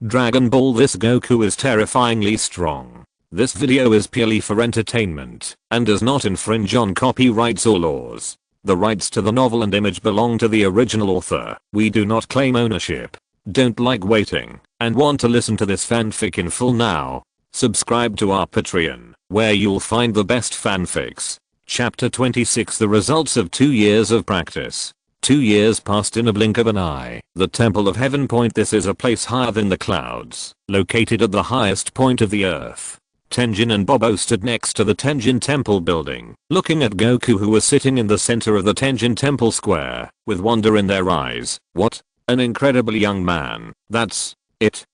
Dragon Ball. This Goku is terrifyingly strong. This video is purely for entertainment and does not infringe on copyrights or laws. The rights to the novel and image belong to the original author. We do not claim ownership. Don't like waiting and want to listen to this fanfic in full now? Subscribe to our Patreon, where you'll find the best fanfics. Chapter 26. The results of 2 years of practice. 2 years passed in a blink of an eye. The Temple of Heaven Point. This is a place higher than the clouds, located at the highest point of the earth. Tenjin and Bobo stood next to the Tenjin Temple building, looking at Goku, who was sitting in the center of the Tenjin Temple square, with wonder in their eyes. What? An incredible young man. That's it.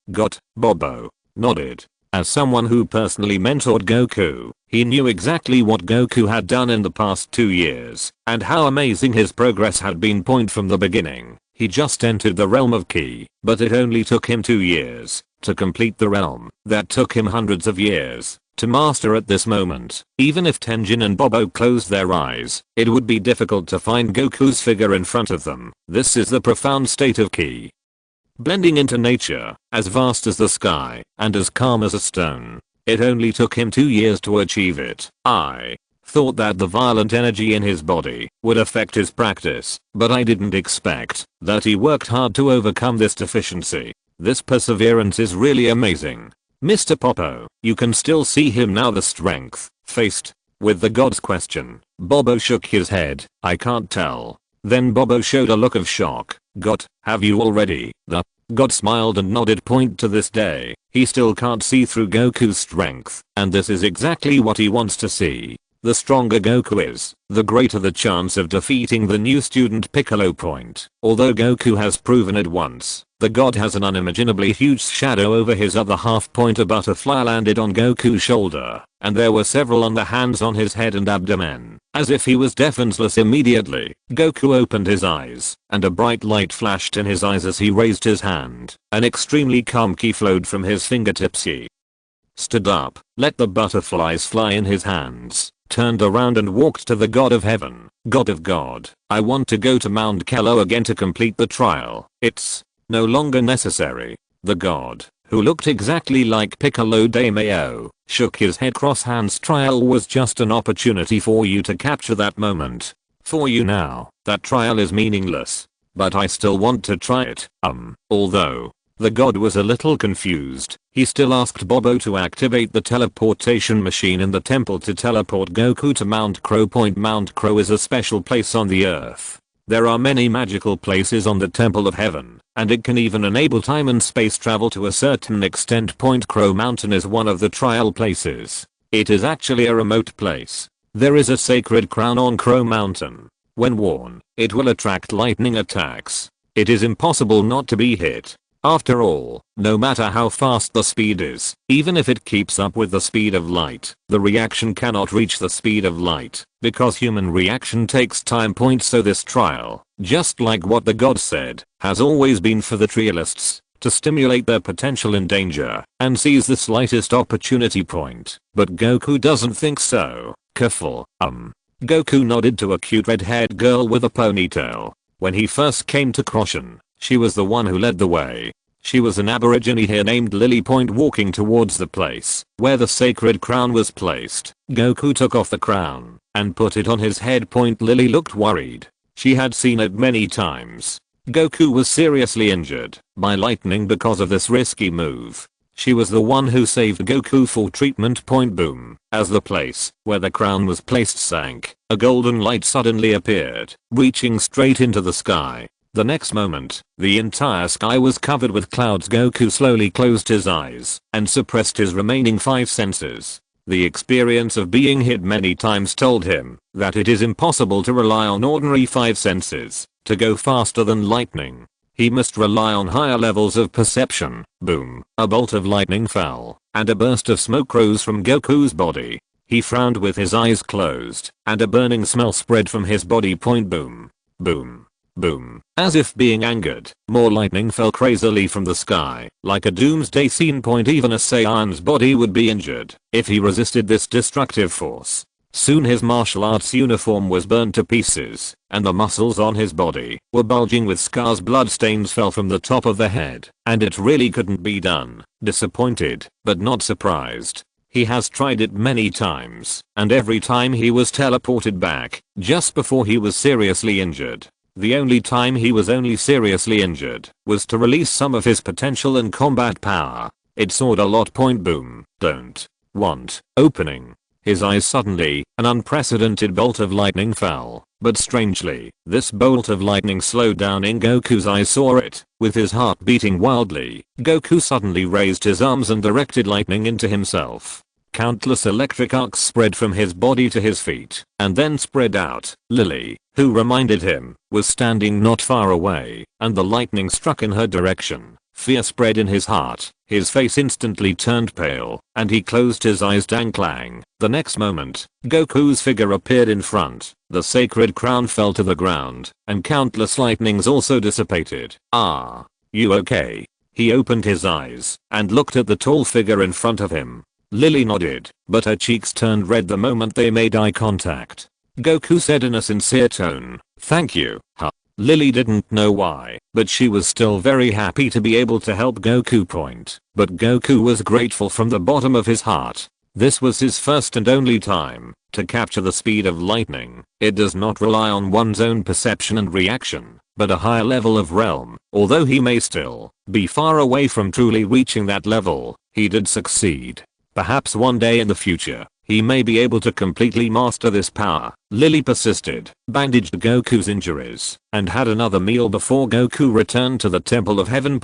Bobo nodded. As someone who personally mentored Goku, he knew exactly what Goku had done in the past 2 years, and how amazing his progress had been. Point from the beginning, he just entered the realm of Ki, but it only took him 2 years to complete the realm that took him hundreds of years to master. At this moment, even if Tenjin and Bobo closed their eyes, it would be difficult to find Goku's figure in front of them. This is the profound state of Ki. Blending into nature, as vast as the sky, and as calm as a stone. It only took him 2 years to achieve it. I thought that the violent energy in his body would affect his practice, but I didn't expect that he worked hard to overcome this deficiency. This perseverance is really amazing. Mr. Popo, you can still see him now. The strength. Faced with the god's question, Bobo shook his head. I can't tell. Then Bobo showed a look of shock. God, have you already? The god smiled and nodded. Point to this day, he still can't see through Goku's strength, and this is exactly what he wants to see. The stronger Goku is, the greater the chance of defeating the new student Piccolo. Point. Although Goku has proven it once, the god has an unimaginably huge shadow over his other half. Point. A butterfly landed on Goku's shoulder, and there were several on the hands on his head and abdomen, as if he was defenseless. Immediately, Goku opened his eyes, and a bright light flashed in his eyes as he raised his hand. An extremely calm ki flowed from his fingertips. He stood up, let the butterflies fly in his hands, turned around and walked to the God of Heaven. God of God, I want to go to Mount Kello again to complete the trial. It's no longer necessary. The god, who looked exactly like Piccolo de Mayo, shook his head. Cross hands. Trial was just an opportunity for you to capture that moment. For you now, that trial is meaningless. But I still want to try it. Although the god was a little confused, he still asked Bobo to activate the teleportation machine in the temple to teleport Goku to Mount Crow. Point. Mount Crow is a special place on the earth. There are many magical places on the Temple of Heaven, and it can even enable time and space travel to a certain extent. Point. Crow Mountain is one of the trial places. It is actually a remote place. There is a sacred crown on Crow Mountain. When worn, it will attract lightning attacks. It is impossible not to be hit. After all, no matter how fast the speed is, even if it keeps up with the speed of light, the reaction cannot reach the speed of light, because human reaction takes time. Point. So this trial, just like what the god said, has always been for the trialists, to stimulate their potential in danger, and seize the slightest opportunity. Point. But Goku doesn't think so. Careful. Goku nodded to a cute red-haired girl with a ponytail. When he first came to Kroshen, she was the one who led the way. She was an aborigine here named Lily. Point. Walking towards the place where the sacred crown was placed, Goku took off the crown and put it on his head. Point. Lily looked worried. She had seen it many times. Goku was seriously injured by lightning because of this risky move. She was the one who saved Goku for treatment. Point. Boom. As the place where the crown was placed sank, a golden light suddenly appeared, reaching straight into the sky. The next moment, the entire sky was covered with clouds. Goku slowly closed his eyes and suppressed his remaining 5 senses. The experience of being hit many times told him that it is impossible to rely on ordinary 5 senses to go faster than lightning. He must rely on higher levels of perception. Boom. A bolt of lightning fell, and a burst of smoke rose from Goku's body. He frowned with his eyes closed, and a burning smell spread from his body. Point. Boom. Boom. Boom. As if being angered, more lightning fell crazily from the sky, like a doomsday scene. Point. Even a Saiyan's body would be injured if he resisted this destructive force. Soon his martial arts uniform was burned to pieces, and the muscles on his body were bulging with scars. Bloodstains fell from the top of the head, and it really couldn't be done. Disappointed, but not surprised. He has tried it many times, and every time he was teleported back, just before he was seriously injured. The only time he was only seriously injured was to release some of his potential and combat power. It soared a lot. Boom. Don't want opening. His eyes suddenly, an unprecedented bolt of lightning fell, but strangely, this bolt of lightning slowed down in Goku's eyes. Saw it, with his heart beating wildly. Goku suddenly raised his arms and directed lightning into himself. Countless electric arcs spread from his body to his feet, and then spread out. Lily, who reminded him, was standing not far away, and the lightning struck in her direction. Fear spread in his heart. His face instantly turned pale, and he closed his eyes. Dang clang. The next moment, Goku's figure appeared in front. The sacred crown fell to the ground, and countless lightnings also dissipated. Ah. You okay? He opened his eyes, and looked at the tall figure in front of him. Lily nodded, but her cheeks turned red the moment they made eye contact. Goku said in a sincere tone, "Thank you, huh?" Lily didn't know why, but she was still very happy to be able to help Goku. But Goku was grateful from the bottom of his heart. This was his first and only time to capture the speed of lightning. It does not rely on one's own perception and reaction, but a higher level of realm. Although he may still be far away from truly reaching that level, he did succeed. Perhaps one day in the future, he may be able to completely master this power. Lily persisted, bandaged Goku's injuries, and had another meal before Goku returned to the Temple of Heaven.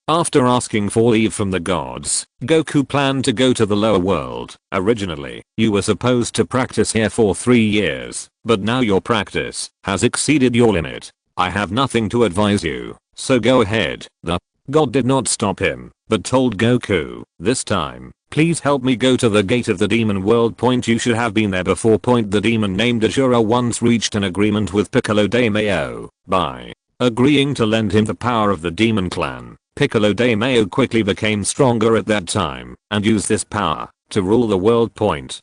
After asking for leave from the gods, Goku planned to go to the lower world. Originally, you were supposed to practice here for 3 years, but now your practice has exceeded your limit. I have nothing to advise you, so go ahead. The god did not stop him, but told Goku, this time, please help me go to the gate of the demon world. You should have been there before. The demon named Ashura once reached an agreement with Piccolo de Mayo by agreeing to lend him the power of the demon clan. Piccolo de Mayo quickly became stronger at that time and used this power to rule the world.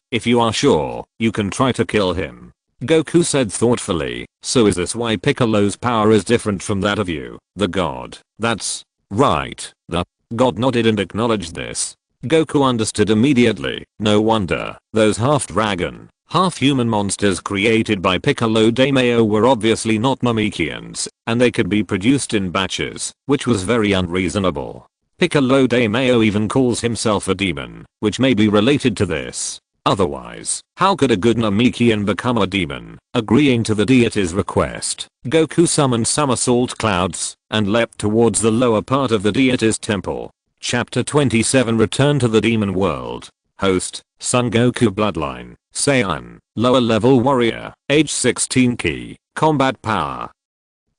If you are sure, you can try to kill him. Goku said thoughtfully, so is this why Piccolo's power is different from that of you, the god? That's right. The god nodded and acknowledged this. Goku understood immediately. No wonder those half-dragon, half-human monsters created by Piccolo de Mayo were obviously not Namekians, and they could be produced in batches, which was very unreasonable. Piccolo de Mayo even calls himself a demon, which may be related to this. Otherwise, how could a good Namekian become a demon? Agreeing to the deity's request, Goku summoned some assault clouds and leapt towards the lower part of the deity's temple. Chapter 27 Return to the Demon World. Host, Son Goku Bloodline, Saiyan, lower level warrior, age 16 key, combat power.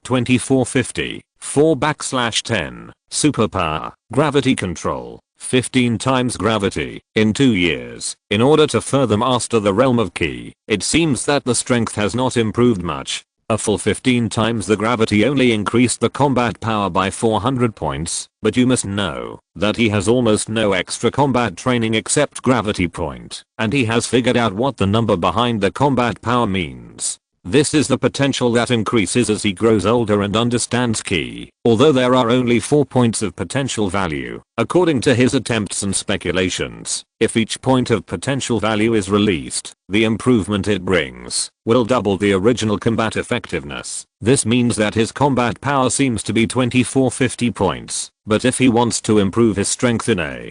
2450, 4/10, superpower, gravity control, 15 times gravity, in 2 years. In order to further master the realm of ki, it seems that the strength has not improved much. A full 15 times the gravity only increased the combat power by 400 points, but you must know that he has almost no extra combat training except gravity point, and he has figured out what the number behind the combat power means. This is the potential that increases as he grows older and understands ki, although there are only 4 points of potential value, according to his attempts and speculations. If each point of potential value is released, the improvement it brings will double the original combat effectiveness. This means that his combat power seems to be 2450 points, but if he wants to improve his strength in a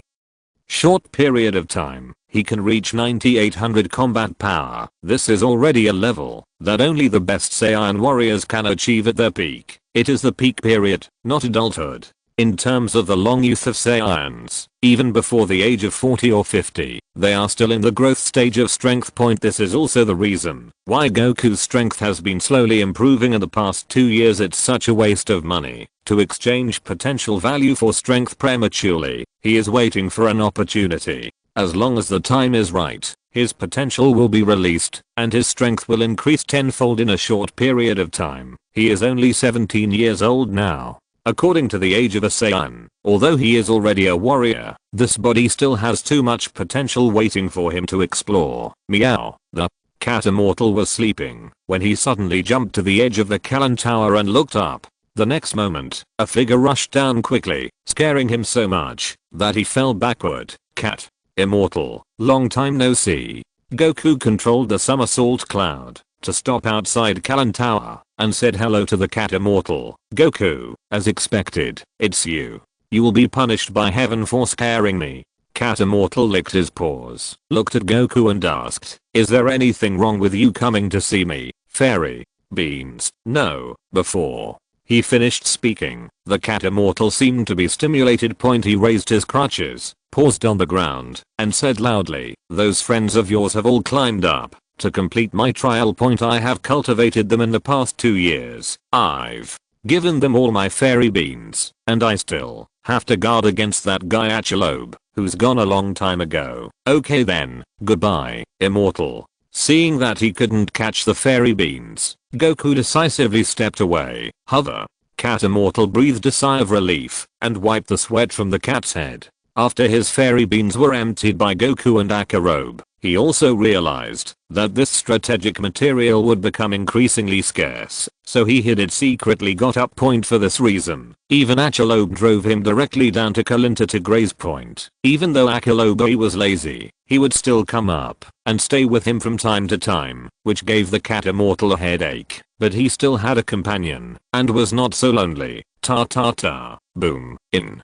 short period of time, he can reach 9800 combat power. This is already a level that only the best Saiyan warriors can achieve at their peak. It is the peak period, not adulthood. In terms of the long youth of Saiyans, even before the age of 40 or 50, they are still in the growth stage of strength. This is also the reason why Goku's strength has been slowly improving in the past 2 years. It's such a waste of money to exchange potential value for strength prematurely. He is waiting for an opportunity. As long as the time is right, his potential will be released, and his strength will increase tenfold in a short period of time. He is only 17 years old now. According to the age of a Saiyan, although he is already a warrior, this body still has too much potential waiting for him to explore. Meow. The Cat Immortal was sleeping when he suddenly jumped to the edge of the Callan Tower and looked up. The next moment, a figure rushed down quickly, scaring him so much that he fell backward. Cat Immortal, long time no see. Goku controlled the somersault cloud to stop outside Callan Tower and said hello to the Cat Immortal. Goku, as expected, it's you. You will be punished by heaven for scaring me. Cat Immortal licked his paws, looked at Goku and asked, is there anything wrong with you coming to see me, fairy? Beans. No. Before he finished speaking, the Cat Immortal seemed to be stimulated. He raised his crutches, paused on the ground, and said loudly, those friends of yours have all climbed up to complete my trial. I have cultivated them in the past 2 years. I've given them all my fairy beans, and I still have to guard against that guy Achalobe, who's gone a long time ago. Okay then, goodbye, Immortal. Seeing that he couldn't catch the fairy beans, Goku decisively stepped away. Hover. Cat Immortal breathed a sigh of relief and wiped the sweat from the cat's head. After his fairy beans were emptied by Goku and Achalobe, he also realized that this strategic material would become increasingly scarce, so he hid it secretly. Got up. For this reason, even Achalobe drove him directly down to Kalinta to graze. Even though Achalobe was lazy, he would still come up and stay with him from time to time, which gave the Cat Immortal a headache, but he still had a companion and was not so lonely. Ta ta ta. Boom. In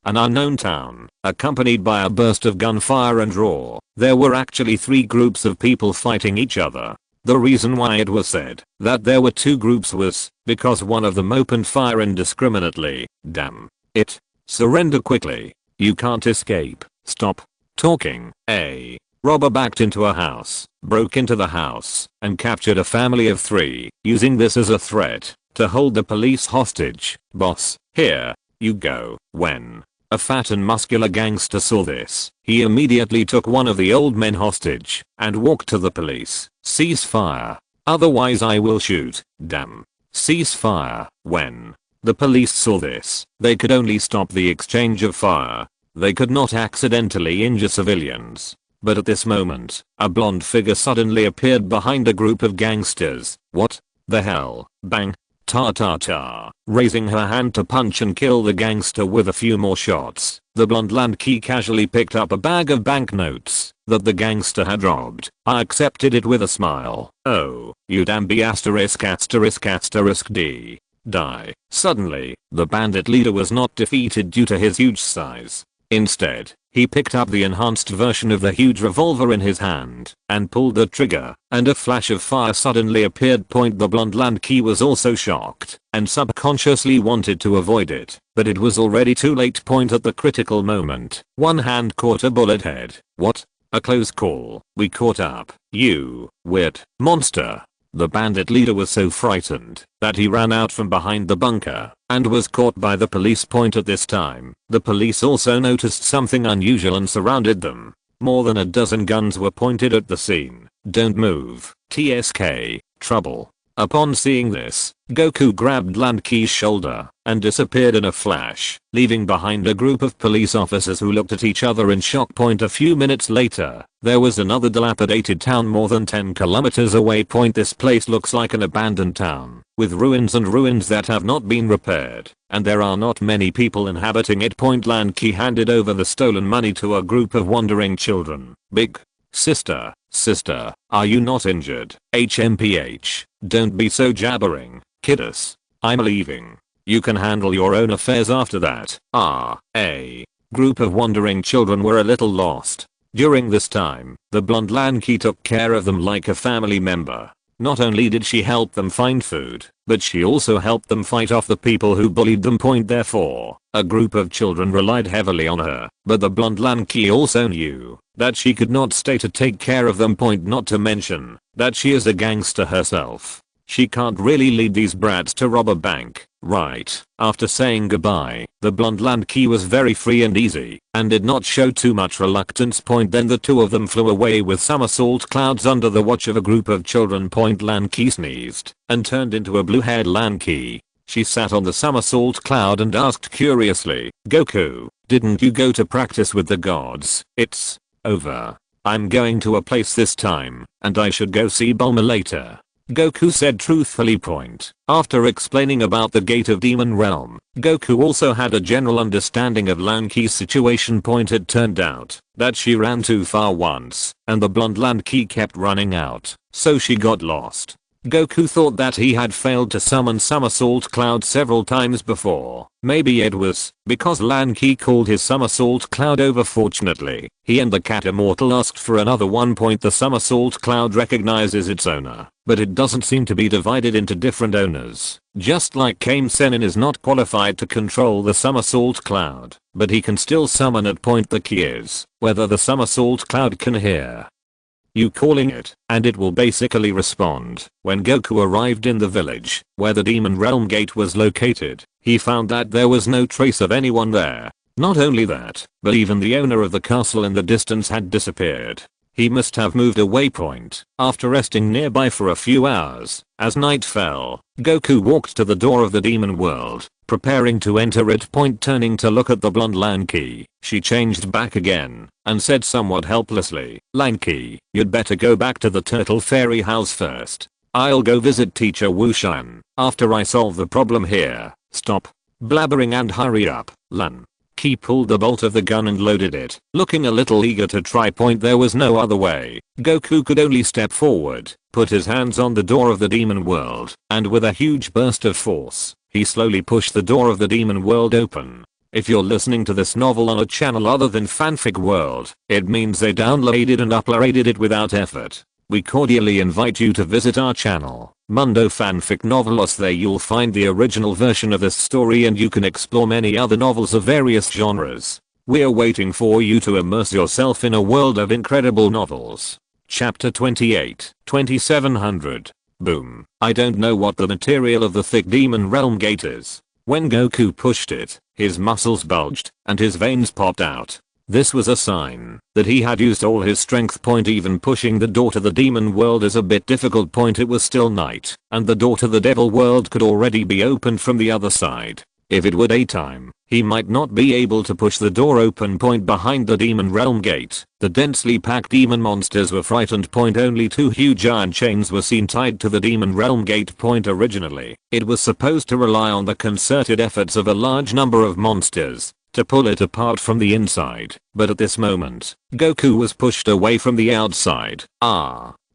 an unknown town, accompanied by a burst of gunfire and roar, there were actually 3 groups of people fighting each other. The reason why it was said that there were 2 groups was because one of them opened fire indiscriminately. Damn it. Surrender quickly. You can't escape. Stop talking. A robber backed into a house, broke into the house, and captured a family of 3, using this as a threat to hold the police hostage. Boss, here you go. When a fat and muscular gangster saw this, he immediately took one of the old men hostage and walked to the police. Cease fire, otherwise I will shoot. Damn. Cease fire. When the police saw this, they could only stop the exchange of fire. They could not accidentally injure civilians. But at this moment, a blonde figure suddenly appeared behind a group of gangsters. What the hell? Bang. Ta ta ta. Raising her hand to punch and kill the gangster with a few more shots, the blonde Landkey casually picked up a bag of banknotes that the gangster had robbed. I accepted it with a smile. Oh, you damn B asterisk asterisk asterisk D. Die. Suddenly, the bandit leader was not defeated due to his huge size. Instead, he picked up the enhanced version of the huge revolver in his hand and pulled the trigger, and a flash of fire suddenly appeared. The blonde Landkey was also shocked and subconsciously wanted to avoid it, but it was already too late. At the critical moment, one hand caught a bullet head. What? A close call. We caught up. You weird monster. The bandit leader was so frightened that he ran out from behind the bunker and was caught by the police. At this time, the police also noticed something unusual and surrounded them. More than a dozen guns were pointed at the scene. Don't move. TSK. Trouble. Upon seeing this, Goku grabbed Landkey's shoulder and disappeared in a flash, leaving behind a group of police officers who looked at each other in shock. A few minutes later, there was another dilapidated town more than 10 kilometers away. This place looks like an abandoned town, with ruins and ruins that have not been repaired, and there are not many people inhabiting it. Landkey handed over the stolen money to a group of wandering children. Big sister, are you not injured? HMPH, don't be so jabbering, kiddos. I'm leaving. You can handle your own affairs after that. A group of wandering children were a little lost. During this time, the blonde Landkey took care of them like a family member. Not only did she help them find food, but she also helped them fight off the people who bullied them. Therefore, a group of children relied heavily on her, but the blonde Landkey also knew that she could not stay to take care of them. Not to mention that she is a gangster herself. She can't really lead these brats to rob a bank, right? After saying goodbye, the blonde Landkey was very free and easy and did not show too much reluctance. Then the two of them flew away with somersault clouds under the watch of a group of children. Landkey sneezed and turned into a blue-haired Landkey. She sat on the somersault cloud and asked curiously, Goku, didn't you go to practice with the gods? It's over. I'm going to a place this time, and I should go see Bulma later. Goku said truthfully. After explaining about the gate of Demon Realm, Goku also had a general understanding of Lanki's situation. It turned out that she ran too far once, and the blonde Lanki kept running out, so she got lost. Goku thought that he had failed to summon Somersault Cloud several times before. Maybe it was because Lanki called his Somersault Cloud over. Fortunately, he and the cat immortal asked for another one. The Somersault Cloud recognizes its owner, but it doesn't seem to be divided into different owners. Just like Kame Sennin is not qualified to control the Somersault Cloud, but he can still summon it. The key is whether the Somersault Cloud can hear you calling it, and it will basically respond. When Goku arrived in the village, where the Demon Realm gate was located, he found that there was no trace of anyone there. Not only that, but even the owner of the castle in the distance had disappeared. He must have moved away. After resting nearby for a few hours, as night fell, Goku walked to the door of the demon world, preparing to enter it. Turning to look at the blonde Lanki, she changed back again, and said somewhat helplessly, "Lanki, you'd better go back to the Turtle Fairy house first. I'll go visit Teacher Wushan after I solve the problem here. Stop blabbering and hurry up, Lan." He pulled the bolt of the gun and loaded it, looking a little eager to try. There was no other way. Goku could only step forward, put his hands on the door of the demon world, and with a huge burst of force, he slowly pushed the door of the demon world open. If you're listening to this novel on a channel other than Fanfic World, it means they downloaded and uploaded it without effort. We cordially invite you to visit our channel, Mundo Fanfic Novelos. There you'll find the original version of this story, and you can explore many other novels of various genres. We're waiting for you to immerse yourself in a world of incredible novels. Chapter 28, 2700. Boom. I don't know what the material of the thick Demon Realm gate is. When Goku pushed it, his muscles bulged, and his veins popped out. This was a sign that he had used all his strength. Even pushing the door to the demon world is a bit difficult. It was still night, and the door to the devil world could already be opened from the other side. If it were daytime, he might not be able to push the door open. Behind the demon realm gate, the densely packed demon monsters were frightened. Only 2 huge iron chains were seen tied to the demon realm gate. Originally, it was supposed to rely on the concerted efforts of a large number of monsters to pull it apart from the inside, but at this moment, Goku was pushed away from the outside.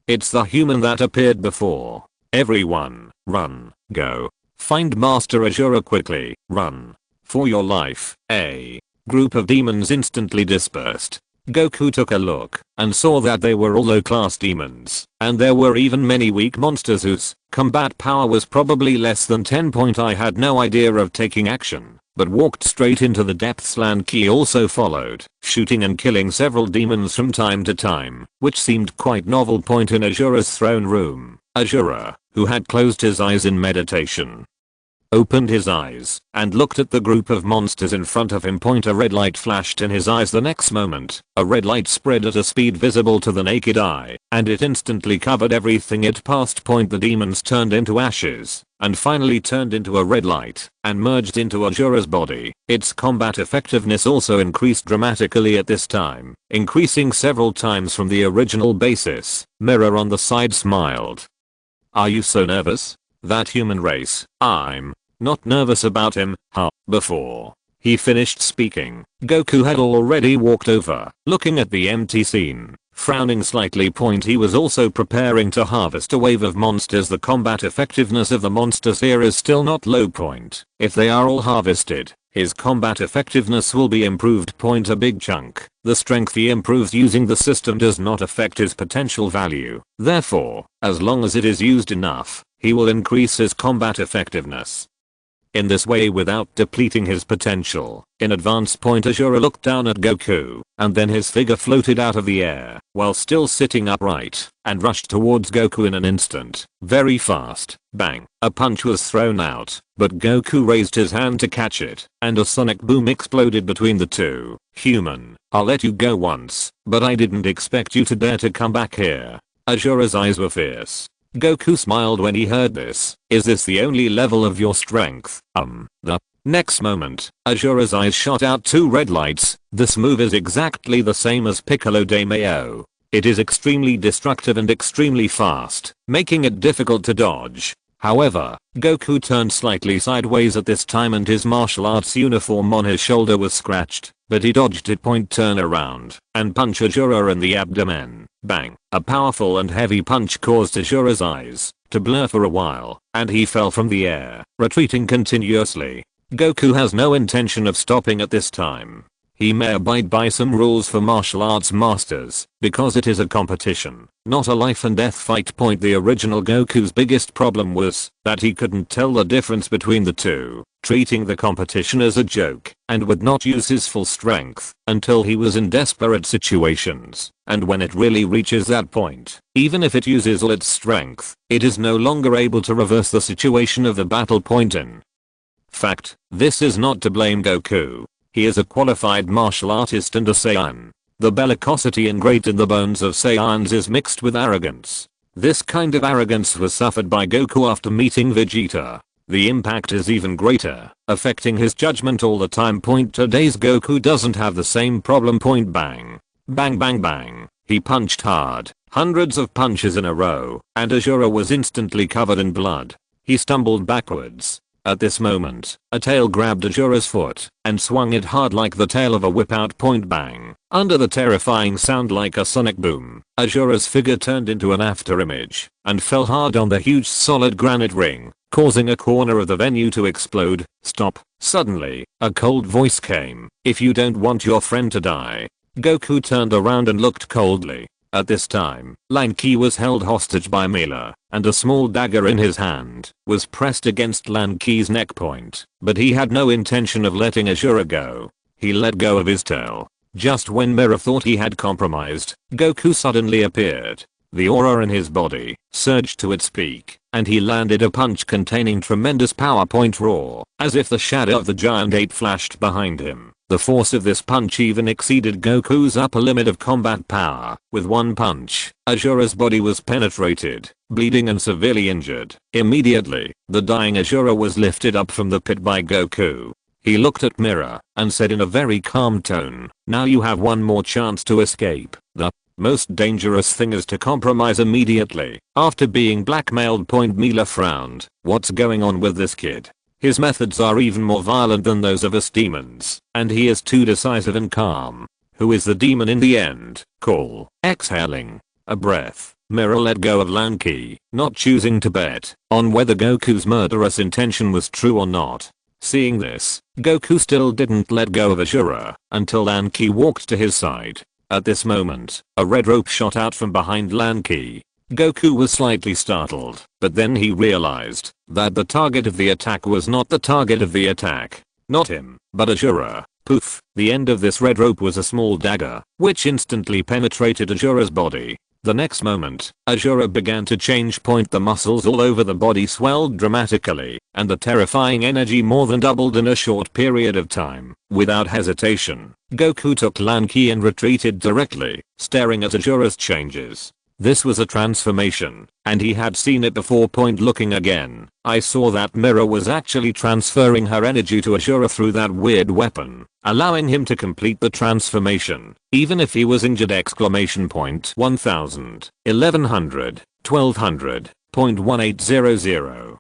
It's the human that appeared before. Everyone, run, go. Find Master Azura quickly, run. For your life. A group of demons instantly dispersed. Goku took a look and saw that they were all low-class demons, and there were even many weak monsters whose combat power was probably less than 10. I had no idea of taking action, but walked straight into the depths. Lanki also followed, shooting and killing several demons from time to time, which seemed quite novel. In Azura's throne room, Azura, who had closed his eyes in meditation, opened his eyes and looked at the group of monsters in front of him. A red light flashed in his eyes. The next moment, a red light spread at a speed visible to the naked eye, and it instantly covered everything it passed. The demons turned into ashes, and finally turned into a red light, and merged into Azura's body. Its combat effectiveness also increased dramatically at this time, increasing several times from the original basis. Mirror on the side smiled. "Are you so nervous? That human race, I'm not nervous about him, huh?" Before he finished speaking, Goku had already walked over, looking at the empty scene, frowning slightly. He was also preparing to harvest a wave of monsters. The combat effectiveness of the monsters here is still not low. If they are all harvested, his combat effectiveness will be improved. A big chunk. The strength he improves using the system does not affect his potential value. Therefore, as long as it is used enough, he will increase his combat effectiveness in this way without depleting his potential. In advance. Azura looked down at Goku, and then his figure floated out of the air while still sitting upright and rushed towards Goku in an instant. Very fast. Bang. A punch was thrown out, but Goku raised his hand to catch it, and a sonic boom exploded between the two. "Human, I'll let you go once, but I didn't expect you to dare to come back here." Azura's eyes were fierce. Goku smiled when he heard this. "Is this the only level of your strength?" The next moment, Azura's eyes shot out 2 red lights. "This move is exactly the same as Piccolo de Mayo. It is extremely destructive and extremely fast, making it difficult to dodge. However, Goku turned slightly sideways at this time and his martial arts uniform on his shoulder was scratched, but he dodged it. Turn around and punch Ajura in the abdomen. Bang! A powerful and heavy punch caused Ajura's eyes to blur for a while, and he fell from the air, retreating continuously. Goku has no intention of stopping at this time. He may abide by some rules for martial arts masters, because it is a competition, not a life and death fight. The original Goku's biggest problem was that he couldn't tell the difference between the two, treating the competition as a joke, and would not use his full strength until he was in desperate situations. And when it really reaches that point, even if it uses all its strength, it is no longer able to reverse the situation of the battle. In fact, this is not to blame Goku. He is a qualified martial artist and a Saiyan. The bellicosity ingrained in the bones of Saiyans is mixed with arrogance. This kind of arrogance was suffered by Goku after meeting Vegeta. The impact is even greater, affecting his judgment all the time. Today's Goku doesn't have the same problem. Bang. Bang bang bang. He punched hard, hundreds of punches in a row, and Ajura was instantly covered in blood. He stumbled backwards. At this moment, a tail grabbed Ajura's foot and swung it hard like the tail of a whip out. Bang. Under the terrifying sound like a sonic boom, Ajura's figure turned into an afterimage and fell hard on the huge solid granite ring, causing a corner of the venue to explode. Stop. Suddenly, a cold voice came. If you don't want your friend to die. Goku turned around and looked coldly. At this time, Lanky was held hostage by Mila, and a small dagger in his hand was pressed against Lanky's neck point, but he had no intention of letting Ajura go. He let go of his tail. Just when Mira thought he had compromised, Goku suddenly appeared. The aura in his body surged to its peak, and he landed a punch containing tremendous power. Raw, as if the shadow of the giant ape flashed behind him. The force of this punch even exceeded Goku's upper limit of combat power. With one punch, Ajura's body was penetrated, bleeding and severely injured. Immediately, the dying Ajura was lifted up from the pit by Goku. He looked at Mira and said in a very calm tone, "Now you have one more chance to escape. The most dangerous thing is to compromise immediately." After being blackmailed. Mila frowned. What's going on with this kid? His methods are even more violent than those of us demons, and he is too decisive and calm. Who is the demon in the end? Call. Exhaling a breath, Mira let go of Lanky, not choosing to bet on whether Goku's murderous intention was true or not. Seeing this, Goku still didn't let go of Ajura until Lanky walked to his side. At this moment, a red rope shot out from behind Lanky. Goku was slightly startled, but then he realized that the target of the attack was not the target of the attack. Not him, but Ajura. Poof, the end of this red rope was a small dagger, which instantly penetrated Ajura's body. The next moment, Ajura began to change. The muscles all over the body swelled dramatically, and the terrifying energy more than doubled in a short period of time. Without hesitation, Goku took Lanky and retreated directly, staring at Ajura's changes. This was a transformation, and he had seen it before. Looking again, I saw that Mira was actually transferring her energy to Ajura through that weird weapon, allowing him to complete the transformation, even if he was injured! 1000, 1100, 1200, .1800.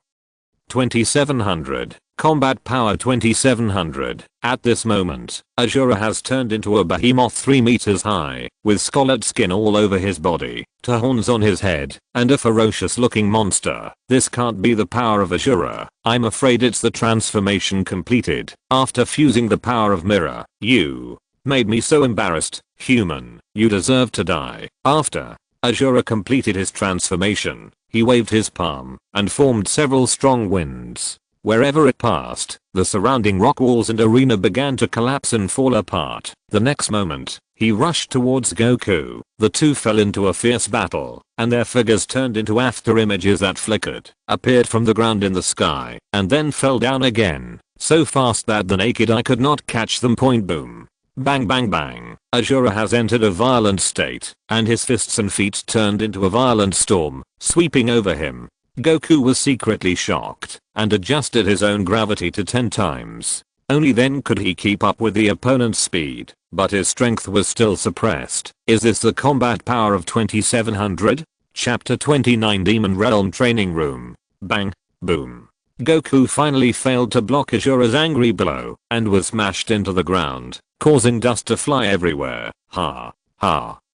2700, combat power 2700. At this moment, Ajura has turned into a behemoth 3 meters high, with scarlet skin all over his body, two horns on his head, and a ferocious looking monster. This can't be the power of Ajura. I'm afraid it's the transformation completed. After fusing the power of Mira, you made me so embarrassed. Human, you deserve to die. After Ajura completed his transformation, he waved his palm and formed several strong winds. Wherever it passed, the surrounding rock walls and arena began to collapse and fall apart. The next moment, he rushed towards Goku. The two fell into a fierce battle, and their figures turned into afterimages that flickered, appeared from the ground in the sky, and then fell down again, so fast that the naked eye could not catch them. Boom. Bang bang bang. Ajura has entered a violent state, and his fists and feet turned into a violent storm, sweeping over him. Goku was secretly shocked, and adjusted his own gravity to 10 times. Only then could he keep up with the opponent's speed, but his strength was still suppressed. Is this the combat power of 2700? Chapter 29 Demon Realm Training Room. Bang. Boom. Goku finally failed to block Asura's angry blow and was smashed into the ground, causing dust to fly everywhere. Ha.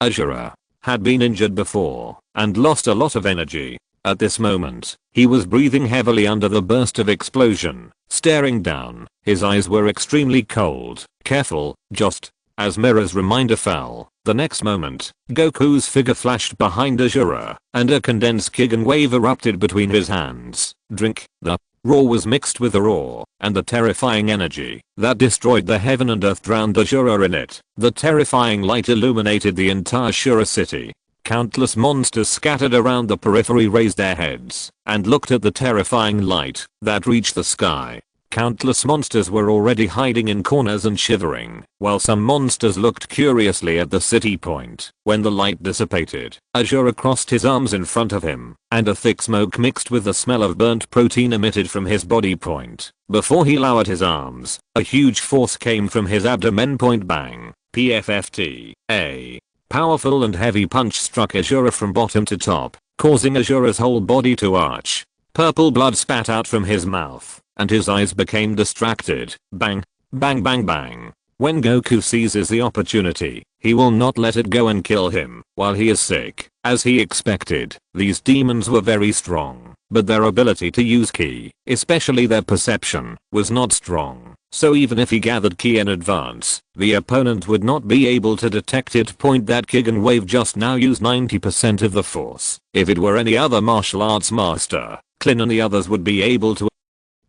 Asura had been injured before and lost a lot of energy. At this moment, he was breathing heavily under the burst of explosion, staring down. His eyes were extremely cold. Careful, just as Mira's reminder fell. The next moment, Goku's figure flashed behind Asura, and a condensed Kigen wave erupted between his hands. Drink. The roar was mixed with the roar, and the terrifying energy that destroyed the heaven and earth drowned Asura in it. The terrifying light illuminated the entire Shura city. Countless monsters scattered around the periphery raised their heads and looked at the terrifying light that reached the sky. Countless monsters were already hiding in corners and shivering, while some monsters looked curiously at the city point. When the light dissipated, Asura crossed his arms in front of him, and a thick smoke mixed with the smell of burnt protein emitted from his body point. Before he lowered his arms, a huge force came from his abdomen point. Bang. PFFT. A powerful and heavy punch struck Asura from bottom to top, causing Asura's whole body to arch. Purple blood spat out from his mouth, and his eyes became distracted. Bang. Bang bang bang. When Goku seizes the opportunity, he will not let it go and kill him while he is sick. As he expected, these demons were very strong, but their ability to use ki, especially their perception, was not strong. So even if he gathered ki in advance, the opponent would not be able to detect it. Point that Kigen wave just now used 90% of the force. If it were any other martial arts master, Klin and the others would be able to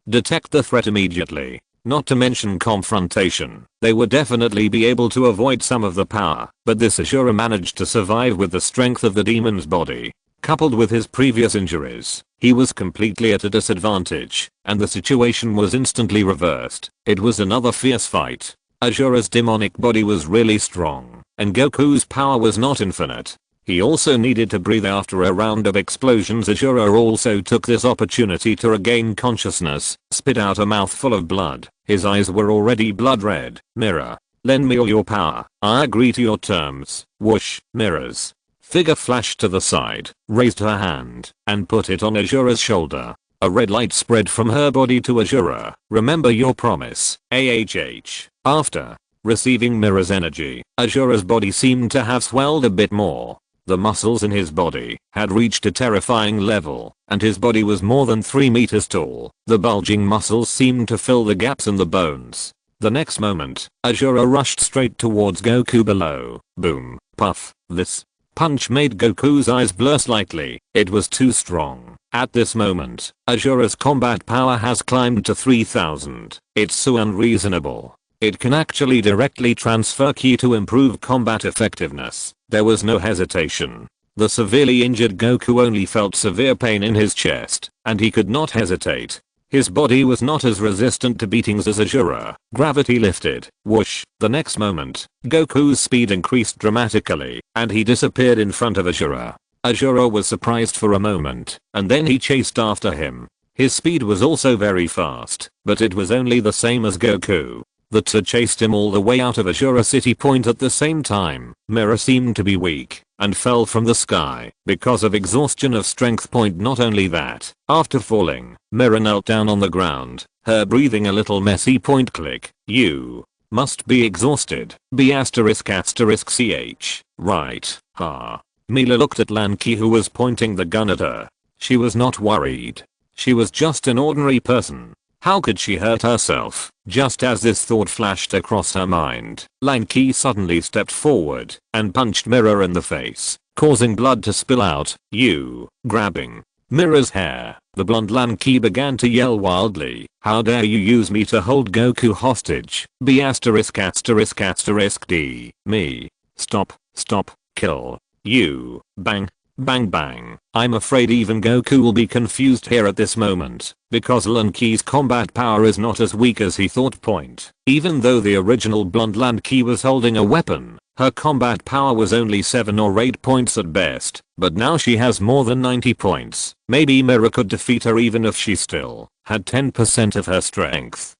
detect the threat immediately. Not to mention confrontation, they would definitely be able to avoid some of the power, but this Asura managed to survive with the strength of the demon's body. Coupled with his previous injuries, he was completely at a disadvantage, and the situation was instantly reversed. It was another fierce fight. Asura's demonic body was really strong, and Goku's power was not infinite. He also needed to breathe after a round of explosions. Asura also took this opportunity to regain consciousness, spit out a mouthful of blood. His eyes were already blood red. Mira, lend me all your power. I agree to your terms. Whoosh. Mira's figure flashed to the side, raised her hand, and put it on Asura's shoulder. A red light spread from her body to Asura. Remember your promise. AHH. After receiving Mira's energy, Asura's body seemed to have swelled a bit more. The muscles in his body had reached a terrifying level, and his body was more than 3 meters tall. The bulging muscles seemed to fill the gaps in the bones. The next moment, Asura rushed straight towards Goku below. Boom. Puff. This punch made Goku's eyes blur slightly. It was too strong. At this moment, Asura's combat power has climbed to 3000. It's so unreasonable. It can actually directly transfer ki to improve combat effectiveness. There was no hesitation. The severely injured Goku only felt severe pain in his chest, and he could not hesitate. His body was not as resistant to beatings as Asura. Gravity lifted. Whoosh. The next moment, Goku's speed increased dramatically, and he disappeared in front of Asura. Asura was surprised for a moment, and then he chased after him. His speed was also very fast, but it was only the same as Goku. The two chased him all the way out of Ashura City Point at the same time. Mira seemed to be weak and fell from the sky because of exhaustion of strength point. Not only that, after falling, Mira knelt down on the ground, her breathing a little messy. Point click. You must be exhausted. B asterisk asterisk ch. Right. Ha. Mila looked at Lanky, who was pointing the gun at her. She was not worried. She was just an ordinary person. How could she hurt herself? Just as this thought flashed across her mind, Lanky suddenly stepped forward and punched Mira in the face, causing blood to spill out. You, grabbing Mira's hair, the blonde Lanky began to yell wildly. How dare you use me to hold Goku hostage? B asterisk asterisk asterisk D. Me. Stop, stop, kill. You. Bang. Bang bang. I'm afraid even Goku will be confused here at this moment, because Lanky's combat power is not as weak as he thought. Point. Even though the original blonde Lanky was holding a weapon, her combat power was only 7 or 8 points at best, but now she has more than 90 points. Maybe Mira could defeat her even if she still had 10% of her strength.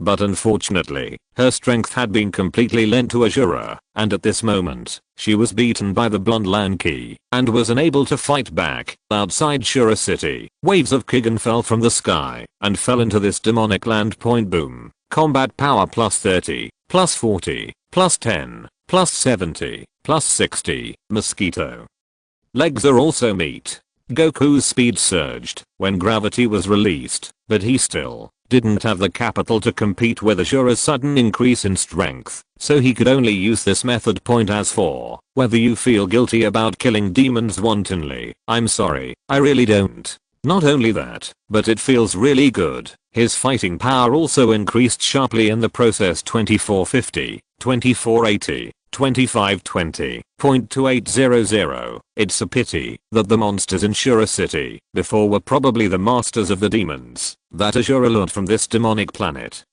but unfortunately, her strength had been completely lent to Azura, and at this moment, she was beaten by the blonde Lanky, and was unable to fight back. Outside Shura City, waves of Kigan fell from the sky, and fell into this demonic land. Boom. Combat power plus 30, plus 40, plus 10, plus 70, plus 60, mosquito. Legs are also meat. Goku's speed surged when gravity was released, but he still didn't have the capital to compete with Azura's sudden increase in strength, so he could only use this method. As for whether you feel guilty about killing demons wantonly, I'm sorry, I really don't. Not only that, but it feels really good. His fighting power also increased sharply in the process. 2450, 2480, 2520, 0.2800. It's a pity that the monsters in Shura City before were probably the masters of the demons that Azura lured from this demonic planet.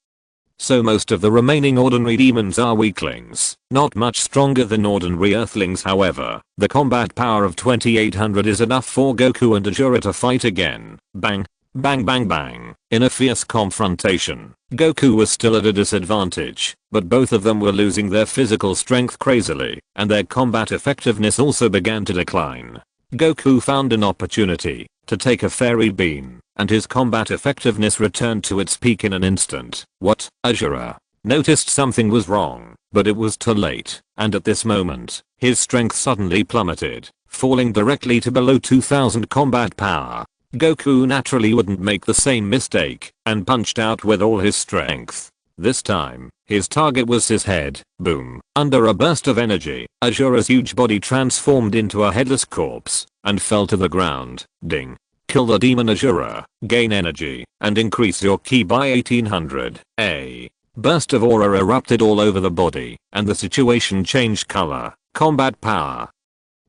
So most of the remaining ordinary demons are weaklings, not much stronger than ordinary earthlings. However, the combat power of 2800 is enough for Goku and Azura to fight again. Bang, bang, bang, bang. In a fierce confrontation, Goku was still at a disadvantage, but both of them were losing their physical strength crazily, and their combat effectiveness also began to decline. Goku found an opportunity to take a fairy beam, and his combat effectiveness returned to its peak in an instant. What? Azura noticed something was wrong, but it was too late, and at this moment, his strength suddenly plummeted, falling directly to below 2000 combat power. Goku naturally wouldn't make the same mistake, and punched out with all his strength. This time, his target was his head. Boom. Under a burst of energy, Azura's huge body transformed into a headless corpse, and fell to the ground. Ding. Kill the demon Azura, gain energy, and increase your ki by 1800. A burst of aura erupted all over the body, and the situation changed color. Combat power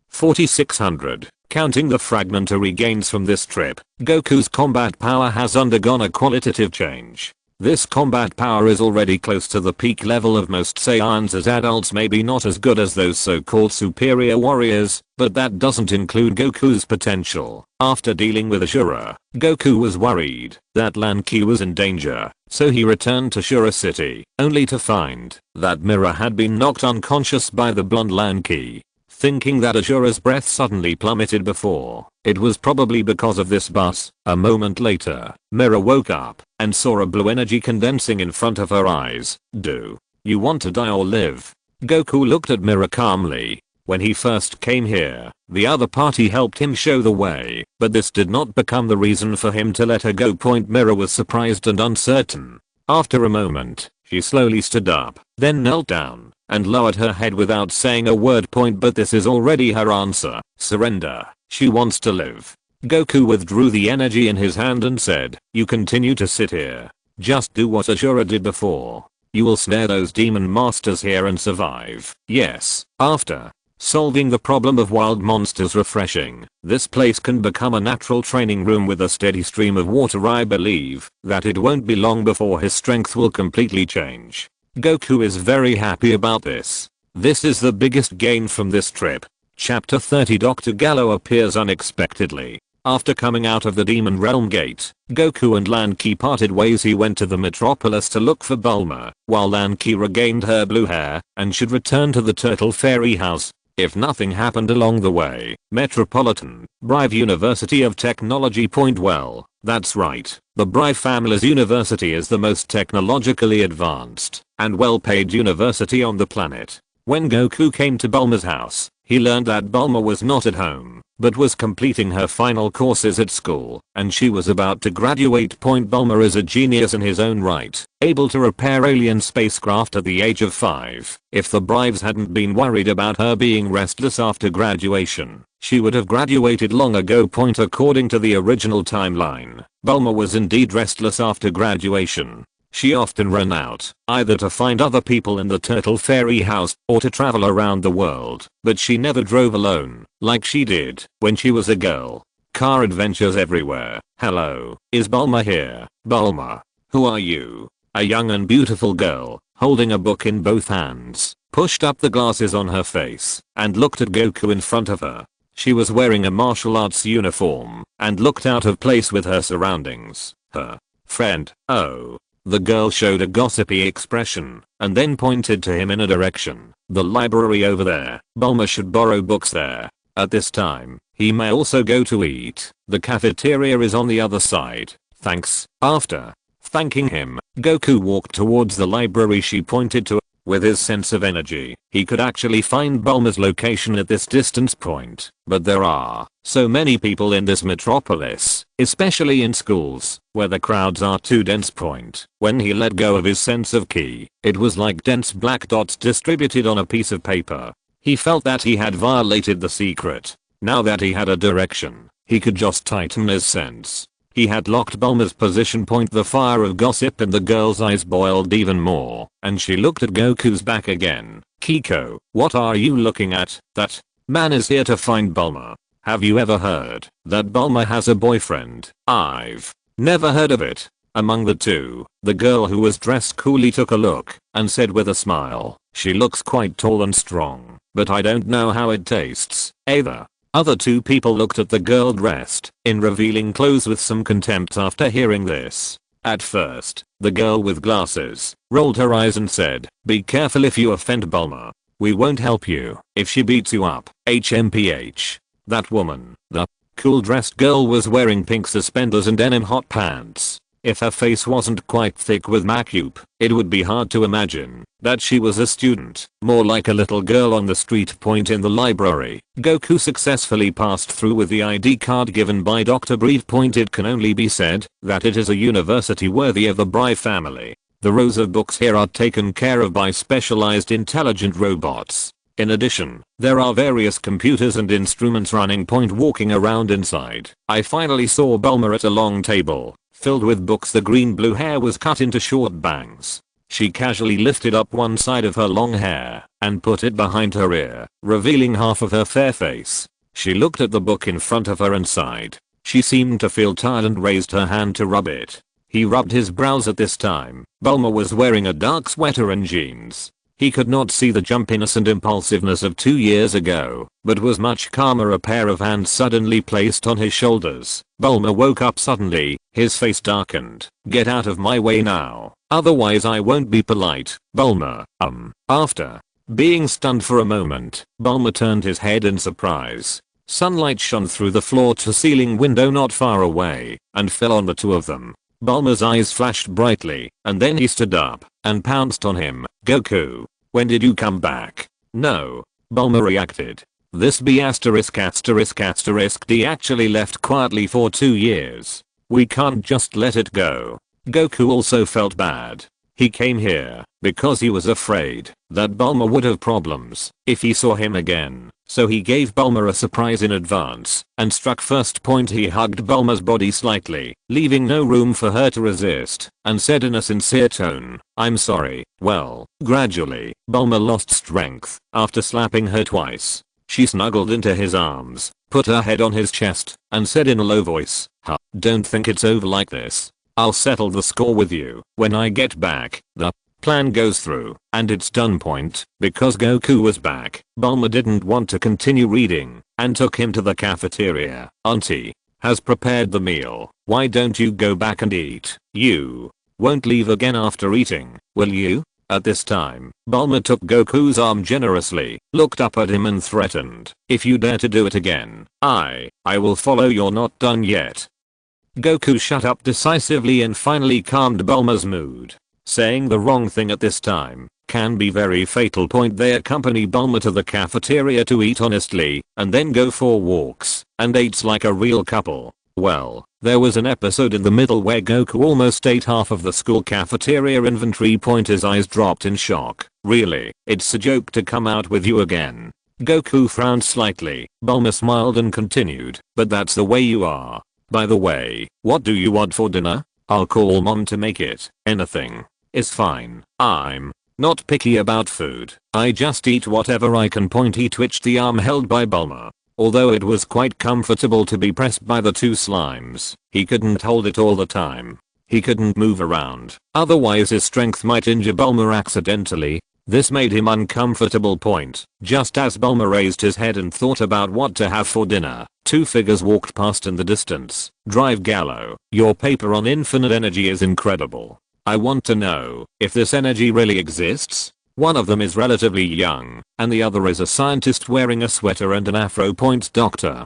4600. Counting the fragmentary gains from this trip, Goku's combat power has undergone a qualitative change. This combat power is already close to the peak level of most Saiyans as adults, maybe not as good as those so-called superior warriors, but that doesn't include Goku's potential. After dealing with Azura, Goku was worried that Lanky was in danger, so he returned to Shura City, only to find that Mira had been knocked unconscious by the blonde Lanky. Thinking that Azura's breath suddenly plummeted before, it was probably because of this, but a moment later, Mira woke up and saw a blue energy condensing in front of her eyes. Do you want to die or live? Goku looked at Mira calmly. When he first came here, the other party helped him show the way, but this did not become the reason for him to let her go. Mira was surprised and uncertain. After a moment, she slowly stood up, then knelt down and lowered her head without saying a word. But this is already her answer. Surrender. She wants to live. Goku withdrew the energy in his hand and said, you continue to sit here. Just do what Azura did before. You will snare those demon masters here and survive. Yes. After solving the problem of wild monsters refreshing, this place can become a natural training room with a steady stream of water. I believe that it won't be long before his strength will completely change. Goku is very happy about this. This is the biggest gain from this trip. Chapter 30. Dr. Gallo appears unexpectedly. After coming out of the Demon Realm Gate, Goku and Lanky parted ways. He went to the metropolis to look for Bulma, while Lanky regained her blue hair and should return to the Turtle Fairy house. If nothing happened along the way, Metropolitan Brive University of Technology. Well, that's right. The Brive family's university is the most technologically advanced and well-paid university on the planet. When Goku came to Bulma's house, he learned that Bulma was not at home, but was completing her final courses at school, and she was about to graduate. Bulma is a genius in his own right, able to repair alien spacecraft at the age of 5. If the Brives hadn't been worried about her being restless after graduation, she would have graduated long ago. According to the original timeline, Bulma was indeed restless after graduation. She often ran out, either to find other people in the Turtle Fairy house, or to travel around the world, but she never drove alone, like she did when she was a girl. Car adventures everywhere. Hello, is Bulma here? Bulma, who are you? A young and beautiful girl, holding a book in both hands, pushed up the glasses on her face, and looked at Goku in front of her. She was wearing a martial arts uniform, and looked out of place with her surroundings. Her friend, oh. The girl showed a gossipy expression and then pointed to him in a direction. The library over there. Bulma should borrow books there. At this time, he may also go to eat. The cafeteria is on the other side. Thanks. After thanking him, Goku walked towards the library she pointed to. With his sense of energy, he could actually find Bulma's location at this distance point. But there are so many people in this metropolis, especially in schools, where the crowds are too dense. When he let go of his sense of ki, it was like dense black dots distributed on a piece of paper. He felt that he had violated the secret. Now that he had a direction, he could just tighten his sense. He had locked Bulma's position point. The fire of gossip in the girl's eyes boiled even more, and she looked at Goku's back again. Kiko, what are you looking at? That man is here to find Bulma. Have you ever heard that Bulma has a boyfriend? I've never heard of it. Among the two, the girl who was dressed coolly took a look and said with a smile, she looks quite tall and strong, but I don't know how it tastes either. Other two people looked at the girl dressed in revealing clothes with some contempt after hearing this. At first, the girl with glasses rolled her eyes and said, be careful if you offend Bulma. We won't help you if she beats you up. HMPH. That woman, the cool dressed girl, was wearing pink suspenders and denim hot pants. If her face wasn't quite thick with makeup, it would be hard to imagine that she was a student, more like a little girl on the street. In the library, Goku successfully passed through with the ID card given by Dr. Brief. It can only be said that it is a university worthy of the Bry family. The rows of books here are taken care of by specialized intelligent robots. In addition, there are various computers and instruments running. Walking around inside, I finally saw Bulma at a long table filled with books. The green-blue hair was cut into short bangs. She casually lifted up one side of her long hair and put it behind her ear, revealing half of her fair face. She looked at the book in front of her and sighed. She seemed to feel tired and raised her hand to rub it. He rubbed his brows at this time. Bulma was wearing a dark sweater and jeans. He could not see the jumpiness and impulsiveness of 2 years ago, but was much calmer. A pair of hands suddenly placed on his shoulders. Bulma woke up suddenly, his face darkened. Get out of my way now, otherwise I won't be polite. Bulma, After being stunned for a moment, Bulma turned his head in surprise. Sunlight shone through the floor-to-ceiling window not far away and fell on the two of them. Bulma's eyes flashed brightly, and then he stood up and pounced on him. Goku, when did you come back? No. Bulma reacted. This B*** D actually left quietly for 2 years. We can't just let it go. Goku also felt bad. He came here because he was afraid that Bulma would have problems if he saw him again. So he gave Bulma a surprise in advance and struck first. He hugged Bulma's body slightly, leaving no room for her to resist, and said in a sincere tone, I'm sorry. Well, gradually, Bulma lost strength after slapping her twice. She snuggled into his arms, put her head on his chest, and said in a low voice, don't think it's over like this. I'll settle the score with you when I get back. The plan goes through, and it's done. Because Goku was back, Bulma didn't want to continue reading and took him to the cafeteria. Auntie has prepared the meal. Why don't you go back and eat? You won't leave again after eating, will you? At this time, Bulma took Goku's arm generously, looked up at him and threatened, if you dare to do it again, I will follow. You're not done yet. Goku shut up decisively and finally calmed Bulma's mood. Saying the wrong thing at this time can be very fatal. They accompany Bulma to the cafeteria to eat honestly and then go for walks and ate like a real couple. Well, there was an episode in the middle where Goku almost ate half of the school cafeteria inventory. His eyes dropped in shock. Really? It's a joke to come out with you again? Goku frowned slightly. Bulma smiled and continued, but that's the way you are. By the way, what do you want for dinner? I'll call mom to make it. Anything is fine. I'm not picky about food. I just eat whatever I can. He twitched the arm held by Bulma. Although it was quite comfortable to be pressed by the two slimes, he couldn't hold it all the time. He couldn't move around, otherwise his strength might injure Bulma accidentally. This made him uncomfortable. Just as Bulma raised his head and thought about what to have for dinner, two figures walked past in the distance. Drive Gallo, your paper on infinite energy is incredible. I want to know if this energy really exists. One of them is relatively young, and the other is a scientist wearing a sweater and an afro. Dr.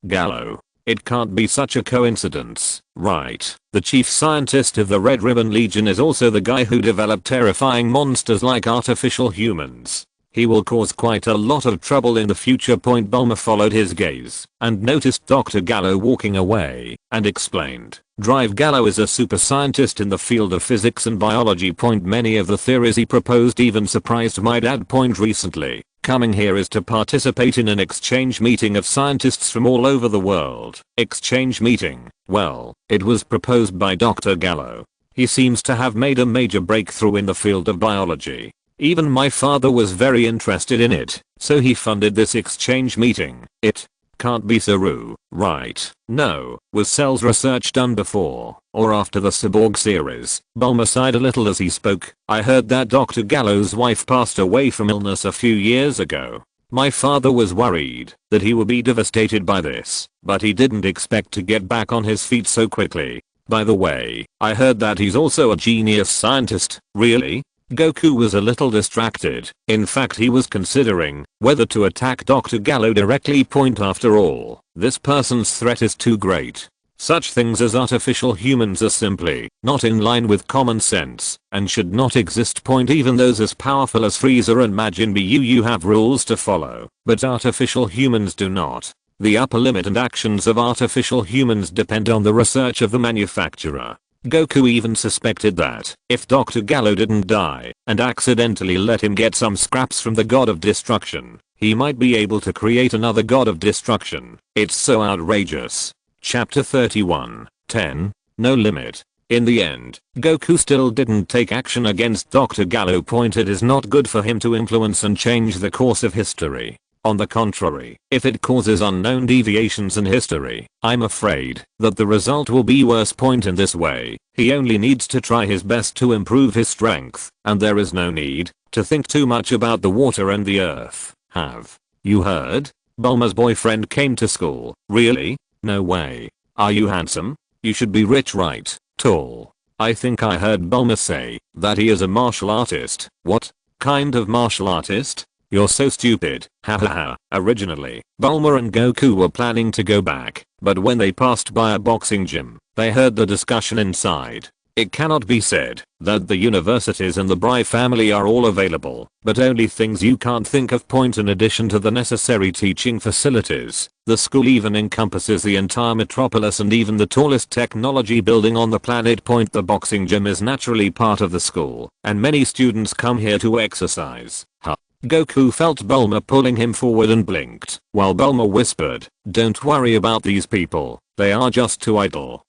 Gallo. It can't be such a coincidence, right? The chief scientist of the Red Ribbon Legion is also the guy who developed terrifying monsters like artificial humans. He will cause quite a lot of trouble in the future. Bulma followed his gaze and noticed Dr. Gallo walking away and explained. Drive Gallo is a super scientist in the field of physics and biology. Many of the theories he proposed even surprised my dad. Recently, coming here is to participate in an exchange meeting of scientists from all over the world. Exchange meeting, well, it was proposed by Dr. Gallo. He seems to have made a major breakthrough in the field of biology. Even my father was very interested in it, so he funded this exchange meeting. It can't be Saru, right? No, was Cell's research done before or after the Cyborg series? Bulma sighed a little as he spoke. I heard that Dr. Gallo's wife passed away from illness a few years ago. My father was worried that he would be devastated by this, but he didn't expect to get back on his feet so quickly. By the way, I heard that he's also a genius scientist. Really? Goku was a little distracted. In fact, he was considering whether to attack Dr. Gallo directly. After all, this person's threat is too great. Such things as artificial humans are simply not in line with common sense and should not exist. Even those as powerful as Frieza and Majin Buu have rules to follow, but artificial humans do not. The upper limit and actions of artificial humans depend on the research of the manufacturer. Goku even suspected that if Dr. Gallo didn't die and accidentally let him get some scraps from the god of destruction, he might be able to create another god of destruction. It's so outrageous. Chapter 31, 10, No Limit. In the end, Goku still didn't take action against Dr. Gallo. It is not good for him to influence and change the course of history. On the contrary, if it causes unknown deviations in history, I'm afraid that the result will be worse. In this way, he only needs to try his best to improve his strength, and there is no need to think too much about the water and the earth. Have you heard? Bulma's boyfriend came to school. Really? No way. Are you handsome? You should be rich, right? Tall. I think I heard Bulma say that he is a martial artist. What kind of martial artist? You're so stupid. Hahaha. Originally, Bulma and Goku were planning to go back, but when they passed by a boxing gym, they heard the discussion inside. It cannot be said that the universities and the Bry family are all available, but only things you can't think of. In addition to the necessary teaching facilities, the school even encompasses the entire metropolis and even the tallest technology building on the planet. The boxing gym is naturally part of the school, and many students come here to exercise. Goku felt Bulma pulling him forward and blinked, while Bulma whispered, "Don't worry about these people, they are just too idle."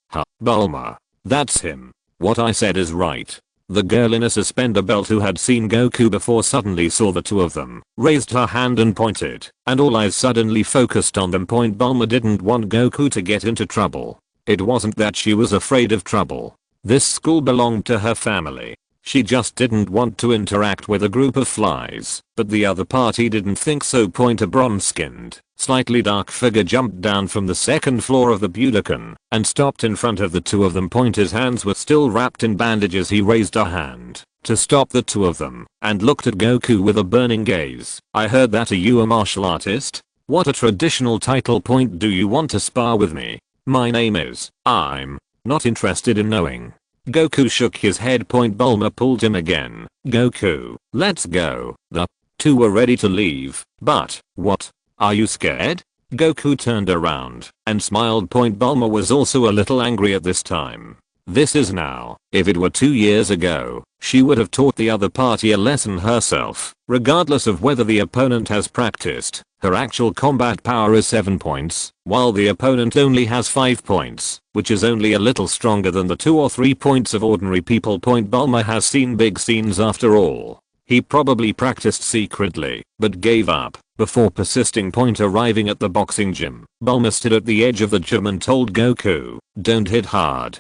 Bulma. That's him. What I said is right. The girl in a suspender belt who had seen Goku before suddenly saw the two of them, raised her hand and pointed, and all eyes suddenly focused on them. Bulma didn't want Goku to get into trouble. It wasn't that she was afraid of trouble. This school belonged to her family. She just didn't want to interact with a group of flies, but the other party didn't think so. A bronze-skinned, slightly dark figure jumped down from the second floor of the Budokan and stopped in front of the two of them. His hands were still wrapped in bandages. He raised a hand to stop the two of them and looked at Goku with a burning gaze. I heard that. Are you a martial artist? What a traditional title. Do you want to spar with me? My name is. I'm not interested in knowing. Goku shook his head. Bulma pulled him again. Goku, let's go. The two were ready to leave, but what? Are you scared? Goku turned around and smiled. Bulma was also a little angry at this time. This is now. If it were 2 years ago, she would have taught the other party a lesson herself. Regardless of whether the opponent has practiced, her actual combat power is 7 points, while the opponent only has 5 points, which is only a little stronger than the 2 or 3 points of ordinary people. Bulma has seen big scenes after all. He probably practiced secretly, but gave up before persisting. Arriving at the boxing gym, Bulma stood at the edge of the gym and told Goku, "Don't hit hard."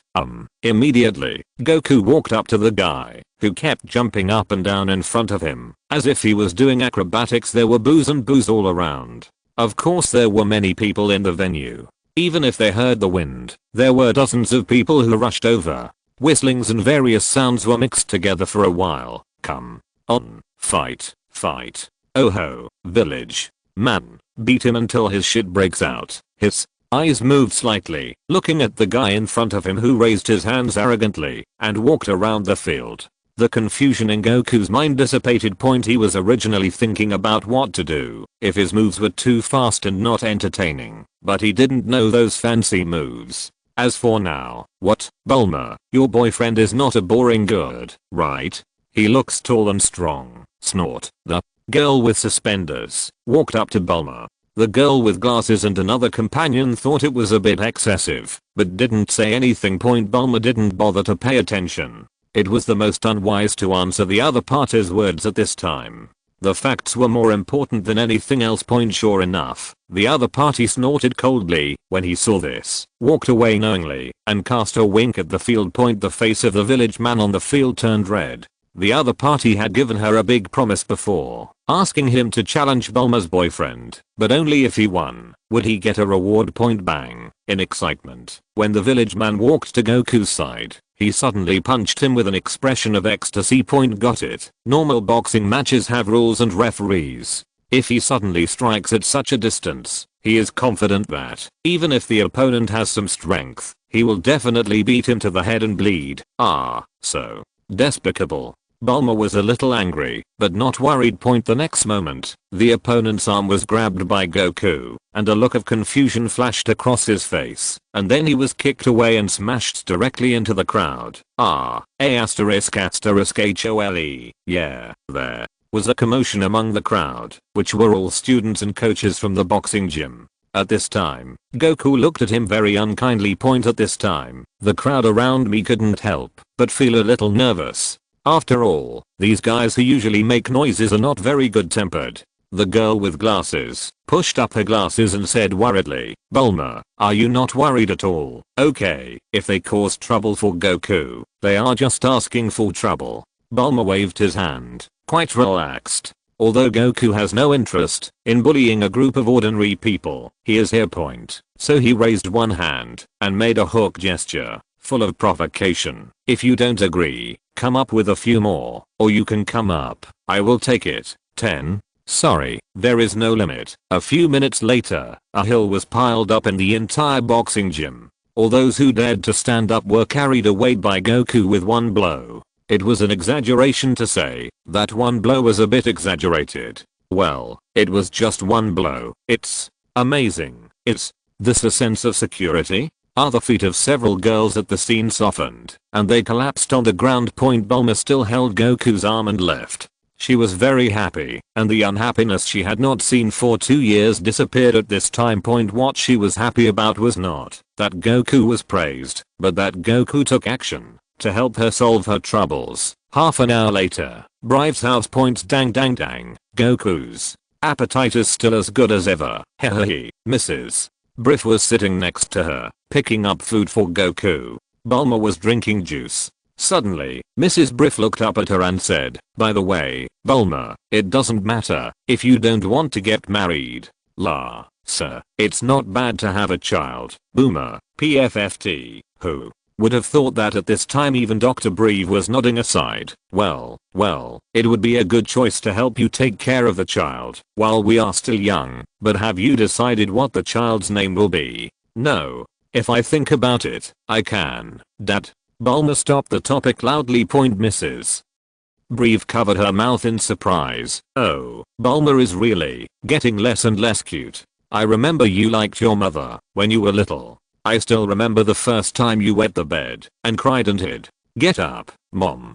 Immediately, Goku walked up to the guy, who kept jumping up and down in front of him, as if he was doing acrobatics. There were boos and boos all around. Of course there were many people in the venue. Even if they heard the wind, there were dozens of people who rushed over. Whistlings and various sounds were mixed together for a while. Come on, fight, fight. Oh ho, village. Man, beat him until his shit breaks out. His eyes moved slightly, looking at the guy in front of him who raised his hands arrogantly and walked around the field. The confusion in Goku's mind dissipated. He was originally thinking about what to do if his moves were too fast and not entertaining, but he didn't know those fancy moves. As for now, what, Bulma, your boyfriend is not a boring good, right? He looks tall and strong. Snort. The girl with suspenders walked up to Bulma. The girl with glasses and another companion thought it was a bit excessive, but didn't say anything. Bulma didn't bother to pay attention. It was the most unwise to answer the other party's words at this time. The facts were more important than anything else. Sure enough, the other party snorted coldly when he saw this, walked away knowingly, and cast a wink at the field. The face of the village man on the field turned red. The other party had given her a big promise before, asking him to challenge Bulma's boyfriend, but only if he won would he get a reward. Bang. In excitement, when the village man walked to Goku's side, he suddenly punched him with an expression of ecstasy. Got it. Normal boxing matches have rules and referees. If he suddenly strikes at such a distance, he is confident that, even if the opponent has some strength, he will definitely beat him to the head and bleed. So despicable. Bulma was a little angry, but not worried. The next moment, the opponent's arm was grabbed by Goku, and a look of confusion flashed across his face, and then he was kicked away and smashed directly into the crowd. HOLE. Yeah, there was a commotion among the crowd, which were all students and coaches from the boxing gym. At this time, Goku looked at him very unkindly. At this time, the crowd around me couldn't help but feel a little nervous. After all, these guys who usually make noises are not very good tempered. The girl with glasses pushed up her glasses and said worriedly, Bulma, are you not worried at all? Okay, if they cause trouble for Goku, they are just asking for trouble. Bulma waved his hand, quite relaxed. Although Goku has no interest in bullying a group of ordinary people, he is here. So he raised one hand and made a hook gesture, full of provocation. If you don't agree, come up with a few more, or you can come up. I will take it. 10. Sorry, there is no limit. A few minutes later, a hill was piled up in the entire boxing gym. All those who dared to stand up were carried away by Goku with one blow. It was an exaggeration to say that one blow was a bit exaggerated. Well, it was just one blow. It's amazing. Is this a sense of security? The feet of several girls at the scene softened, and they collapsed on the ground. Bulma still held Goku's arm and left. She was very happy, and the unhappiness she had not seen for 2 years disappeared at this time. What she was happy about was not that Goku was praised, but that Goku took action to help her solve her troubles. Half an hour later, Brive's house. Dang dang dang, Goku's appetite is still as good as ever. Hehehe. Mrs. Brief was sitting next to her, picking up food for Goku. Bulma was drinking juice. Suddenly, Mrs. Brief looked up at her and said, by the way, Bulma, it doesn't matter if you don't want to get married. La, sir, it's not bad to have a child. Boomer, PFFT. Who would have thought that at this time? Even Dr. Breve was nodding aside. Well, it would be a good choice to help you take care of the child while we are still young, but have you decided what the child's name will be? No. If I think about it, I can. Dad. Bulma stopped the topic loudly. Mrs. Breve covered her mouth in surprise. Oh, Bulma is really getting less and less cute. I remember you liked your mother when you were little. I still remember the first time you wet the bed and cried and hid. Get up, Mom.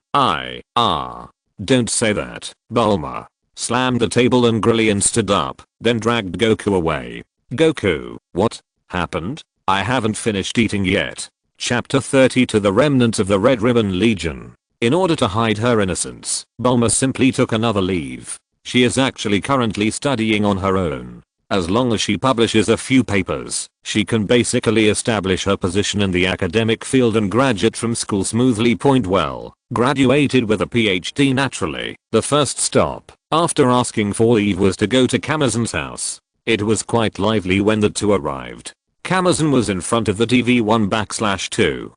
Don't say that. Bulma slammed the table angrily and stood up, then dragged Goku away. Goku, what happened? I haven't finished eating yet. Chapter 30. To the remnants of the Red Ribbon Legion. In order to hide her innocence, Bulma simply took another leave. She is actually currently studying on her own. As long as she publishes a few papers, she can basically establish her position in the academic field and graduate from school smoothly. Well, graduated with a PhD naturally. The first stop, after asking for leave, was to go to Kamazan's house. It was quite lively when the two arrived. Kamazan was in front of the TV 1/2.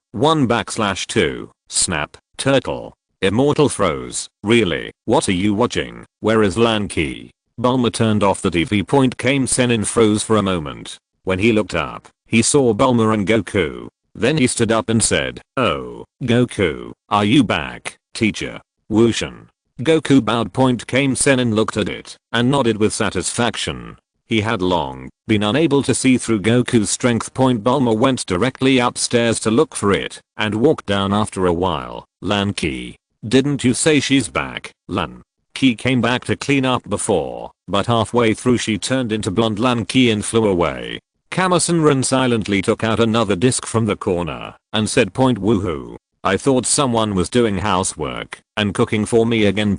Snap, turtle. Immortal froze. Really? What are you watching? Where is Lanky? Bulma turned off the TV. Came Senin froze for a moment. When he looked up, he saw Bulma and Goku. Then he stood up and said, "Oh, Goku, are you back, teacher?" Whooshin. Goku bowed. Came Senin looked at it and nodded with satisfaction. He had long been unable to see through Goku's strength. Bulma went directly upstairs to look for it and walked down after a while. Lanky, didn't you say she's back? Lan Ki came back to clean up before, but halfway through she turned into blonde Lanky and flew away. Kamasenran silently took out another disc from the corner and said, "Woohoo. I thought someone was doing housework and cooking for me again.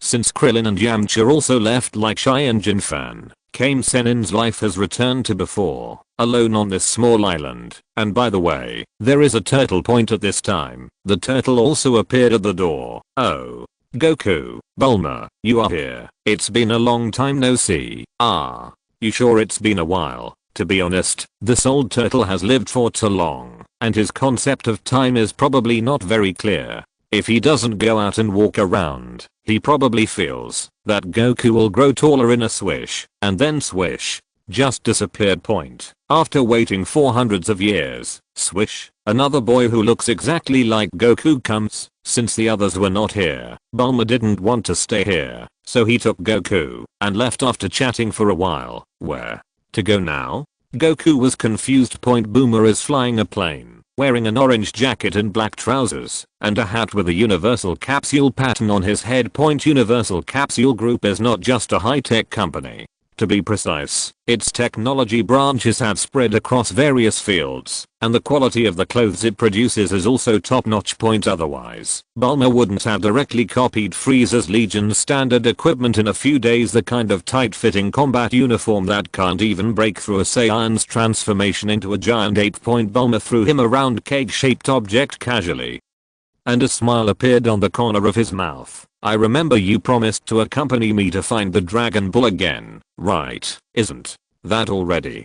Since Krillin and Yamcha also left like Shai and Jinfan, Kame Senin's life has returned to before, alone on this small island. And by the way, there is a turtle. At this time, the turtle also appeared at the door. Oh. Goku, Bulma, you are here. It's been a long time no see. Ah. You sure it's been a while? To be honest, this old turtle has lived for too long, and his concept of time is probably not very clear. If he doesn't go out and walk around, he probably feels that Goku will grow taller in a swish, and then swish, just disappeared. After waiting for hundreds of years, swish, another boy who looks exactly like Goku comes. Since the others were not here, Bulma didn't want to stay here, so he took Goku and left after chatting for a while. Where to go now? Goku was confused. Boomer is flying a plane, wearing an orange jacket and black trousers, and a hat with a universal capsule pattern on his head. Universal Capsule Group is not just a high-tech company. To be precise, its technology branches have spread across various fields, and the quality of the clothes it produces is also top-notch. Otherwise, Bulma wouldn't have directly copied Frieza's Legion's standard equipment in a few days, the kind of tight-fitting combat uniform that can't even break through a Saiyan's transformation into a giant ape. Bulma threw him a round cake-shaped object casually, and a smile appeared on the corner of his mouth. "I remember you promised to accompany me to find the Dragon Ball again, right? Isn't that already?"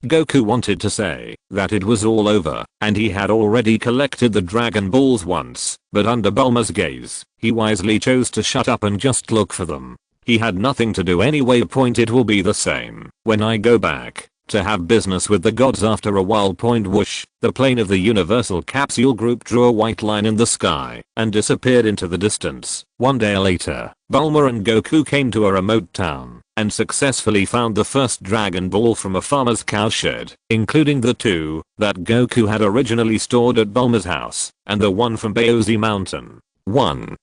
Goku wanted to say that it was all over and he had already collected the Dragon Balls once, but under Bulma's gaze, he wisely chose to shut up and just look for them. He had nothing to do anyway. It will be the same when I go back to have business with the gods after a while. Whoosh, the plane of the Universal Capsule Group drew a white line in the sky and disappeared into the distance. One day later, Bulma and Goku came to a remote town and successfully found the first Dragon Ball from a farmer's cowshed, including the two that Goku had originally stored at Bulma's house and the one from Baozi Mountain.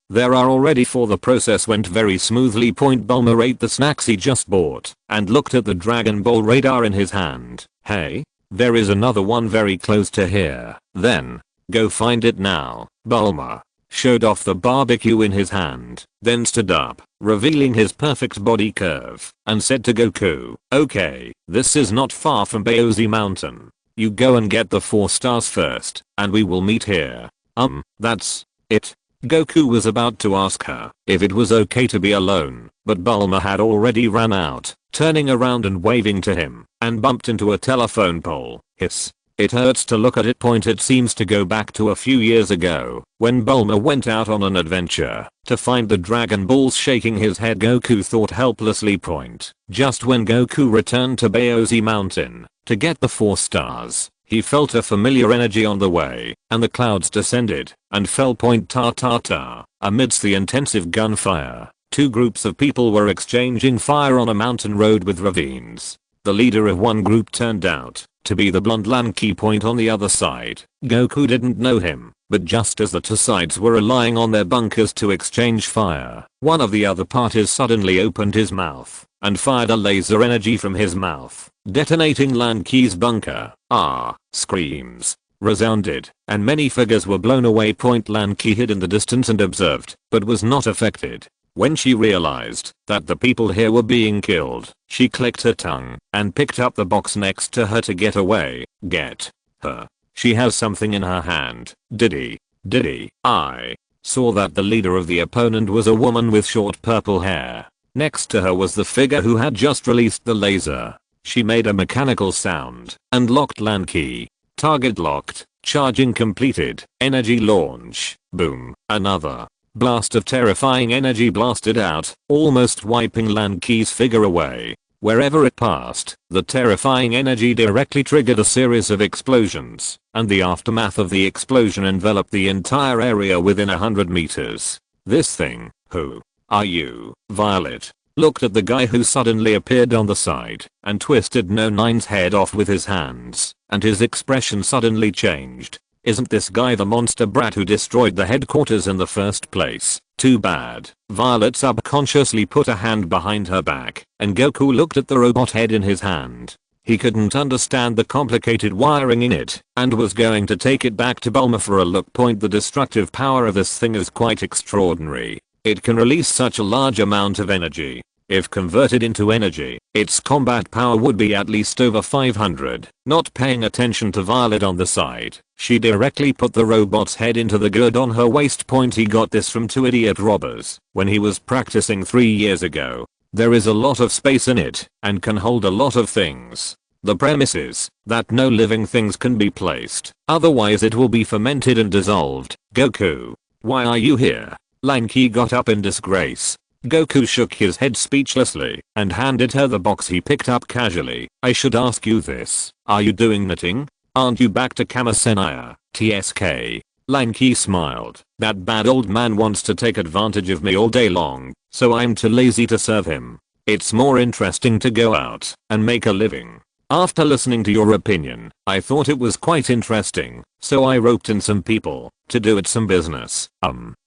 There are already 4. The process went very smoothly. Bulma ate the snacks he just bought and looked at the Dragon Ball radar in his hand. "Hey, there is another one very close to here." "Then go find it now." Bulma showed off the barbecue in his hand, then stood up, revealing his perfect body curve, and said to Goku, "Okay, this is not far from Baozi Mountain. You go and get the 4 stars first, and we will meet here." That's it. Goku was about to ask her if it was okay to be alone, but Bulma had already ran out, turning around and waving to him, and bumped into a telephone pole. Hiss. It hurts to look at it. It seems to go back to a few years ago, when Bulma went out on an adventure to find the Dragon Balls. Shaking his head, Goku thought helplessly. Just when Goku returned to Baozi Mountain to get the 4 stars, he felt a familiar energy on the way, and the clouds descended and fell. Amidst the intensive gunfire, 2 groups of people were exchanging fire on a mountain road with ravines. The leader of one group turned out to be the blonde Lanky. On the other side, Goku didn't know him, but just as the 2 sides were relying on their bunkers to exchange fire, one of the other parties suddenly opened his mouth and fired a laser energy from his mouth, detonating Lanky's bunker. Screams resounded, and many figures were blown away. Lanky hid in the distance and observed, but was not affected. When she realized that the people here were being killed, she clicked her tongue and picked up the box next to her to get away. Get her. She has something in her hand. Diddy. I saw that the leader of the opponent was a woman with short purple hair. Next to her was the figure who had just released the laser. She made a mechanical sound and locked Lanky. Target locked. Charging completed. Energy launch. Boom. Another blast of terrifying energy blasted out, almost wiping Lanki's figure away. Wherever it passed, the terrifying energy directly triggered a series of explosions, and the aftermath of the explosion enveloped the entire area within 100 meters. This thing, who are you, Violet? Looked at the guy who suddenly appeared on the side, and twisted No 9's head off with his hands, and his expression suddenly changed. Isn't this guy the monster brat who destroyed the headquarters in the first place? Too bad. Violet subconsciously put a hand behind her back, and Goku looked at the robot head in his hand. He couldn't understand the complicated wiring in it, and was going to take it back to Bulma for a look. The destructive power of this thing is quite extraordinary. It can release such a large amount of energy. If converted into energy, its combat power would be at least over 500. Not paying attention to Violet on the side, she directly put the robot's head into the gourd on her waist. He got this from two idiot robbers when he was practicing 3 years ago. There is a lot of space in it and can hold a lot of things. The premise is that no living things can be placed, otherwise it will be fermented and dissolved. Goku, why are you here? Lanky got up in disgrace. Goku shook his head speechlessly and handed her the box he picked up casually. I should ask you this. Are you doing knitting? Aren't you back to Kamasenaya, TSK? Lanky smiled. That bad old man wants to take advantage of me all day long, so I'm too lazy to serve him. It's more interesting to go out and make a living. After listening to your opinion, I thought it was quite interesting, so I roped in some people to do it some business.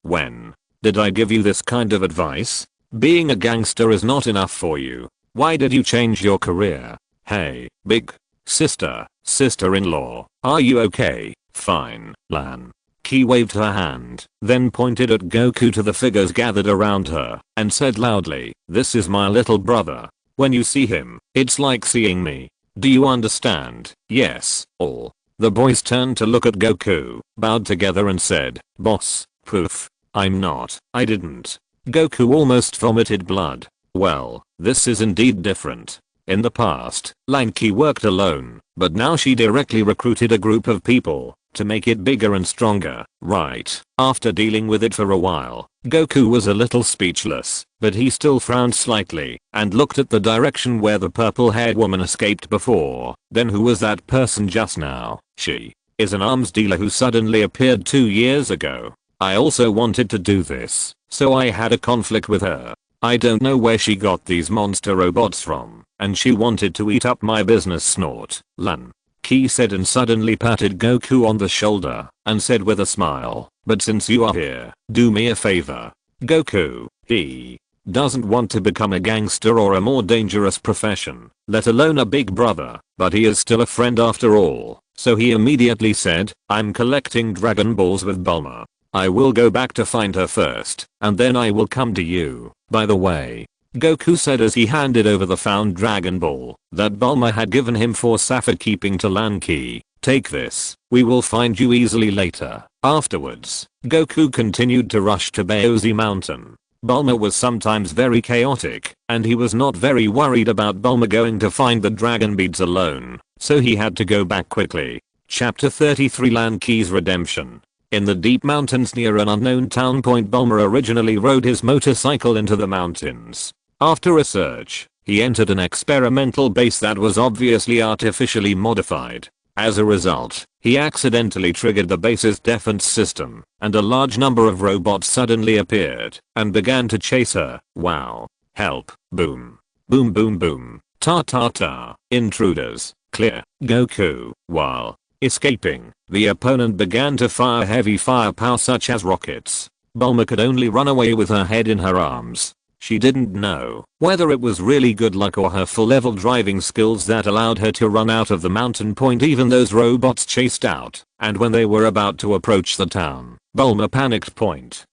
When did I give you this kind of advice? Being a gangster is not enough for you. Why did you change your career? Hey, big sister-in-law, are you okay? Fine, Lan. Ki waved her hand, then pointed at Goku to the figures gathered around her, and said loudly, this is my little brother. When you see him, it's like seeing me. Do you understand? Yes, all. The boys turned to look at Goku, bowed together and said, boss, poof. I didn't. Goku almost vomited blood. Well, this is indeed different. In the past, Lanky worked alone, but now she directly recruited a group of people to make it bigger and stronger, right? After dealing with it for a while, Goku was a little speechless, but he still frowned slightly and looked at the direction where the purple-haired woman escaped before. Then who was that person just now? She is an arms dealer who suddenly appeared 2 years ago. I also wanted to do this, so I had a conflict with her. I don't know where she got these monster robots from, and she wanted to eat up my business. Snort. Lan. Ki said and suddenly patted Goku on the shoulder and said with a smile, but since you are here, do me a favor. Goku, he doesn't want to become a gangster or a more dangerous profession, let alone a big brother, but he is still a friend after all, so he immediately said, I'm collecting Dragon Balls with Bulma. I will go back to find her first, and then I will come to you. By the way, Goku said as he handed over the found Dragon Ball that Bulma had given him for safekeeping to Lanky. Take this, we will find you easily later. Afterwards, Goku continued to rush to Baozi Mountain. Bulma was sometimes very chaotic, and he was not very worried about Bulma going to find the dragon beads alone, so he had to go back quickly. Chapter 33 Lanky's Redemption. In the deep mountains near an unknown town, Bulma originally rode his motorcycle into the mountains. After a search, he entered an experimental base that was obviously artificially modified. As a result, he accidentally triggered the base's defense system, and a large number of robots suddenly appeared and began to chase her. Wow. Help. Boom. Boom boom boom. Ta ta ta. Intruders. Clear. Goku, while escaping, the opponent began to fire heavy firepower such as rockets. Bulma could only run away with her head in her arms. She didn't know whether it was really good luck or her full level driving skills that allowed her to run out of the mountain. Even those robots chased out, and when they were about to approach the town, Bulma panicked.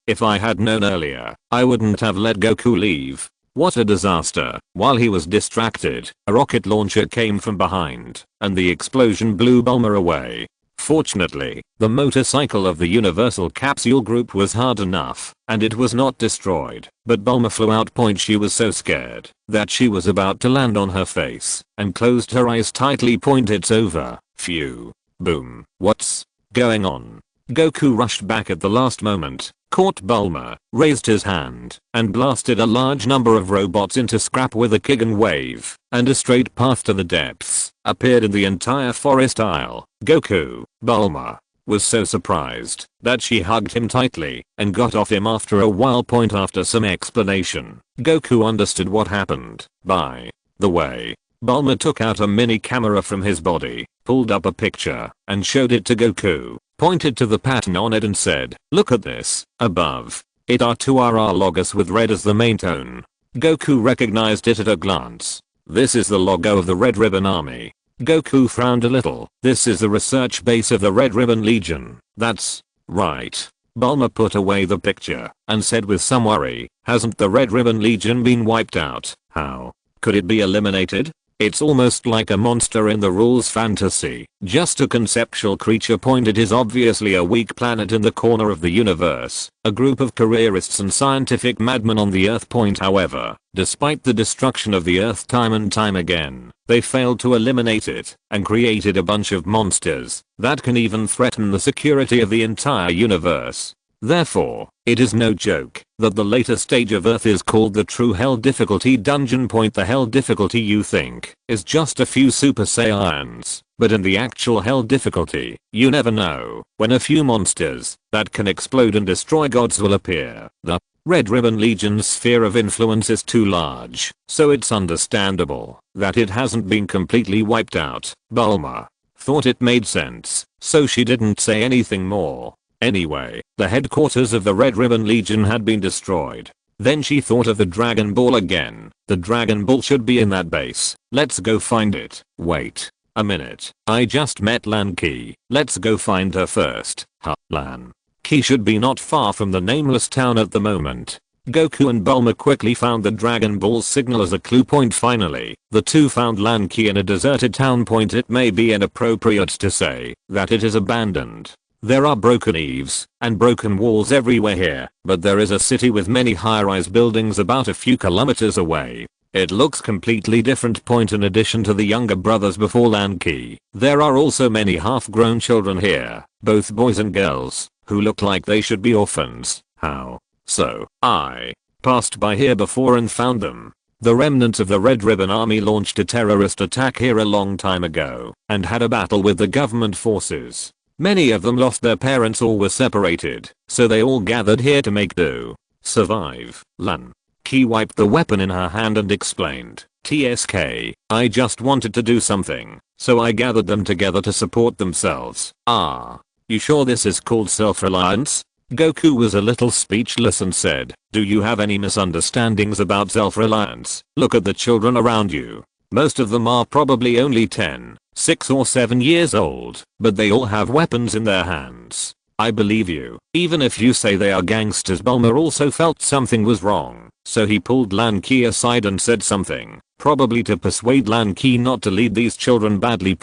If I had known earlier, I wouldn't have let Goku leave. What a disaster. While he was distracted, a rocket launcher came from behind, and the explosion blew Bulma away. Fortunately, the motorcycle of the Universal Capsule Group was hard enough, and it was not destroyed, but Bulma flew out. She was so scared that she was about to land on her face, and closed her eyes tightly. It's over. Phew. Boom. What's going on? Goku rushed back at the last moment, caught Bulma, raised his hand, and blasted a large number of robots into scrap with a Kigen wave, and a straight path to the depths appeared in the entire forest aisle. Bulma was so surprised that she hugged him tightly and got off him after a while. After some explanation, Goku understood what happened. By the way, Bulma took out a mini camera from his body, pulled up a picture, and showed it to Goku, pointed to the pattern on it and said, "Look at this, above. It R2RR logos with red as the main tone." Goku recognized it at a glance. This is the logo of the Red Ribbon Army. Goku frowned a little. This is the research base of the Red Ribbon Legion. That's right. Bulma put away the picture and said with some worry, "Hasn't the Red Ribbon Legion been wiped out? How could it be eliminated? It's almost like a monster in the rules fantasy. Just a conceptual creature. It is obviously a weak planet in the corner of the universe. A group of careerists and scientific madmen on the Earth. However, despite the destruction of the Earth time and time again, they failed to eliminate it and created a bunch of monsters that can even threaten the security of the entire universe. Therefore, it is no joke that the later stage of Earth is called the true Hell difficulty dungeon. The Hell difficulty you think is just a few Super Saiyans, but in the actual Hell difficulty, you never know when a few monsters that can explode and destroy gods will appear. The Red Ribbon Legion's sphere of influence is too large, so it's understandable that it hasn't been completely wiped out. Bulma thought it made sense, so she didn't say anything more. Anyway, the headquarters of the Red Ribbon Legion had been destroyed. Then she thought of the Dragon Ball again. The Dragon Ball should be in that base. Let's go find it. Wait a minute. I just met Lan Ki. Let's go find her first. Lan Ki should be not far from the nameless town at the moment. Goku and Bulma quickly found the Dragon Ball signal as a clue. Finally, the two found Lan Ki in a deserted town. It may be inappropriate to say that it is abandoned. There are broken eaves and broken walls everywhere here, but there is a city with many high-rise buildings about a few kilometers away. It looks completely different. In addition to the younger brothers before Lan Ki, there are also many half-grown children here, both boys and girls, who look like they should be orphans. How so? I passed by here before and found them. The remnants of the Red Ribbon Army launched a terrorist attack here a long time ago and had a battle with the government forces. Many of them lost their parents or were separated, so they all gathered here to make do. Survive. Lan Ki wiped the weapon in her hand and explained, "TSK, I just wanted to do something, so I gathered them together to support themselves." "Ah, you sure this is called self-reliance?" Goku was a little speechless and said, "Do you have any misunderstandings about self-reliance? Look at the children around you. Most of them are probably only 10, 6 or 7 years old, but they all have weapons in their hands. I believe you, even if you say they are gangsters." Bulma also felt something was wrong, so he pulled Lan Ki aside and said something, probably to persuade Lan Ki not to lead these children badly.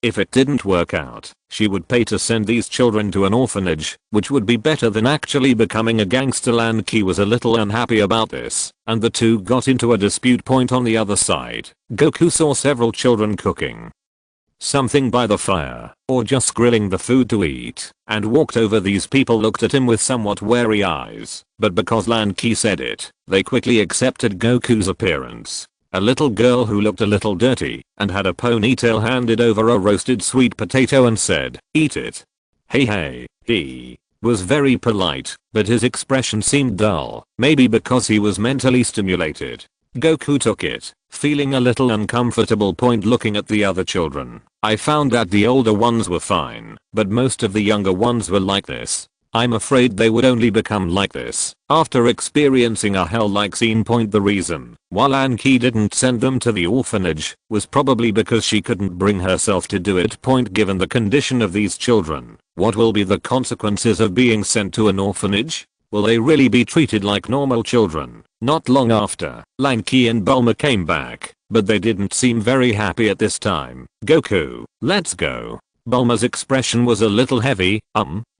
If it didn't work out, she would pay to send these children to an orphanage, which would be better than actually becoming a gangster. Lan Ki was a little unhappy about this, and the two got into a dispute. On the other side, Goku saw several children cooking something by the fire, or just grilling the food to eat, and walked over. These people looked at him with somewhat wary eyes, but because Lan Ki said it, they quickly accepted Goku's appearance. A little girl who looked a little dirty and had a ponytail handed over a roasted sweet potato and said, "Eat it." Hey. He was very polite, but his expression seemed dull, maybe because he was mentally stimulated. Goku took it, feeling a little uncomfortable. Looking at the other children, I found that the older ones were fine, but most of the younger ones were like this. I'm afraid they would only become like this after experiencing a hell-like scene. The reason why Lan Ki didn't send them to the orphanage was probably because she couldn't bring herself to do it. Given the condition of these children, what will be the consequences of being sent to an orphanage? Will they really be treated like normal children? Not long after, Lan Ki and Bulma came back, but they didn't seem very happy at this time. "Goku, let's go." Bulma's expression was a little heavy.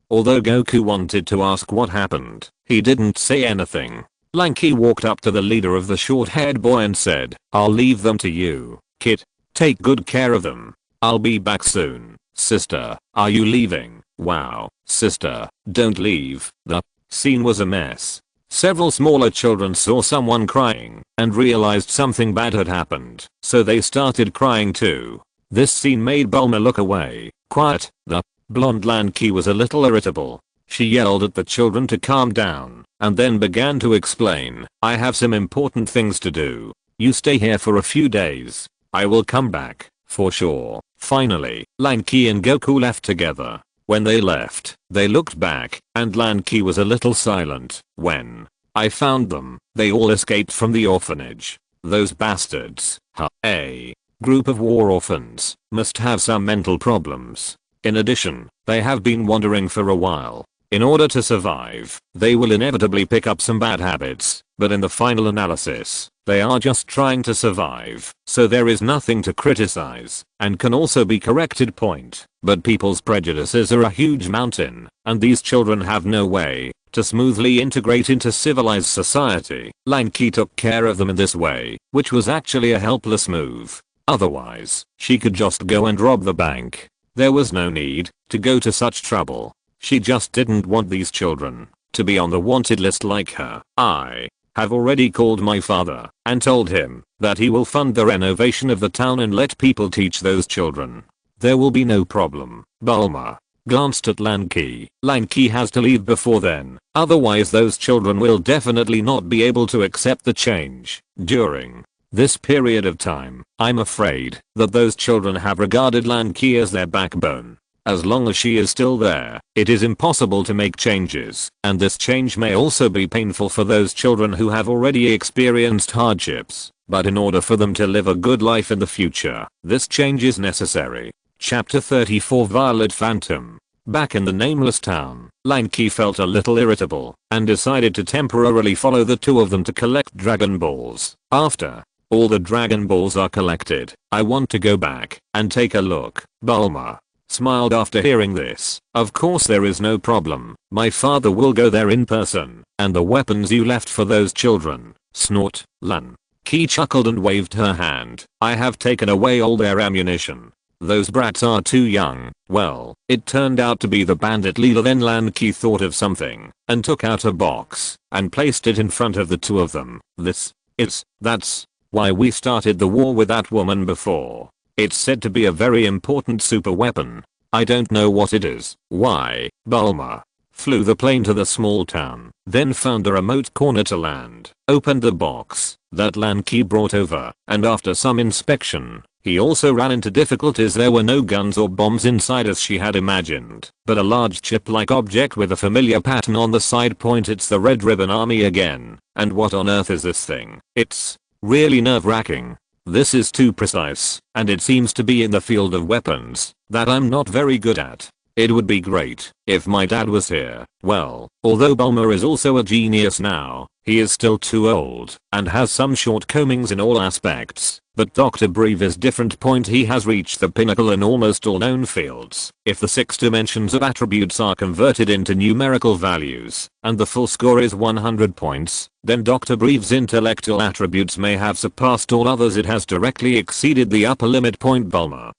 Although Goku wanted to ask what happened, he didn't say anything. Lan Ki walked up to the leader of the short-haired boy and said, "I'll leave them to you, kid. Take good care of them. I'll be back soon." "Sister, are you leaving?" Wow, sister, don't leave. The scene was a mess. Several smaller children saw someone crying and realized something bad had happened, so they started crying too. This scene made Bulma look away. Quiet. The blonde Lanky was a little irritable. She yelled at the children to calm down and then began to explain, I have some important things to do. You stay here for a few days. I will come back, for sure. Finally, Lanky and Goku left together. When they left, they looked back, and Lanky was a little silent. When I found them, they all escaped from the orphanage. Those bastards. A group of war orphans must have some mental problems. In addition, they have been wandering for a while. In order to survive, they will inevitably pick up some bad habits, but in the final analysis, they are just trying to survive, so there is nothing to criticize, and can also be corrected. Point. But people's prejudices are a huge mountain, and these children have no way to smoothly integrate into civilized society. Lanky took care of them in this way, which was actually a helpless move. Otherwise, she could just go and rob the bank. There was no need to go to such trouble. She just didn't want these children to be on the wanted list like her. I have already called my father and told him that he will fund the renovation of the town and let people teach those children. There will be no problem. Bulma glanced at Lanky. Lanky has to leave before then, otherwise those children will definitely not be able to accept the change. During this period of time, I'm afraid that those children have regarded Lanky as their backbone. As long as she is still there, it is impossible to make changes, and this change may also be painful for those children who have already experienced hardships, but in order for them to live a good life in the future, this change is necessary. Chapter 34 Violet Phantom. Back in the nameless town, Lanky felt a little irritable, and decided to temporarily follow the two of them to collect Dragon Balls. After all the Dragon Balls are collected, I want to go back and take a look. Bulma smiled after hearing this. Of course there is no problem. My father will go there in person. And the weapons you left for those children. Snort. Lanky chuckled and waved her hand. I have taken away all their ammunition. Those brats are too young. Well, it turned out to be the bandit leader. Then Lanky thought of something and took out a box and placed it in front of the two of them. That's why we started the war with that woman before. It's said to be a very important super weapon. I don't know what it is. Why? Bulma flew the plane to the small town, then found a remote corner to land, opened the box that Lanky brought over, and after some inspection, he also ran into difficulties. There were no guns or bombs inside as she had imagined, but a large chip-like object with a familiar pattern on the side. Point. It's the Red Ribbon Army again. And what on earth is this thing? It's really nerve-wracking. This is too precise, and it seems to be in the field of weapons that I'm not very good at. It would be great if my dad was here. Well, although Bulma is also a genius now, he is still too old and has some shortcomings in all aspects. But Dr. Breve is different. Point. He has reached the pinnacle in almost all known fields. If the 6 dimensions of attributes are converted into numerical values, and the full score is 100 points, then Dr. Breve's intellectual attributes may have surpassed all others. It has directly exceeded the upper limit. Point. Bulma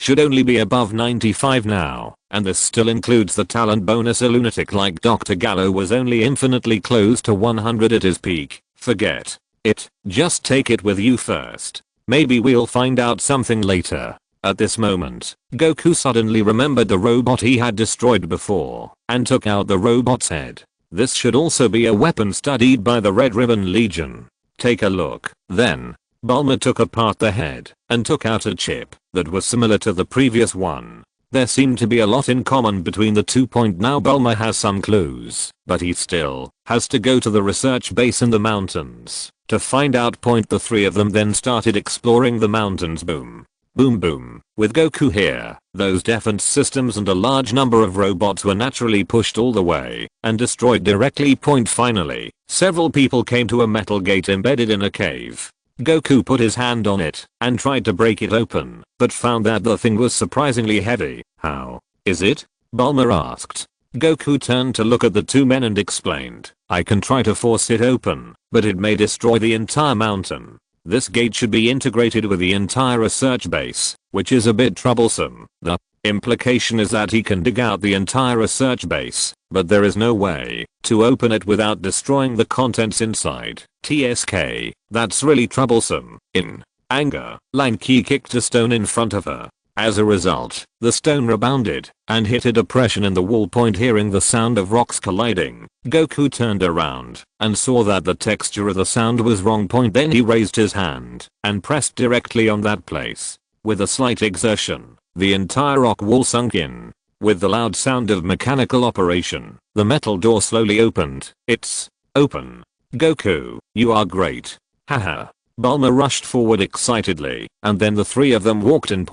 should only be above 95 now, and this still includes the talent bonus. A lunatic like Dr. Gallo was only infinitely close to 100 at his peak. Forget it, just take it with you first. Maybe we'll find out something later. At this moment, Goku suddenly remembered the robot he had destroyed before, and took out the robot's head. This should also be a weapon studied by the Red Ribbon Legion. Take a look. Then, Bulma took apart the head, and took out a chip that was similar to the previous one. There seemed to be a lot in common between the two. Now Bulma has some clues, but he still has to go to the research base in the mountains to find out. The three of them then started exploring the mountains. Boom. Boom boom. With Goku here, those defense systems and a large number of robots were naturally pushed all the way and destroyed directly. Finally, several people came to a metal gate embedded in a cave. Goku put his hand on it and tried to break it open, but found that the thing was surprisingly heavy. How is it? Bulma asked. Goku turned to look at the two men and explained, I can try to force it open, but it may destroy the entire mountain. This gate should be integrated with the entire research base, which is a bit troublesome. Implication is that he can dig out the entire research base, but there is no way to open it without destroying the contents inside. TSK, that's really troublesome. In anger, Lanky kicked a stone in front of her. As a result, the stone rebounded and hit a depression in the wall. Hearing the sound of rocks colliding, Goku turned around and saw that the texture of the sound was wrong. Then he raised his hand and pressed directly on that place. With a slight exertion, the entire rock wall sunk in. With the loud sound of mechanical operation, the metal door slowly opened. It's open. Goku, you are great. Haha. Bulma rushed forward excitedly, and then the three of them walked in.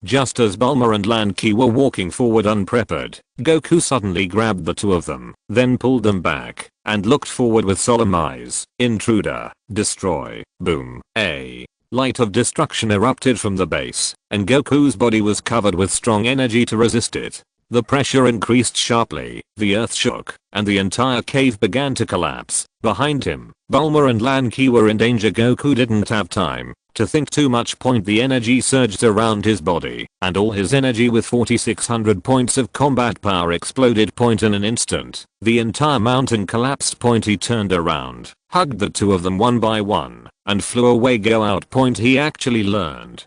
Just as Bulma and Lanky were walking forward unprepared, Goku suddenly grabbed the two of them, then pulled them back, and looked forward with solemn eyes. Intruder, destroy, boom. A light of destruction erupted from the base, and Goku's body was covered with strong energy to resist it. The pressure increased sharply, the earth shook, and the entire cave began to collapse. Behind him, Bulma and Lanky were in danger. Goku didn't have time to think too much. The energy surged around his body, and all his energy with 4600 points of combat power exploded. In an instant, the entire mountain collapsed. He turned around, hugged the two of them one by one, and flew away. Go out. He actually learned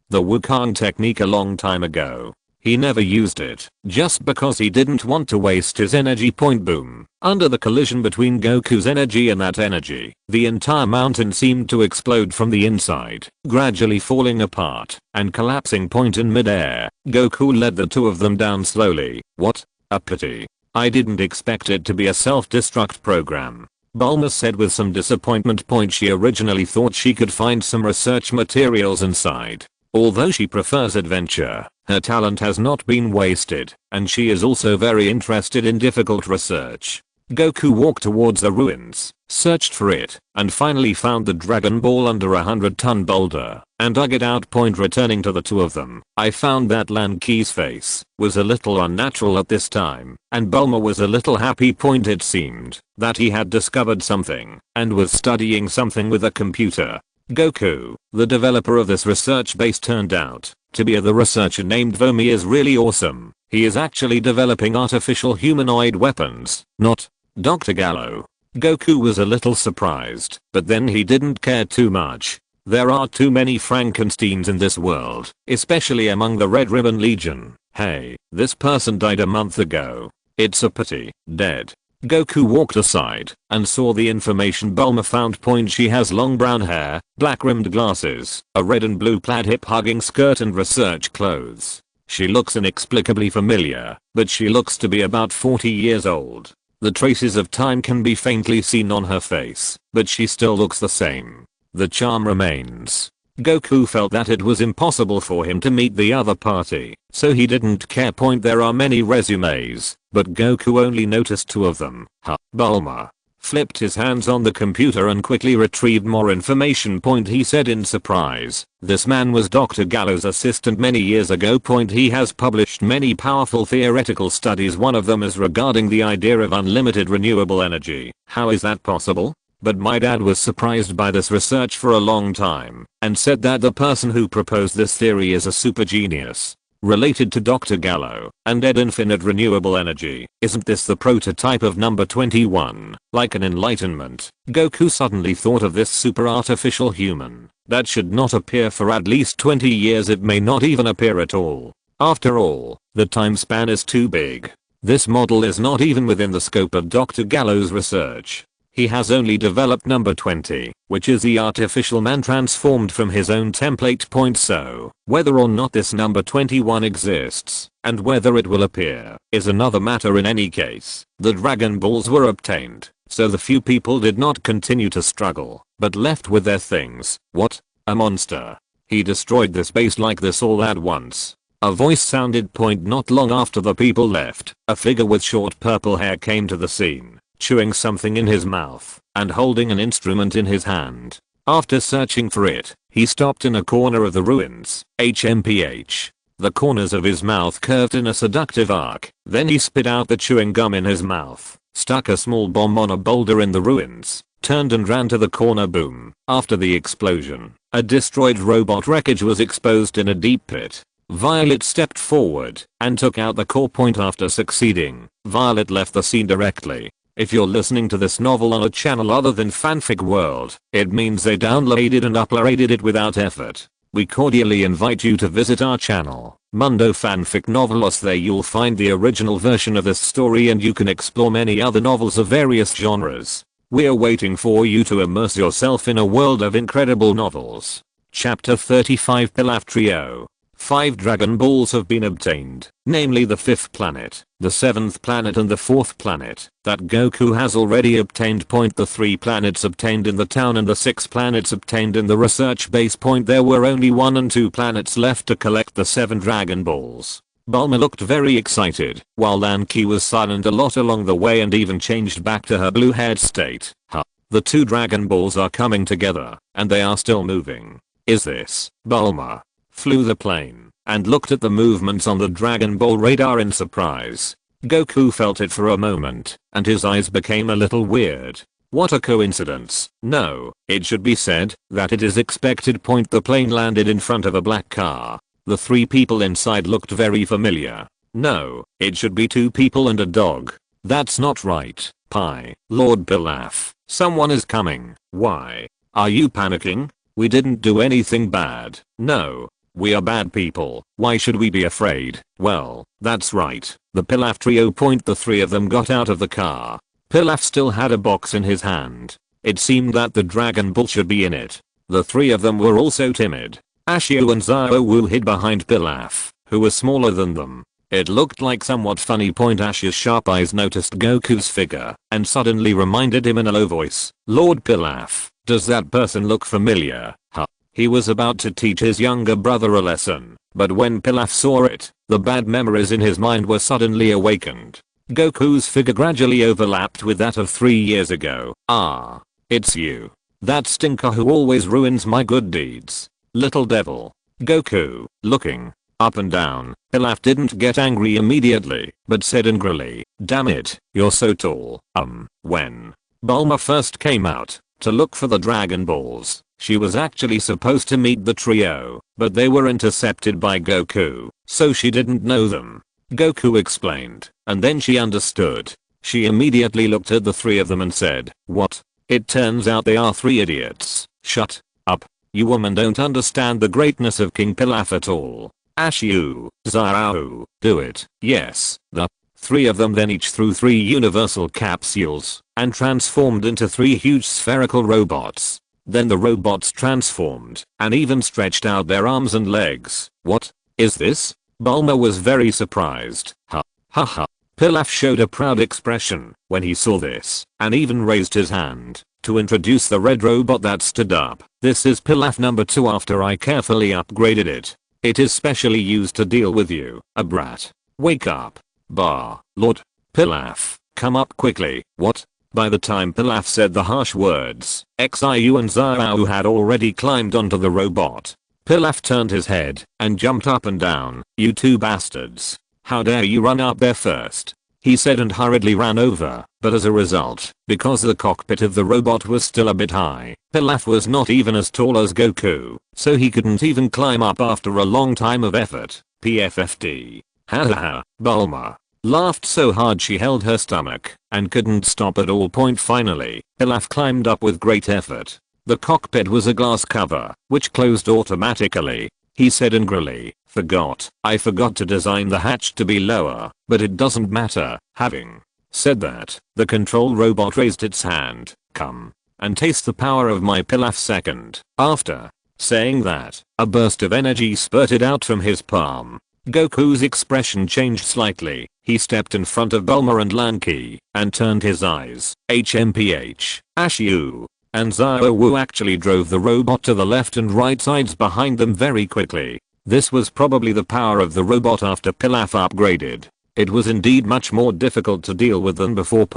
the Wukong technique a long time ago. He never used it, just because he didn't want to waste his energy. Boom. Under the collision between Goku's energy and that energy, the entire mountain seemed to explode from the inside, gradually falling apart and collapsing. In midair, Goku led the two of them down slowly. What a pity. I didn't expect it to be a self-destruct program, Bulma said with some disappointment. She originally thought she could find some research materials inside. Although she prefers adventure, her talent has not been wasted, and she is also very interested in difficult research. Goku walked towards the ruins, searched for it, and finally found the Dragon Ball under a 100-ton boulder, and dug it out. Returning to the two of them, I found that Lanky's face was a little unnatural at this time, and Bulma was a little happy. It seemed that he had discovered something, and was studying something with a computer. Goku, the developer of this research base, turned out to be the researcher named Vomi, is really awesome. He is actually developing artificial humanoid weapons, not Dr. Gallo. Goku was a little surprised, but then he didn't care too much. There are too many Frankensteins in this world, especially among the Red Ribbon Legion. Hey, this person died a month ago. It's a pity. Dead. Goku walked aside and saw the information Bulma found. She has long brown hair, black rimmed glasses, a red and blue plaid hip hugging skirt, and research clothes. She looks inexplicably familiar, but she looks to be about 40 years old. The traces of time can be faintly seen on her face, but she still looks the same. The charm remains. Goku felt that it was impossible for him to meet the other party, so he didn't care. There are many resumes, but Goku only noticed two of them. Bulma flipped his hands on the computer and quickly retrieved more information. He said in surprise, this man was Dr. Gallo's assistant many years ago. He has published many powerful theoretical studies. One of them is regarding the idea of unlimited renewable energy. How is that possible? But my dad was surprised by this research for a long time, and said that the person who proposed this theory is a super genius, related to Dr. Gallo, and infinite renewable energy. Isn't this the prototype of number 21, like an enlightenment? Goku suddenly thought of this super artificial human that should not appear for at least 20 years. It may not even appear at all. After all, the time span is too big. This model is not even within the scope of Dr. Gallo's research. He has only developed number 20, which is the artificial man transformed from his own template. So, whether or not this number 21 exists, and whether it will appear, is another matter. In any case, the Dragon Balls were obtained, so the few people did not continue to struggle, but left with their things. What a monster. He destroyed this base like this all at once. A voice sounded. Not long after the people left, a figure with short purple hair came to the scene, chewing something in his mouth and holding an instrument in his hand. After searching for it, he stopped in a corner of the ruins. HMPH. The corners of his mouth curved in a seductive arc. Then he spit out the chewing gum in his mouth, stuck a small bomb on a boulder in the ruins, turned and ran to the corner. Boom. After the explosion, a destroyed robot wreckage was exposed in a deep pit. Violet stepped forward and took out the core point. After succeeding, Violet left the scene directly. If you're listening to this novel on a channel other than Fanfic World, it means they downloaded and uploaded it without effort. We cordially invite you to visit our channel, Mundo Fanfic Novelos. There you'll find the original version of this story and you can explore many other novels of various genres. We're waiting for you to immerse yourself in a world of incredible novels. Chapter 35 Pilaf Trio. 5 Dragon Balls have been obtained, namely the 5th planet, the 7th planet and the 4th planet, that Goku has already obtained. The 3 planets obtained in the town and the 6 planets obtained in the research base. There were only 1 and 2 planets left to collect the 7 Dragon Balls. Bulma looked very excited, while Lanky was silent a lot along the way and even changed back to her blue-haired state. The 2 Dragon Balls are coming together, and they are still moving. Is this? Bulma flew the plane and looked at the movements on the Dragon Ball radar in surprise. Goku felt it for a moment, and his eyes became a little weird. What a coincidence. No, it should be said that it is expected. The plane landed in front of a black car. The 3 people inside looked very familiar. No, it should be 2 people and a dog. That's not right. Lord Pilaf, someone is coming. Why? Are you panicking? We didn't do anything bad. No. We are bad people. Why should we be afraid? Well, that's right. The Pilaf trio. The 3 of them got out of the car. Pilaf still had a box in his hand. It seemed that the Dragon Ball should be in it. The 3 of them were also timid. Ashio and Zao hid behind Pilaf, who was smaller than them. It looked like somewhat funny. Ash's sharp eyes noticed Goku's figure and suddenly reminded him in a low voice, Lord Pilaf, does that person look familiar? He was about to teach his younger brother a lesson, but when Pilaf saw it, the bad memories in his mind were suddenly awakened. Goku's figure gradually overlapped with that of 3 years ago. Ah, it's you. That stinker who always ruins my good deeds. Little devil. Goku, looking up and down, Pilaf didn't get angry immediately, but said angrily, damn it, you're so tall. When Bulma first came out to look for the Dragon Balls, she was actually supposed to meet the trio, but they were intercepted by Goku, so she didn't know them. Goku explained, and then she understood. She immediately looked at the 3 of them and said, what? It turns out they are 3 idiots. Shut up. You women don't understand the greatness of King Pilaf at all. Ashu, Zao, do it. Yes, the 3 of them then each threw 3 universal capsules and transformed into 3 huge spherical robots. Then the robots transformed and even stretched out their arms and legs. What is this? Bulma was very surprised. Ha. Pilaf showed a proud expression when he saw this and even raised his hand to introduce the red robot that stood up. This is Pilaf number 2 after I carefully upgraded it. It is specially used to deal with you, a brat. Wake up. Lord Pilaf, come up quickly. What? By the time Pilaf said the harsh words, Xiu and Zhao had already climbed onto the robot. Pilaf turned his head and jumped up and down. You 2 bastards. How dare you run up there first? He said and hurriedly ran over, but as a result, because the cockpit of the robot was still a bit high, Pilaf was not even as tall as Goku, so he couldn't even climb up after a long time of effort. PFFD. Ha. Bulma laughed so hard she held her stomach and couldn't stop at all. Finally, Pilaf climbed up with great effort. The cockpit was a glass cover, which closed automatically. He said angrily, I forgot to design the hatch to be lower, but it doesn't matter. Having said that, the control robot raised its hand. Come and taste the power of my Pilaf second. After saying that, a burst of energy spurted out from his palm. Goku's expression changed slightly. He stepped in front of Bulma and Lanky and turned his eyes. HMPH, Ashu, and Zao actually drove the robot to the left and right sides behind them very quickly. This was probably the power of the robot after Pilaf upgraded. It was indeed much more difficult to deal with than before.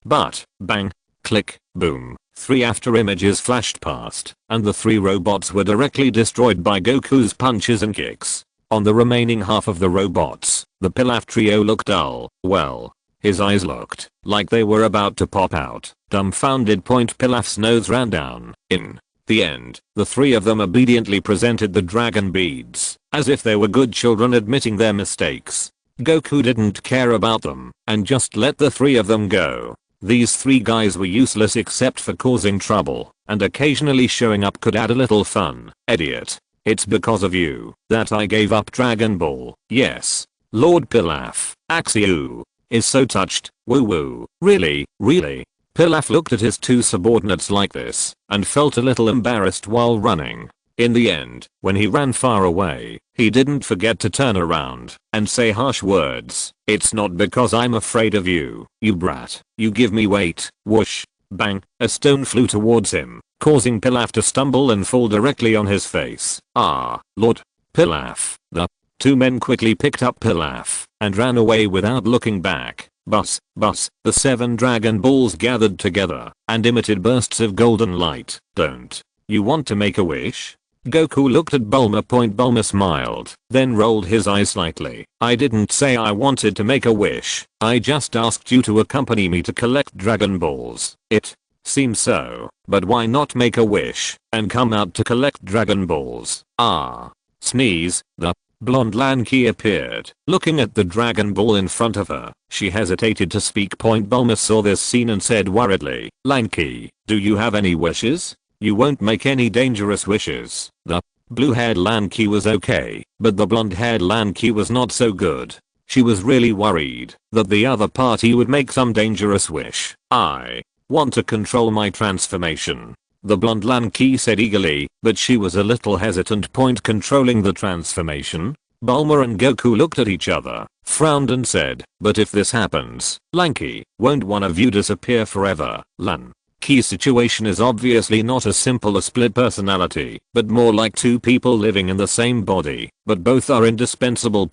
But, bang, click, boom, 3 after images flashed past, and the 3 robots were directly destroyed by Goku's punches and kicks. On the remaining half of the robots, the Pilaf trio looked dull. Well, his eyes looked like they were about to pop out. Dumbfounded. Pilaf's nose ran down. In The end. The three of them obediently presented the dragon beads, as if they were good children admitting their mistakes. Goku didn't care about them, and just let the three of them go. These three guys were useless except for causing trouble, and occasionally showing up could add a little fun. Idiot. It's because of you that I gave up Dragon Ball. Yes. Lord Pilaf, Axiu, is so touched. Woo woo. Really? Really? Pilaf looked at his two subordinates like this, and felt a little embarrassed while running. In the end, when he ran far away, he didn't forget to turn around and say harsh words. It's not because I'm afraid of you, you brat. You give me weight. Whoosh. Bang. A stone flew towards him, causing Pilaf to stumble and fall directly on his face. Ah, Lord Pilaf. The two men quickly picked up Pilaf and ran away without looking back. But, the 7 Dragon Balls gathered together and emitted bursts of golden light. Don't you want to make a wish? Goku looked at Bulma. Bulma smiled, then rolled his eyes slightly. I didn't say I wanted to make a wish. I just asked you to accompany me to collect Dragon Balls. It seems so, but why not make a wish and come out to collect Dragon Balls? Ah. Sneeze. The blonde Lanky appeared, looking at the Dragon Ball in front of her. She hesitated to speak. Bulma saw this scene and said worriedly, Lanky, do you have any wishes? You won't make any dangerous wishes. The blue-haired Lanky was okay, but the blonde-haired Lanky was not so good. She was really worried that the other party would make some dangerous wish. I want to control my transformation, the blonde Lanky said eagerly, but she was a little hesitant. Controlling the transformation? Bulma and Goku looked at each other, frowned and said, but if this happens, Lanky, won't one of you disappear forever? Key situation is obviously not as simple as split personality, but more like two people living in the same body, but both are indispensable.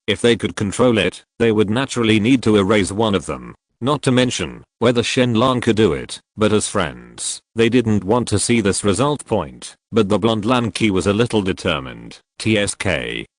If they could control it, they would naturally need to erase one of them. Not to mention whether Shenlong could do it, but as friends, they didn't want to see this result. But the blonde Lanky was a little determined. TSK,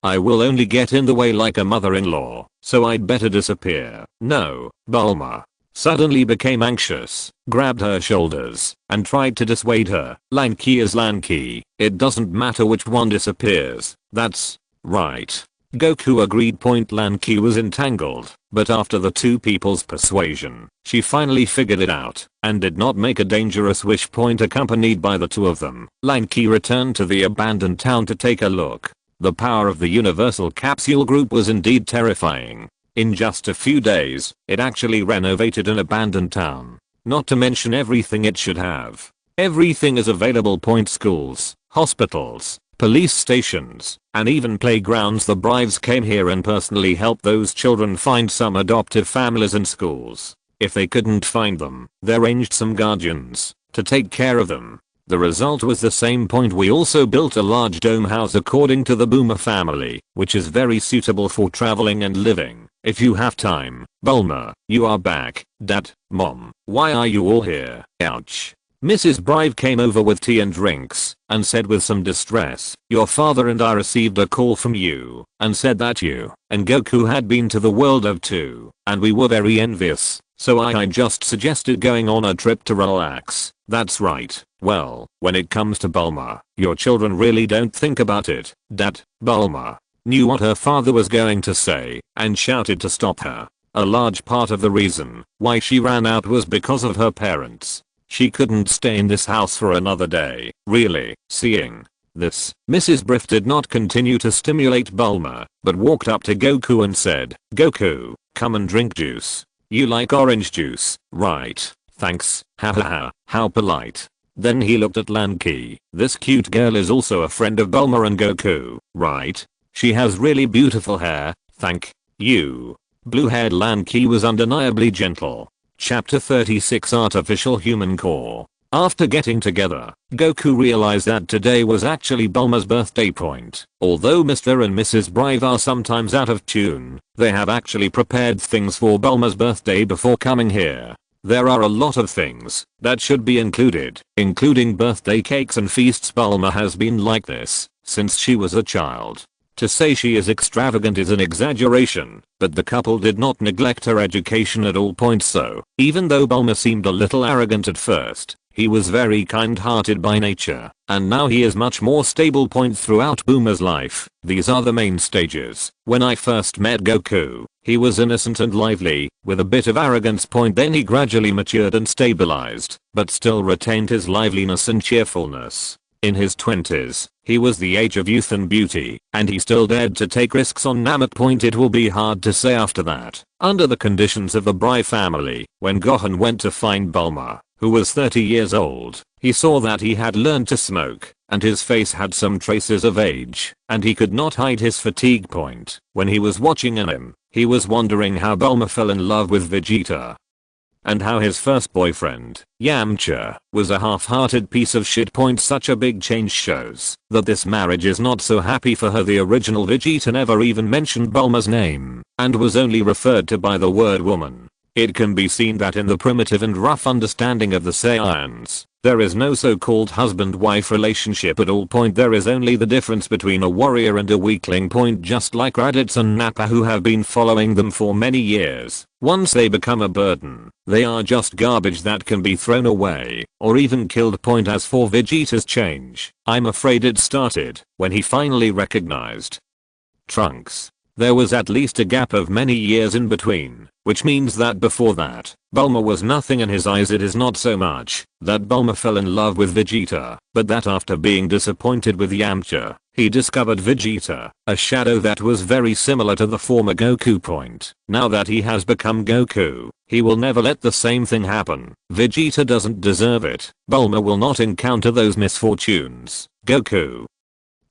I will only get in the way like a mother-in-law, so I'd better disappear. No. Bulma suddenly became anxious, grabbed her shoulders, and tried to dissuade her. Lanky is Lanky. It doesn't matter which one disappears. That's right. Goku agreed. Lanky was entangled, but after the two people's persuasion, she finally figured it out, and did not make a dangerous wish. Accompanied by the two of them, Lanky returned to the abandoned town to take a look. The power of the Universal Capsule Group was indeed terrifying. In just a few days, it actually renovated an abandoned town. Not to mention everything it should have. Everything is available. Schools, hospitals, police stations, and even playgrounds. The Brives came here and personally helped those children find some adoptive families and schools. If they couldn't find them, they arranged some guardians to take care of them. The result was the same. We also built a large dome house according to the Boomer family, which is very suitable for traveling and living. If you have time. Bulma, you are back. Dad, Mom, why are you all here? Ouch. Mrs. Brive came over with tea and drinks, and said with some distress, your father and I received a call from you, and said that you and Goku had been to the world of 2, and we were very envious, so I just suggested going on a trip to relax. That's right. Well, when it comes to Bulma, your children really don't think about it. Dad. Bulma knew what her father was going to say, and shouted to stop her. A large part of the reason why she ran out was because of her parents. She couldn't stay in this house for another day. Really. Seeing this, Mrs. Briff did not continue to stimulate Bulma, but walked up to Goku and said, Goku, come and drink juice. You like orange juice, right? Thanks. Hahaha, how polite. Then he looked at Lanky. This cute girl is also a friend of Bulma and Goku, right? She has really beautiful hair, thank you. Blue-haired Lanky was undeniably gentle. Chapter 36 Artificial Human Core. After getting together, Goku realized that today was actually Bulma's birthday. Although Mr. and Mrs. Brive are sometimes out of tune, they have actually prepared things for Bulma's birthday before coming here. There are a lot of things that should be included, including birthday cakes and feasts. Bulma has been like this since she was a child. To say she is extravagant is an exaggeration, but the couple did not neglect her education at all. So, even though Bulma seemed a little arrogant at first, He was very kind-hearted by nature, and now he is much more stable. Throughout Boomer's life, these are the main stages. When I first met Goku, he was innocent and lively, with a bit of arrogance. Then he gradually matured and stabilized, but still retained his liveliness and cheerfulness. In his 20s, he was the age of youth and beauty, and he still dared to take risks on Namek. It will be hard to say after that. Under the conditions of the Bry family, when Gohan went to find Bulma, who was 30 years old, he saw that he had learned to smoke, and his face had some traces of age, and he could not hide his fatigue. When he was watching anime, he was wondering how Bulma fell in love with Vegeta, and how his first boyfriend, Yamcha, was a half-hearted piece of shit. Such a big change shows that this marriage is not so happy for her. The original Vegeta never even mentioned Bulma's name, and was only referred to by the word woman. It can be seen that in the primitive and rough understanding of the Saiyans, there is no so-called husband-wife relationship at all. There is only the difference between a warrior and a weakling. Just like Raditz and Nappa, who have been following them for many years. Once they become a burden, they are just garbage that can be thrown away, or even killed. As for Vegeta's change, I'm afraid it started when he finally recognized Trunks. There was at least a gap of many years in between, which means that before that, Bulma was nothing in his eyes. It is not so much that Bulma fell in love with Vegeta, but that after being disappointed with Yamcha, he discovered Vegeta, a shadow that was very similar to the former Goku. Now that he has become Goku, he will never let the same thing happen. Vegeta doesn't deserve it. Bulma will not encounter those misfortunes. Goku,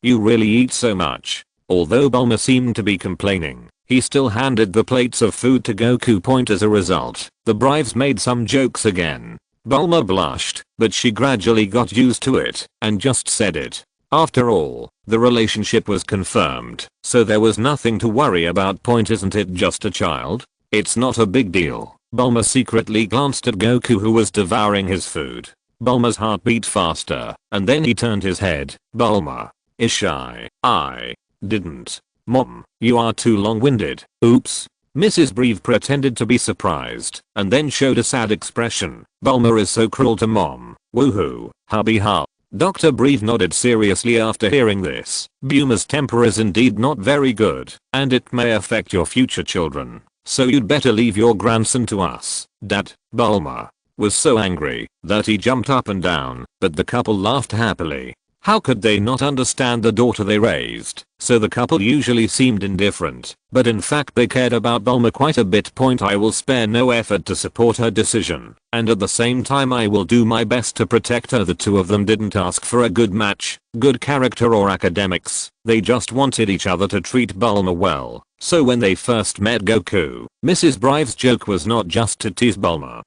you really eat so much. Although Bulma seemed to be complaining, he still handed the plates of food to Goku. As a result, the Brives made some jokes again. Bulma blushed, but she gradually got used to it, and just said it. After all, the relationship was confirmed, so there was nothing to worry about. Isn't it just a child? It's not a big deal. Bulma secretly glanced at Goku, who was devouring his food. Bulma's heart beat faster, and then he turned his head. Bulma is shy. I didn't. Mom, you are too long-winded. Oops. Mrs. Breve pretended to be surprised, and then showed a sad expression. Bulma is so cruel to Mom. Woohoo. Hubby ha. Dr. Breve nodded seriously after hearing this. Bulma's temper is indeed not very good, and it may affect your future children. So you'd better leave your grandson to us, Dad. Bulma was so angry that he jumped up and down, but the couple laughed happily. How could they not understand the daughter they raised? So the couple usually seemed indifferent, but in fact they cared about Bulma quite a bit. I will spare no effort to support her decision, and at the same time I will do my best to protect her. The two of them didn't ask for a good match, good character or academics. They just wanted each other to treat Bulma well. So when they first met Goku, Mrs. Brive's joke was not just to tease Bulma,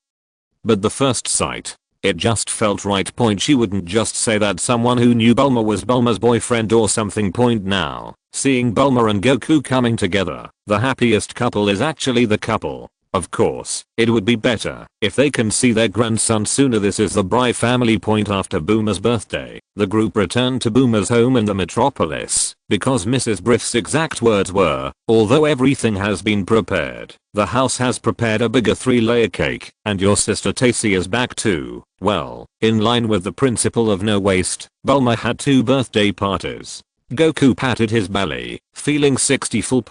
but the first sight. It just felt right. She wouldn't just say that someone who knew Bulma was Bulma's boyfriend or something. Now, seeing Bulma and Goku coming together, the happiest couple is actually the couple. Of course, it would be better if they can see their grandson sooner. This is the Bry family. After Boomer's birthday, the group returned to Boomer's home in the metropolis, because Mrs. Briff's exact words were, although everything has been prepared, the house has prepared a bigger 3-layer cake, and your sister Tacy is back too. Well, in line with the principle of no waste, Bulma had 2 birthday parties. Goku patted his belly, feeling 60 full.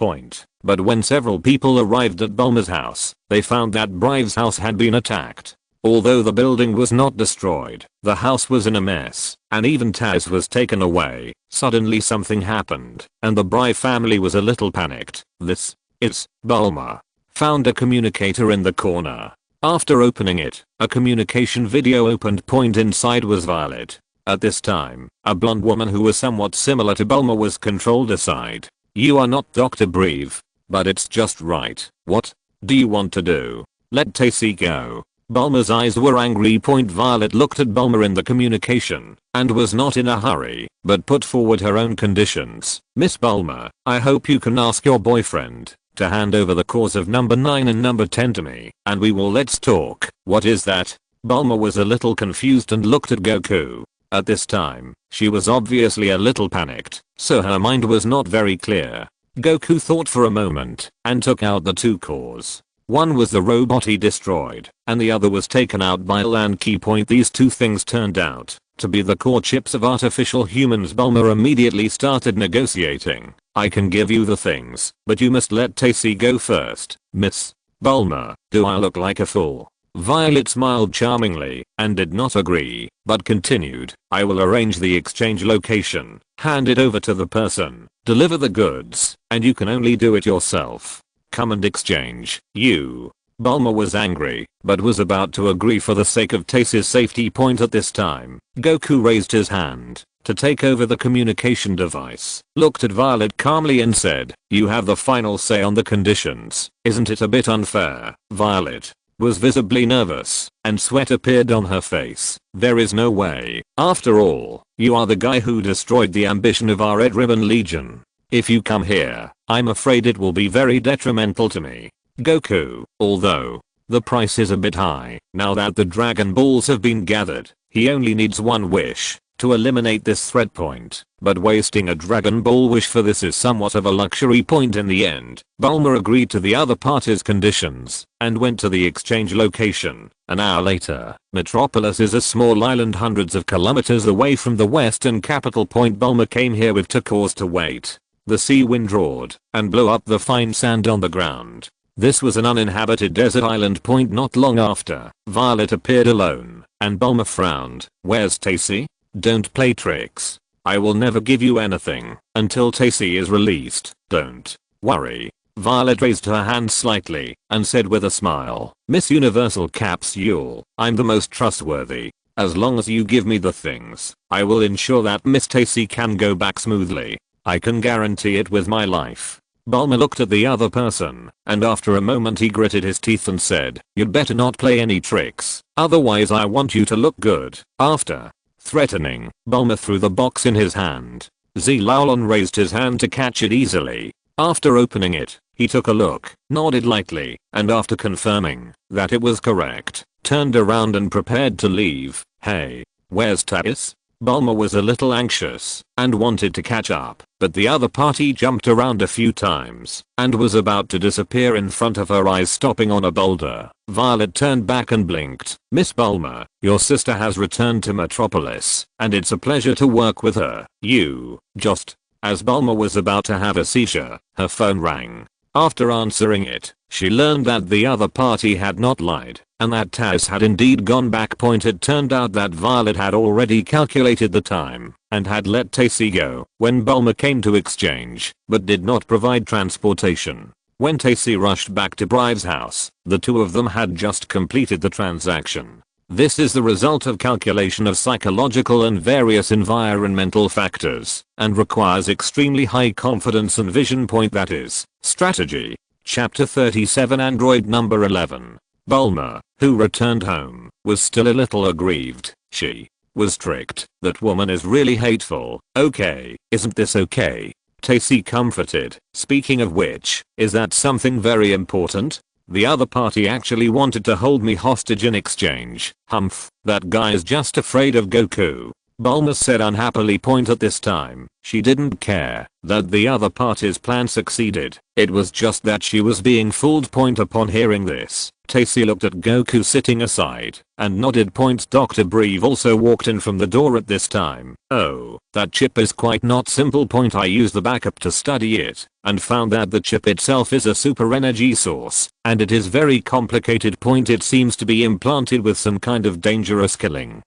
But when several people arrived at Bulma's house, they found that Brive's house had been attacked. Although the building was not destroyed, the house was in a mess, and even Taz was taken away. Suddenly something happened, and the Brive family was a little panicked. This is Bulma found a communicator in the corner. After opening it, a communication video opened. Inside was Violet. At this time, a blonde woman who was somewhat similar to Bulma was controlled aside. You are not Dr. Breve, but it's just right. What do you want to do? Let Tacy go. Bulma's eyes were angry. Violet looked at Bulma in the communication, and was not in a hurry, but put forward her own conditions. Miss Bulma, I hope you can ask your boyfriend to hand over the cores of number 9 and number 10 to me, and we will let's talk. What is that? Bulma was a little confused and looked at Goku. At this time, she was obviously a little panicked, so her mind was not very clear. Goku thought for a moment, and took out the 2 cores. One was the robot he destroyed, and the other was taken out by land. Key point: these two things turned out to be the core chips of artificial humans. Bulma immediately started negotiating. I can give you the things, but you must let Tacy go first, Miss Bulma. Do I look like a fool? Violet smiled charmingly and did not agree, but continued. I will arrange the exchange location, hand it over to the person, deliver the goods, and you can only do it yourself. Come and exchange. You. Bulma was angry, but was about to agree for the sake of Tacy's safety. Point at this time, Goku raised his hand to take over the communication device, looked at Violet calmly and said, you have the final say on the conditions. Isn't it a bit unfair? Violet was visibly nervous, and sweat appeared on her face. There is no way. After all, you are the guy who destroyed the ambition of our Red Ribbon Legion. If you come here, I'm afraid it will be very detrimental to me. Goku, although the price is a bit high, now that the Dragon Balls have been gathered, he only needs one wish to eliminate this threat point, but wasting a Dragon Ball wish for this is somewhat of a luxury. Point in the end, Bulma agreed to the other party's conditions and went to the exchange location. An hour later, Metropolis is a small island hundreds of kilometers away from the western capital. Point: Bulma came here with two cause to wait. The sea wind roared and blew up the fine sand on the ground. This was an uninhabited desert island. Point: not long after, Violet appeared alone, and Bulma frowned. Where's Tacy? Don't play tricks. I will never give you anything until Tacy is released. Don't worry. Violet raised her hand slightly and said with a smile, Miss Universal Capsule, I'm the most trustworthy. As long as you give me the things, I will ensure that Miss Tacy can go back smoothly. I can guarantee it with my life. Bulma looked at the other person, and after a moment he gritted his teeth and said, you'd better not play any tricks, otherwise I want you to look good. After threatening, Bulma threw the box in his hand. Xiaolong raised his hand to catch it easily. After opening it, he took a look, nodded lightly, and after confirming that it was correct, turned around and prepared to leave. Hey, where's Tavis? Bulma was a little anxious and wanted to catch up, but the other party jumped around a few times and was about to disappear in front of her eyes, stopping on a boulder. Violet turned back and blinked. Miss Bulma, your sister has returned to Metropolis, and it's a pleasure to work with her. You just. As Bulma was about to have a seizure, her phone rang. After answering it, she learned that the other party had not lied, and that Taz had indeed gone back. Point: it turned out that Violet had already calculated the time and had let Tacy go when Bulma came to exchange, but did not provide transportation. When Tacy rushed back to Brive's house, the two of them had just completed the transaction. This is the result of calculation of psychological and various environmental factors, and requires extremely high confidence and vision. Point: that is strategy. Chapter 37, Android number 11. Bulma, who returned home, was still a little aggrieved. She was tricked. That woman is really hateful. Okay, isn't this okay? Tacy comforted. Speaking of which, is that something very important? The other party actually wanted to hold me hostage in exchange. Humph, that guy is just afraid of Goku. Bulma said unhappily. Point: at this time, she didn't care that the other party's plan succeeded. It was just that she was being fooled. Point: upon hearing this, Tacy looked at Goku sitting aside and nodded. Point: Dr. Breve also walked in from the door at this time. Oh, that chip is quite not simple. Point: I used the backup to study it and found that the chip itself is a super energy source, and it is very complicated. Point: it seems to be implanted with some kind of dangerous killing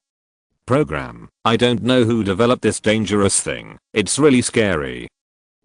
program. I don't know who developed this dangerous thing. It's really scary.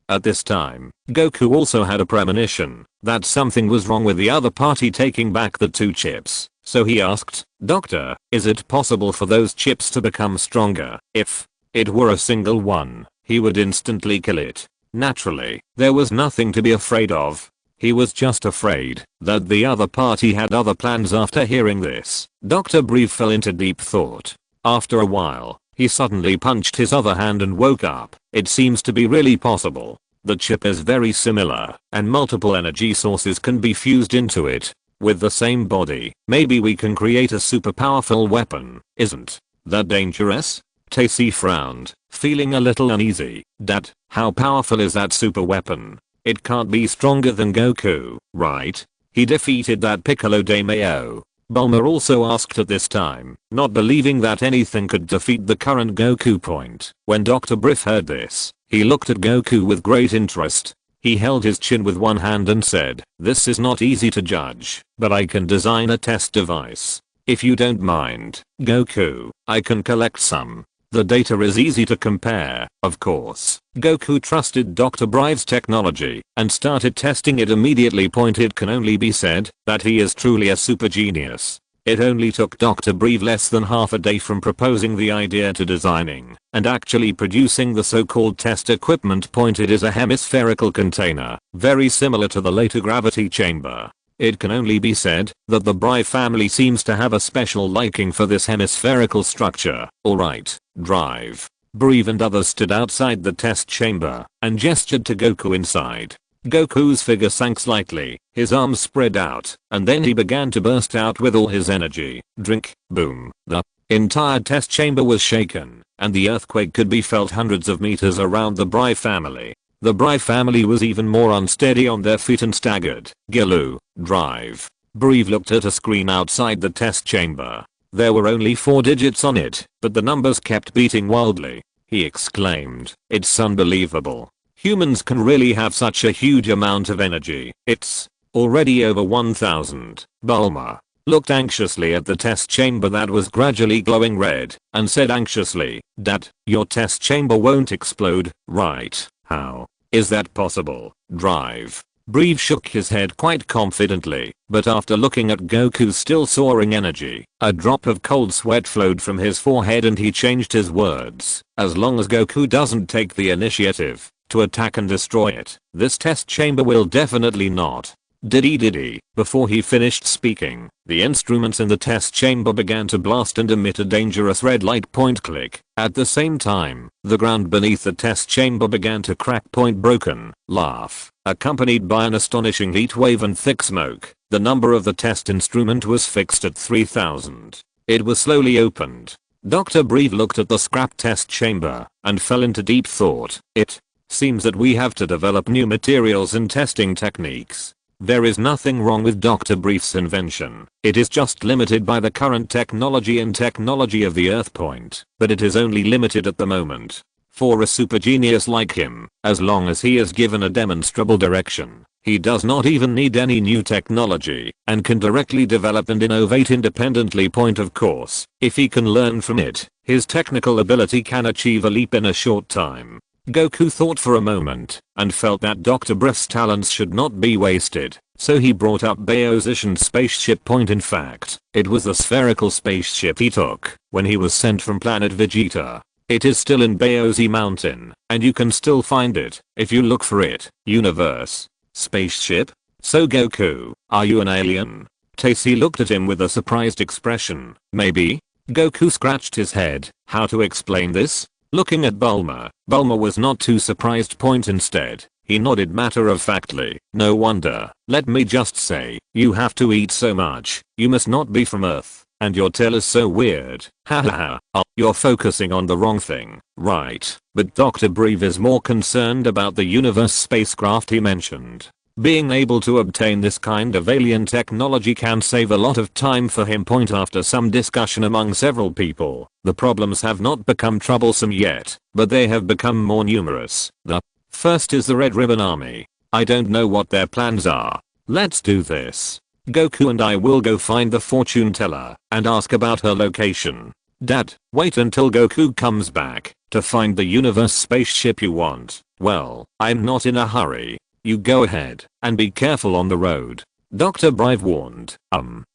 At this time, Goku also had a premonition that something was wrong with the other party taking back the two chips, so he asked, Doctor, is it possible for those chips to become stronger? If it were a single one, he would instantly kill it. Naturally, there was nothing to be afraid of. He was just afraid that the other party had other plans. After hearing this, Dr. Breve fell into deep thought. After a while, he suddenly punched his other hand and woke up. It seems to be really possible. The chip is very similar, and multiple energy sources can be fused into it. With the same body, maybe we can create a super powerful weapon. Isn't that dangerous? Tacy frowned, feeling a little uneasy. Dad, how powerful is that super weapon? It can't be stronger than Goku, right? he defeated that Piccolo de Mayo. Bulma also asked at this time, not believing that anything could defeat the current Goku point. When Dr. Brief heard this, he looked at Goku with great interest. He held his chin with one hand and said, "This is not easy to judge, but I can design a test device. If you don't mind, Goku, I can collect some. The data is easy to compare, of course." Goku trusted Dr. Brief's technology and started testing it immediately. It can only be said that he is truly a super genius. It only took Dr. Brief less than half a day from proposing the idea to designing and actually producing the so-called test equipment. It is a hemispherical container, very similar to the later gravity chamber. It can only be said that the Brief family seems to have a special liking for this hemispherical structure. Alright, drive. Brief and others stood outside the test chamber and gestured to Goku inside. Goku's figure sank slightly, his arms spread out, and then he began to burst out with all his energy. Drink, boom. The entire test chamber was shaken, and the earthquake could be felt hundreds of meters around the Brief family. The Brief family was even more unsteady on their feet and staggered. Gilu, drive. Brief looked at a screen outside the test chamber. There were only 4 digits on it, but the numbers kept beating wildly. He exclaimed, "It's unbelievable. Humans can really have such a huge amount of energy. It's already over 1000. Bulma looked anxiously at the test chamber that was gradually glowing red and said anxiously, "Dad, your test chamber won't explode, right? How is that possible?" Drive. Brief shook his head quite confidently, but after looking at Goku's still soaring energy, a drop of cold sweat flowed from his forehead and he changed his words. "As long as Goku doesn't take the initiative to attack and destroy it, this test chamber will definitely not." Diddy. Before he finished speaking, the instruments in the test chamber began to blast and emit a dangerous red light. Click. At the same time, the ground beneath the test chamber began to crack. Broken laugh, accompanied by an astonishing heat wave and thick smoke. The number of the test instrument was fixed at 3000. It was slowly opened. Dr. Brief looked at the scrap test chamber and fell into deep thought. It seems that we have to develop new materials and testing techniques. There is nothing wrong with Dr. Brief's invention. It is just limited by the current technology and technology of the Earth point, but it is only limited at the moment. For a super genius like him, as long as he is given a demonstrable direction, he does not even need any new technology and can directly develop and innovate independently. Of course, if he can learn from it, his technical ability can achieve a leap in a short time. Goku thought for a moment and felt that Dr. Brief's talents should not be wasted, so he brought up Baozishan's spaceship. In fact, it was the spherical spaceship he took when he was sent from planet Vegeta. It is still in Baozi Mountain, and you can still find it if you look for it. Universe spaceship? So Goku, are you an alien? Tacy looked at him with a surprised expression. Maybe? Goku scratched his head. How to explain this? Looking at Bulma, Bulma was not too surprised. Instead, he nodded matter-of-factly. No wonder. Let me just say, you have to eat so much. You must not be from Earth, and your tail is so weird. Hahaha. You're focusing on the wrong thing. Right. But Dr. Brief is more concerned about the universe spacecraft he mentioned. Being able to obtain this kind of alien technology can save a lot of time for him. After some discussion among several people, the problems have not become troublesome yet, but they have become more numerous. The first is the Red Ribbon Army. I don't know what their plans are. Let's do this. Goku and I will go find the fortune teller and ask about her location. Dad, wait until Goku comes back to find the universe spaceship you want. Well, I'm not in a hurry. You go ahead and be careful on the road. Dr. Brief warned.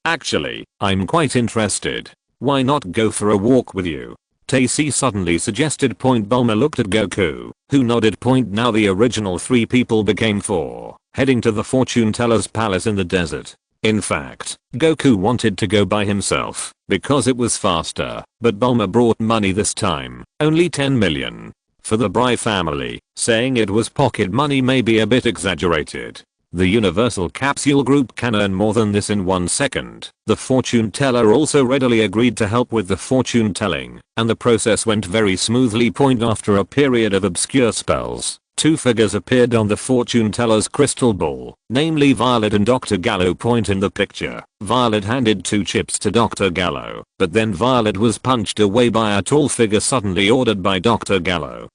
Actually, I'm quite interested. Why not go for a walk with you? Tacy suddenly suggested. Bulma looked at Goku, who nodded. Now the original 3 people became 4, heading to the fortune teller's palace in the desert. In fact, Goku wanted to go by himself because it was faster, but Bulma brought money this time, only 10 million. For the Brief family, saying it was pocket money may be a bit exaggerated. The Universal Capsule Group can earn more than this in 1 second. The fortune teller also readily agreed to help with the fortune telling, and the process went very smoothly. After a period of obscure spells, Two figures appeared on the fortune teller's crystal ball, namely Violet and Dr. Gallo. Point in the picture, Violet handed 2 chips to Dr. Gallo, but then Violet was punched away by a tall figure suddenly ordered by Dr. Gallo,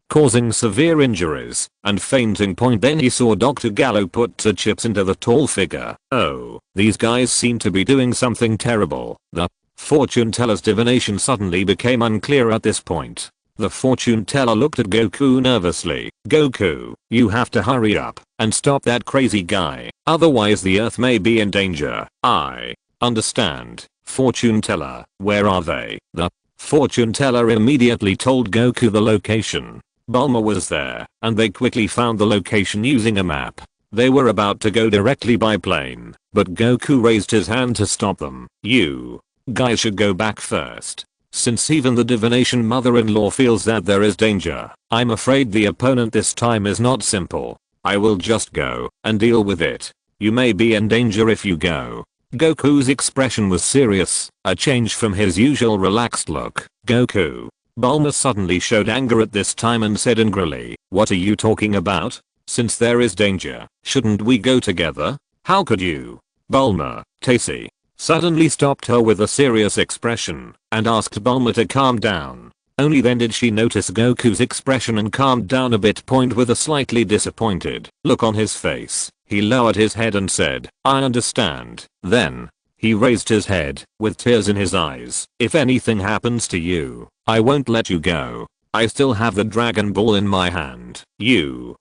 causing severe injuries and fainting. Then he saw Dr. Gallo put 2 chips into the tall figure. Oh, these guys seem to be doing something terrible. The fortune teller's divination suddenly became unclear at this point. The fortune teller looked at Goku nervously. Goku, you have to hurry up and stop that crazy guy, otherwise the earth may be in danger. I understand, fortune teller. Where are they? The fortune teller immediately told Goku the location. Bulma was there, and they quickly found the location using a map. They were about to go directly by plane, but Goku raised his hand to stop them. You guys should go back first. Since even the divination mother-in-law feels that there is danger, I'm afraid the opponent this time is not simple. I will just go and deal with it. You may be in danger if you go. Goku's expression was serious, a change from his usual relaxed look. Goku. Bulma suddenly showed anger at this time and said angrily, what are you talking about? Since there is danger, shouldn't we go together? How could you? Bulma, Tacy, suddenly stopped her with a serious expression and asked Bulma to calm down. Only then did she notice Goku's expression and calmed down a bit. With a slightly disappointed look on his face, he lowered his head and said, I understand. Then he raised his head with tears in his eyes. If anything happens to you, I won't let you go. I still have the Dragon Ball in my hand. You,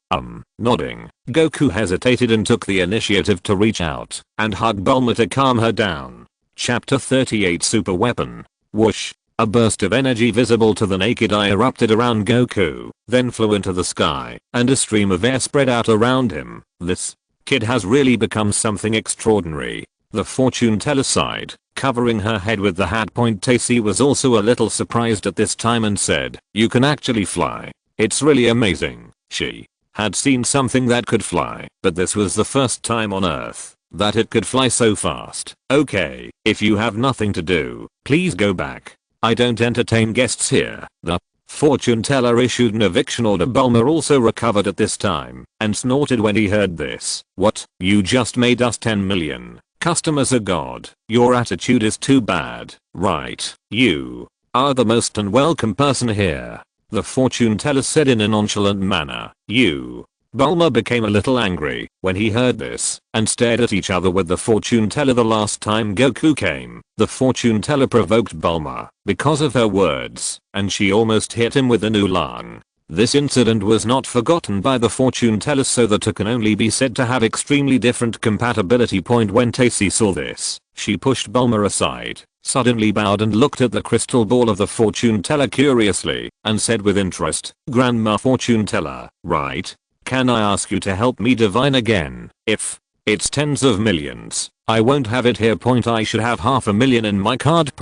nodding. Goku hesitated and took the initiative to reach out and hug Bulma to calm her down. Chapter 38 Super Weapon. Whoosh. A burst of energy visible to the naked eye erupted around Goku, then flew into the sky, and a stream of air spread out around him. This kid has really become something extraordinary. The fortune teller sighed, covering her head with the hat. Tacy was also a little surprised at this time and said, you can actually fly. It's really amazing. She had seen something that could fly, but this was the first time on Earth that it could fly so fast. Okay, if you have nothing to do, please go back. I don't entertain guests here. The fortune teller issued an eviction order. Bulma also recovered at this time and snorted when he heard this. What? You just made us 10 million customers a god. Your attitude is too bad, right? You are the most unwelcome person here, the fortune teller said in a nonchalant manner. You. Bulma became a little angry when he heard this and stared at each other with the fortune teller. The last time Goku came, the fortune teller provoked Bulma because of her words, and she almost hit him with a oolong. This incident was not forgotten by the fortune teller, so the two can only be said to have extremely different compatibility. When Tacy saw this, she pushed Bulma aside, suddenly bowed and looked at the crystal ball of the fortune teller curiously, and said with interest, Grandma fortune teller, right? Can I ask you to help me divine again? If it's tens of millions, I won't have it here. I should have 500,000 in my card.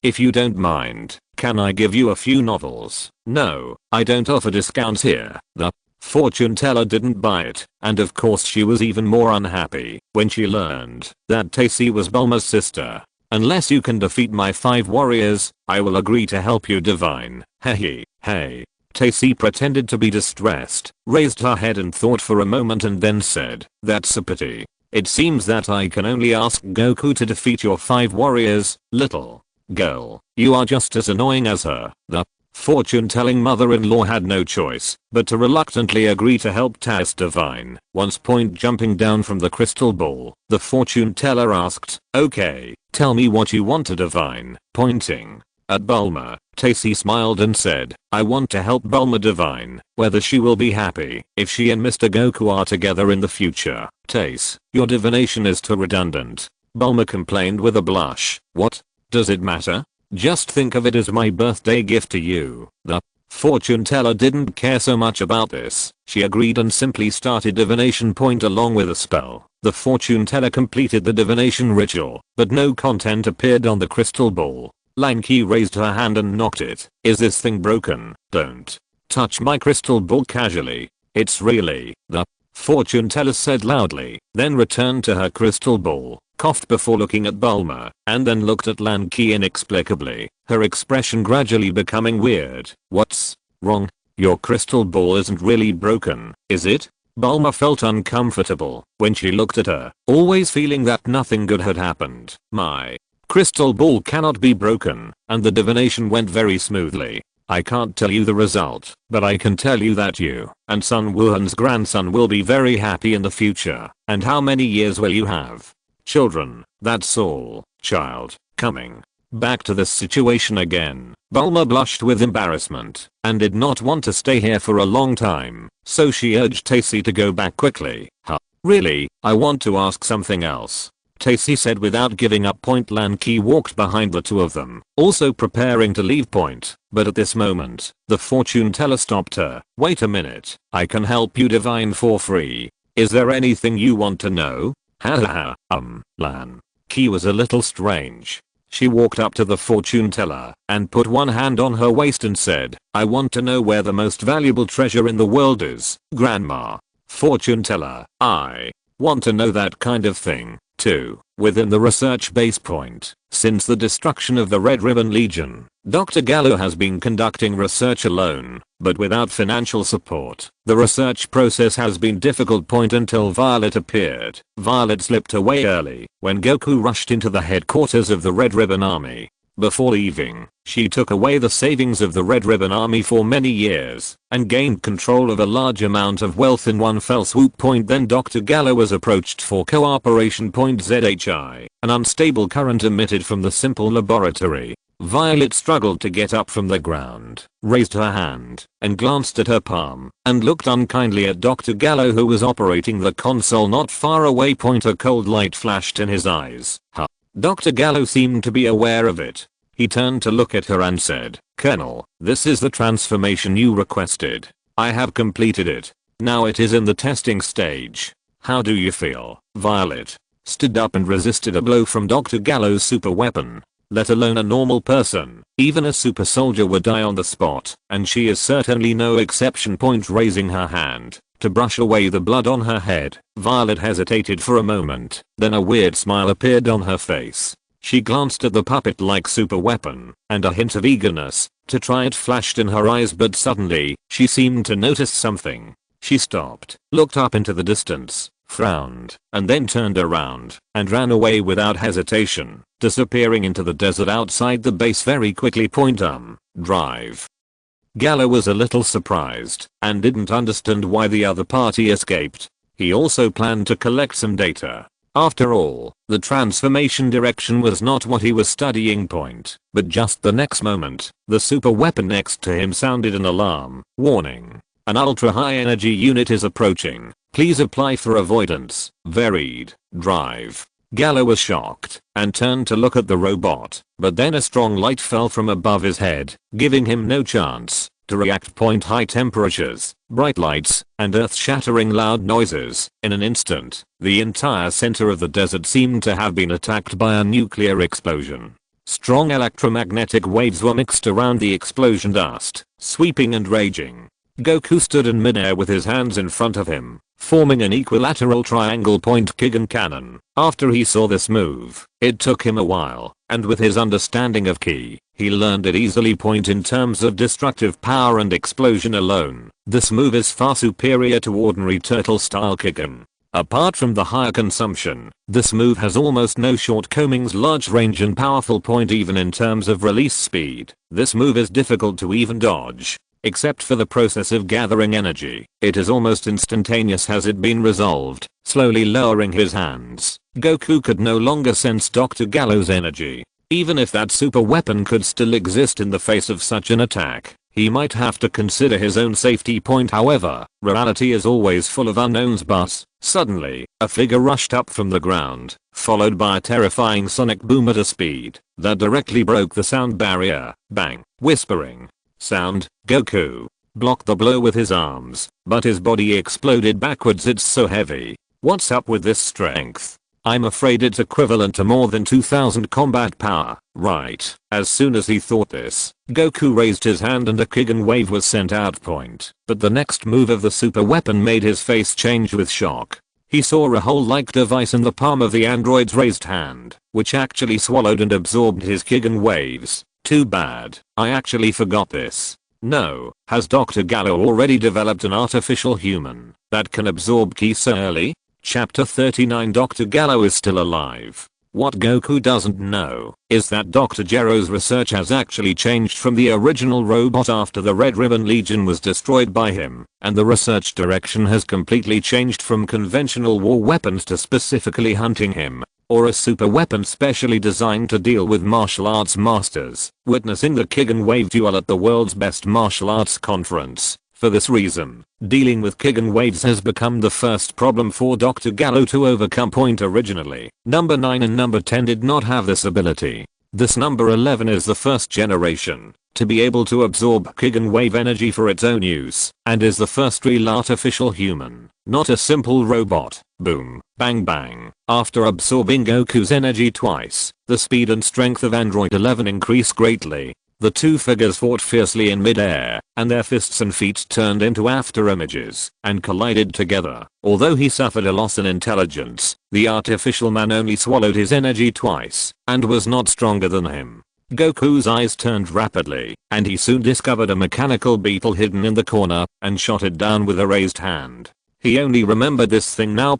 If you don't mind, can I give you a few novels? No, I don't offer discounts here. The fortune teller didn't buy it, and of course she was even more unhappy when she learned that Tacy was Bulma's sister. Unless you can defeat my 5 warriors, I will agree to help you divine. Hey. Tacy pretended to be distressed, raised her head and thought for a moment and then said, that's a pity. It seems that I can only ask Goku to defeat your 5 warriors, little girl. You are just as annoying as her. The fortune-telling mother-in-law had no choice but to reluctantly agree to help Taz divine. Once jumping down from the crystal ball, the fortune-teller asked, okay, tell me what you want to divine, pointing at Bulma. Tacy smiled and said, I want to help Bulma divine whether she will be happy if she and Mr. Goku are together in the future. Tace, your divination is too redundant. Bulma complained with a blush. What? Does it matter? Just think of it as my birthday gift to you. The fortune teller didn't care so much about this. She agreed and simply started divination. Along with a spell, the fortune teller completed the divination ritual, but no content appeared on the crystal ball. Lanky raised her hand and knocked it. Is this thing broken? Don't touch my crystal ball casually. It's really. The fortune teller said loudly, then returned to her crystal ball, coughed before looking at Bulma, and then looked at Lanky inexplicably, her expression gradually becoming weird. What's wrong? Your crystal ball isn't really broken, is it? Bulma felt uncomfortable when she looked at her, always feeling that nothing good had happened. My crystal ball cannot be broken, and the divination went very smoothly. I can't tell you the result, but I can tell you that you and Sun Wuhan's grandson will be very happy in the future. And how many years will you have? Children, that's all, child. Coming back to this situation again, Bulma blushed with embarrassment and did not want to stay here for a long time, so she urged Tacy to go back quickly. Huh? Really? I want to ask something else, Tacy said without giving up. Lan Ki walked behind the two of them, also preparing to leave point, but at this moment, the fortune teller stopped her. Wait a minute, I can help you divine for free. Is there anything you want to know? Lan Ki was a little strange. She walked up to the fortune teller and put one hand on her waist and said, I want to know where the most valuable treasure in the world is, Grandma. Fortune teller, I want to know that kind of thing, too. Within the research base point, since the destruction of the Red Ribbon Legion, Dr. Gallo has been conducting research alone, but without financial support. The research process has been difficult until Violet appeared. Violet slipped away early when Goku rushed into the headquarters of the Red Ribbon Army. Before leaving, she took away the savings of the Red Ribbon Army for many years and gained control of a large amount of wealth in one fell swoop. Then Dr. Gallo was approached for cooperation. ZHI, an unstable current emitted from the simple laboratory. Violet struggled to get up from the ground, raised her hand, and glanced at her palm, and looked unkindly at Dr. Gallo, who was operating the console not far away. A cold light flashed in his eyes. Huh? Dr. Gallo seemed to be aware of it. He turned to look at her and said, Colonel, this is the transformation you requested. I have completed it. Now it is in the testing stage. How do you feel? Violet stood up and resisted a blow from Dr. Gallo's super weapon. Let alone a normal person, even a super soldier would die on the spot, and she is certainly no exception. Raising her hand to brush away the blood on her head, Violet hesitated for a moment, then a weird smile appeared on her face. She glanced at the puppet-like super weapon, and a hint of eagerness to try it flashed in her eyes, but suddenly, she seemed to notice something. She stopped, looked up into the distance, frowned, and then turned around and ran away without hesitation, disappearing into the desert outside the base very quickly. Drive. Gallo was a little surprised and didn't understand why the other party escaped. He also planned to collect some data. After all, the transformation direction was not what he was studying. But just the next moment, the super weapon next to him sounded an alarm. Warning. An ultra high energy unit is approaching. Please apply for avoidance. Varied. Drive. Gallo was shocked and turned to look at the robot, but then a strong light fell from above his head, giving him no chance to react. High temperatures, bright lights, and earth-shattering loud noises. In an instant, the entire center of the desert seemed to have been attacked by a nuclear explosion. Strong electromagnetic waves were mixed around the explosion dust, sweeping and raging. Goku stood in midair with his hands in front of him, forming an equilateral triangle. Kigen Cannon. After he saw this move, it took him a while, and with his understanding of Ki, he learned it easily. In terms of destructive power and explosion alone, this move is far superior to ordinary turtle-style Kigen. Apart from the higher consumption, this move has almost no shortcomings, large range and powerful. Even in terms of release speed, this move is difficult to even dodge. Except for the process of gathering energy, it is almost instantaneous. Has it been resolved? Slowly lowering his hands, Goku could no longer sense Dr. Gallo's energy. Even if that super weapon could still exist in the face of such an attack, he might have to consider his own safety. However, reality is always full of unknowns. But suddenly, a figure rushed up from the ground, followed by a terrifying sonic boom at a speed that directly broke the sound barrier. Bang. Whispering sound. Goku blocked the blow with his arms, but his body exploded backwards. It's so heavy. What's up with this strength? I'm afraid it's equivalent to more than 2000 combat power, right? As soon as he thought this, Goku raised his hand and a Kigen wave was sent out. But the next move of the super weapon made his face change with shock. He saw a hole-like device in the palm of the android's raised hand, which actually swallowed and absorbed his Kigen waves. Too bad, I actually forgot this. No. Has Dr. Gallo already developed an artificial human that can absorb ki so early? Chapter 39. Dr. Gallo is still alive. What Goku doesn't know is that Dr. Gero's research has actually changed from the original robot after the Red Ribbon Legion was destroyed by him, and the research direction has completely changed from conventional war weapons to specifically hunting him, or a super weapon specially designed to deal with martial arts masters, witnessing the Kigen Wave duel at the world's best martial arts conference. For this reason, dealing with Kigen waves has become the first problem for Dr. Gallo to overcome. Originally, number 9 and number 10 did not have this ability. This number 11 is the first generation to be able to absorb Kigen wave energy for its own use, and is the first real artificial human, not a simple robot. Boom, bang bang. After absorbing Goku's energy twice, the speed and strength of Android 11 increase greatly. The two figures fought fiercely in mid-air, and their fists and feet turned into after images and collided together. Although he suffered a loss in intelligence, the artificial man only swallowed his energy twice and was not stronger than him. Goku's eyes turned rapidly, and he soon discovered a mechanical beetle hidden in the corner and shot it down with a raised hand. He only remembered this thing now.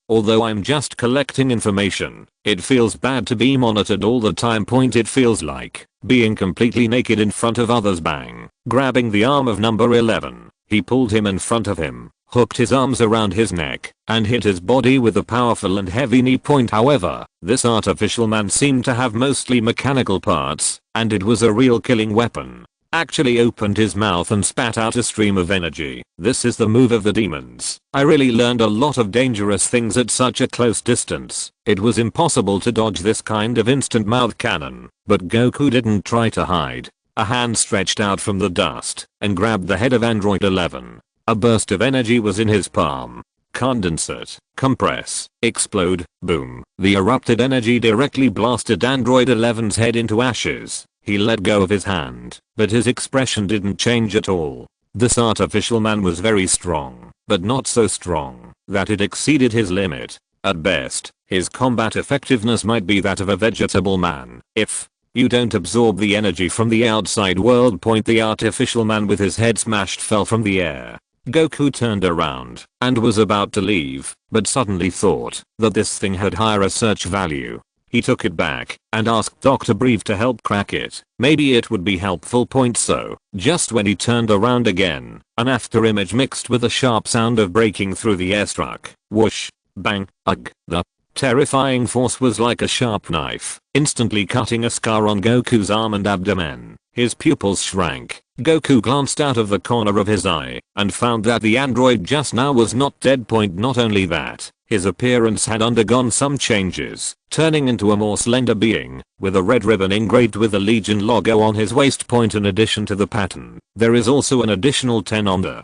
Although I'm just collecting information, it feels bad to be monitored all the time. It feels like being completely naked in front of others. Bang. Grabbing the arm of number 11, he pulled him in front of him, hooked his arms around his neck, and hit his body with a powerful and heavy knee. However, this artificial man seemed to have mostly mechanical parts, and it was a real killing weapon. Actually opened his mouth and spat out a stream of energy. This is the move of the demons. I really learned a lot of dangerous things at such a close distance. It was impossible to dodge this kind of instant mouth cannon, but Goku didn't try to hide. A hand stretched out from the dust and grabbed the head of Android 11. A burst of energy was in his palm. Condensate, compress, explode, boom. The erupted energy directly blasted Android 11's head into ashes. He let go of his hand, but his expression didn't change at all. This artificial man was very strong, but not so strong that it exceeded his limit. At best, his combat effectiveness might be that of a vegetable man. If you don't absorb the energy from the outside world. The artificial man with his head smashed fell from the air. Goku turned around and was about to leave, but suddenly thought that this thing had higher research value. He took it back and asked Dr. Breve to help crack it. Maybe it would be helpful. So, just when he turned around again, an after image mixed with a sharp sound of breaking through the air struck. Whoosh, bang, ugh. The terrifying force was like a sharp knife, instantly cutting a scar on Goku's arm and abdomen. His pupils shrank. Goku glanced out of the corner of his eye and found that the android just now was not dead. Not only that, his appearance had undergone some changes, turning into a more slender being, with a red ribbon engraved with the Legion logo on his waist. In addition to the pattern, there is also an additional 10 on the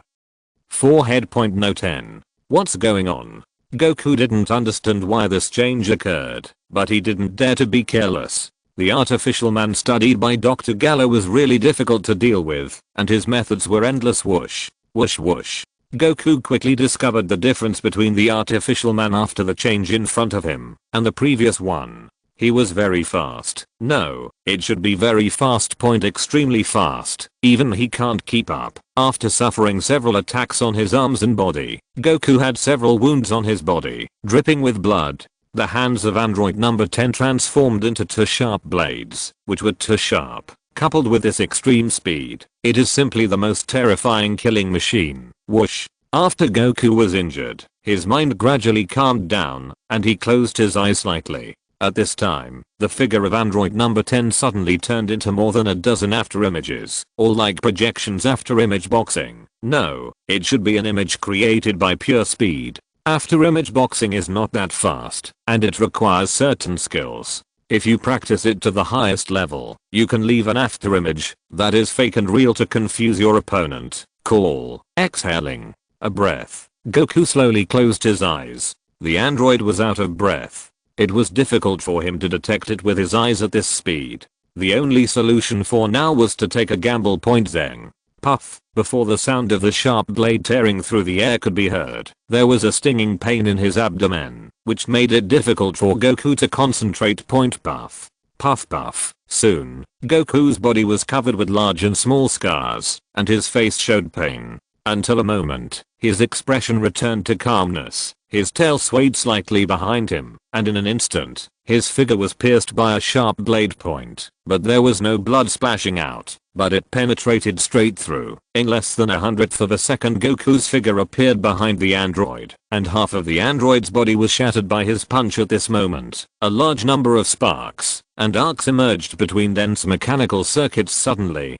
forehead. No 10. What's going on? Goku didn't understand why this change occurred, but he didn't dare to be careless. The artificial man studied by Dr. Gallo was really difficult to deal with, and his methods were endless. Whoosh, whoosh whoosh. Goku quickly discovered the difference between the artificial man after the change in front of him and the previous one. He was very fast. No, it should be very fast. Extremely fast. Even he can't keep up. After suffering several attacks on his arms and body, Goku had several wounds on his body, dripping with blood. The hands of android number 10 transformed into two sharp blades, which were too sharp. Coupled with this extreme speed, it is simply the most terrifying killing machine. Whoosh. After Goku was injured, his mind gradually calmed down, and he closed his eyes slightly. At this time, the figure of android number 10 suddenly turned into more than a dozen after images, all like projections. After image boxing. No, it should be an image created by pure speed. After image boxing is not that fast, and it requires certain skills. If you practice it to the highest level, you can leave an after image that is fake and real to confuse your opponent. Call. Exhaling a breath. Goku slowly closed his eyes. The android was out of breath. It was difficult for him to detect it with his eyes at this speed. The only solution for now was to take a gamble. Zeng. Puff. Before the sound of the sharp blade tearing through the air could be heard, there was a stinging pain in his abdomen, which made it difficult for Goku to concentrate. Puff. Puff puff. Soon, Goku's body was covered with large and small scars, and his face showed pain. Until a moment, his expression returned to calmness, his tail swayed slightly behind him, and in an instant, his figure was pierced by a sharp blade point, but there was no blood splashing out, but it penetrated straight through. In less than a hundredth of a second, Goku's figure appeared behind the android, and half of the android's body was shattered by his punch. At this moment, a large number of sparks and arcs emerged between dense mechanical circuits. Suddenly,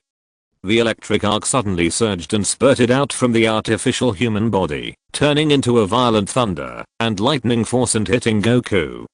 the electric arc suddenly surged and spurted out from the artificial human body, turning into a violent thunder and lightning force and hitting Goku.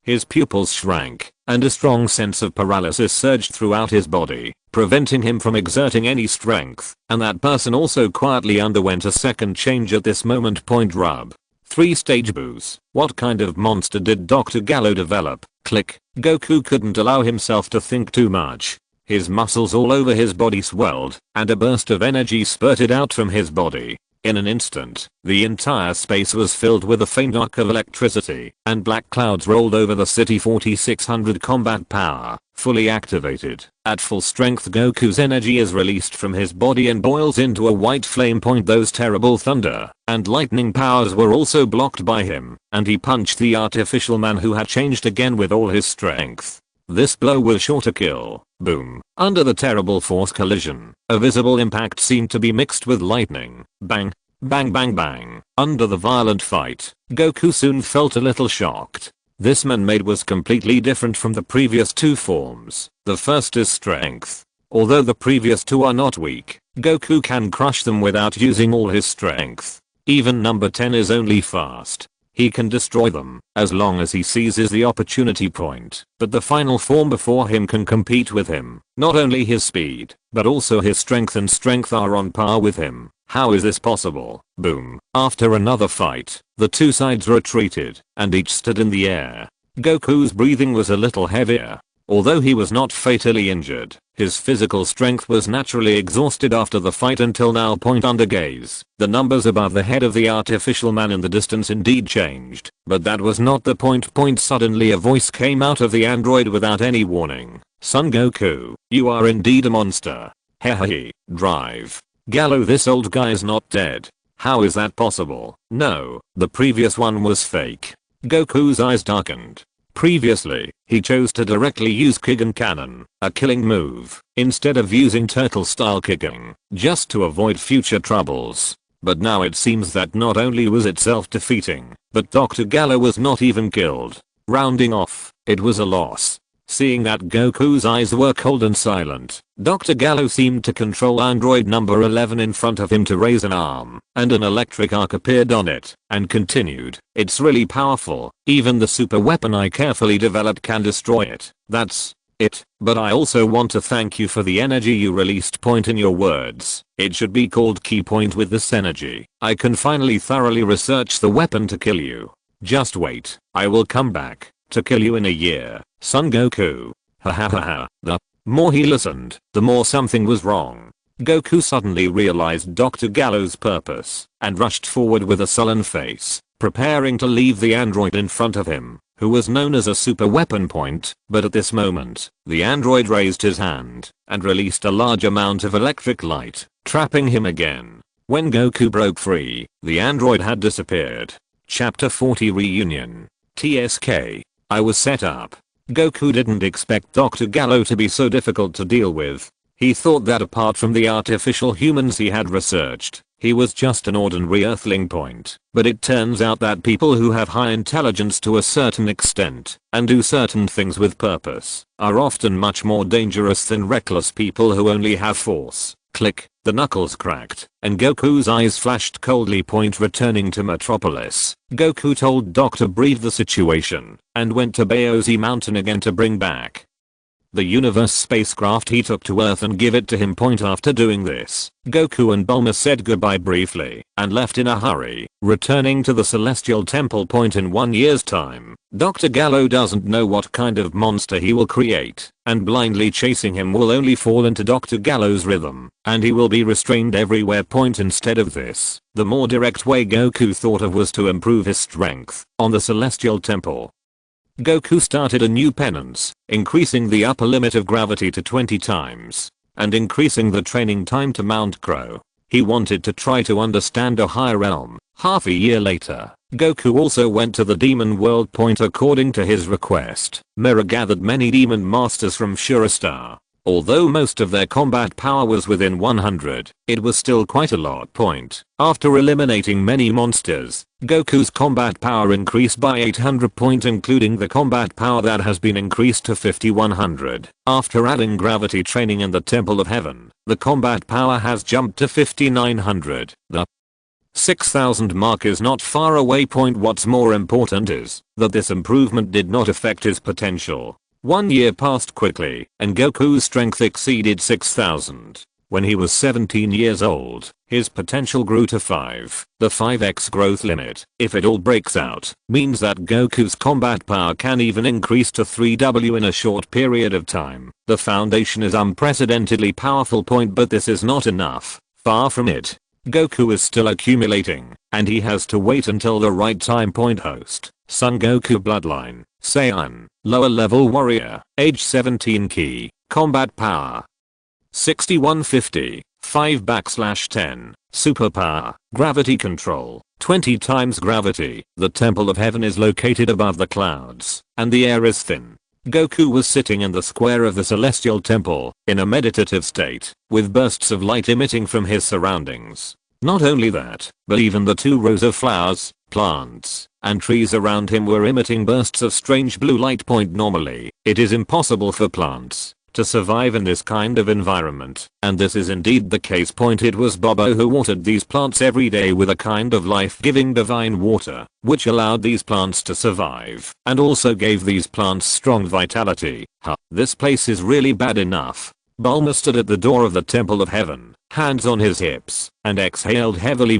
His pupils shrank, and a strong sense of paralysis surged throughout his body, preventing him from exerting any strength, and that person also quietly underwent a second change at this moment. Rub. 3-stage boost. What kind of monster did Dr. Gallo develop? Click. Goku couldn't allow himself to think too much. His muscles all over his body swelled, and a burst of energy spurted out from his body. In an instant, the entire space was filled with a faint arc of electricity, and black clouds rolled over the city. 4600 combat power, fully activated. At full strength, Goku's energy is released from his body and boils into a white flame. Those terrible thunder and lightning powers were also blocked by him, and he punched the artificial man, who had changed again, with all his strength. This blow was sure to kill. Boom. Under the terrible force collision, a visible impact seemed to be mixed with lightning. Bang. Bang bang bang. Under the violent fight, Goku soon felt a little shocked. This man-made was completely different from the previous two forms. The first is strength. Although the previous two are not weak, Goku can crush them without using all his strength. Even number 10 is only fast. He can destroy them, as long as he seizes the opportunity point. But the final form before him can compete with him. Not only his speed, but also his strength and strength are on par with him. How is this possible? Boom. After another fight, the two sides retreated, and each stood in the air. Goku's breathing was a little heavier. Although he was not fatally injured, his physical strength was naturally exhausted after the fight until now. Under gaze, the numbers above the head of the artificial man in the distance indeed changed, but that was not the point. Suddenly a voice came out of the android without any warning. Son Goku, you are indeed a monster. Hehe, drive. Gallo, this old guy is not dead. How is that possible? No, the previous one was fake. Goku's eyes darkened. Previously, he chose to directly use Kigen Cannon, a killing move, instead of using turtle-style kicking, just to avoid future troubles. But now it seems that not only was it self-defeating, but Dr. Gallo was not even killed. Rounding off, it was a loss. Seeing that Goku's eyes were cold and silent, Dr. Gallo seemed to control android number 11 in front of him to raise an arm, and an electric arc appeared on it, and continued, "It's really powerful. Even the super weapon I carefully developed can destroy it. That's it. But I also want to thank you for the energy you released." In your words, it should be called key point. With this energy, I can finally thoroughly research the weapon to kill you. Just wait, I will come back to kill you in a year, son Goku. Ha ha ha ha. The more he listened, the more something was wrong. Goku suddenly realized Dr. Gallo's purpose, and rushed forward with a sullen face, preparing to leave the android in front of him, who was known as a super weapon. But at this moment, the android raised his hand, and released a large amount of electric light, trapping him again. When Goku broke free, the android had disappeared. Chapter 40 Reunion. TSK. I was set up. Goku didn't expect Dr. Gallo to be so difficult to deal with. He thought that apart from the artificial humans he had researched, he was just an ordinary earthling. But it turns out that people who have high intelligence to a certain extent, and do certain things with purpose, are often much more dangerous than reckless people who only have force. Click. The knuckles cracked, and Goku's eyes flashed coldly. Returning to Metropolis, Goku told Dr. Brief the situation, and went to Baozi Mountain again to bring back the universe spacecraft he took to Earth and give it to him. After doing this, Goku and Bulma said goodbye briefly, and left in a hurry, returning to the Celestial Temple. In 1 year's time, Dr. Gallo doesn't know what kind of monster he will create, and blindly chasing him will only fall into Dr. Gallo's rhythm, and he will be restrained everywhere. Instead of this, the more direct way Goku thought of was to improve his strength on the Celestial Temple. Goku started a new penance, increasing the upper limit of gravity to 20 times, and increasing the training time to Mount Crow. He wanted to try to understand a higher realm. Half a year later, Goku also went to the demon world point according to his request. Mirror gathered many demon masters from Shuristar. Although most of their combat power was within 100, it was still quite a lot point. After eliminating many monsters, Goku's combat power increased by 800 point, including the combat power that has been increased to 5100. After adding gravity training in the Temple of Heaven, the combat power has jumped to 5900. The 6000 mark is not far away point. What's more important is that this improvement did not affect his potential. 1 year passed quickly, and Goku's strength exceeded 6000. When he was 17 years old, his potential grew to 5. The 5x growth limit, if it all breaks out, means that Goku's combat power can even increase to 3W in a short period of time. The foundation is unprecedentedly powerful point, but this is not enough. Far from it. Goku is still accumulating, and he has to wait until the right time point. Host, Son Goku Bloodline, Saiyan, lower level warrior, age 17 key, combat power 6150, 5/10, superpower, gravity control, 20 times gravity. The Temple of Heaven is located above the clouds, and the air is thin. Goku was sitting in the square of the Celestial Temple, in a meditative state, with bursts of light emitting from his surroundings. Not only that, but even the 2 rows of flowers, plants, and trees around him were emitting bursts of strange blue light. Normally, it is impossible for plants to survive in this kind of environment, and this is indeed the case. It was Bobo who watered these plants every day with a kind of life-giving divine water, which allowed these plants to survive, and also gave these plants strong vitality. This place is really bad enough. Bulma stood at the door of the Temple of Heaven, hands on his hips, and exhaled heavily.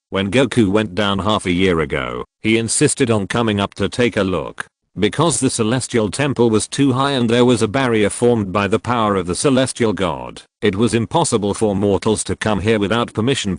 When Goku went down half a year ago, he insisted on coming up to take a look. Because the Celestial Temple was too high and there was a barrier formed by the power of the Celestial God, it was impossible for mortals to come here without permission.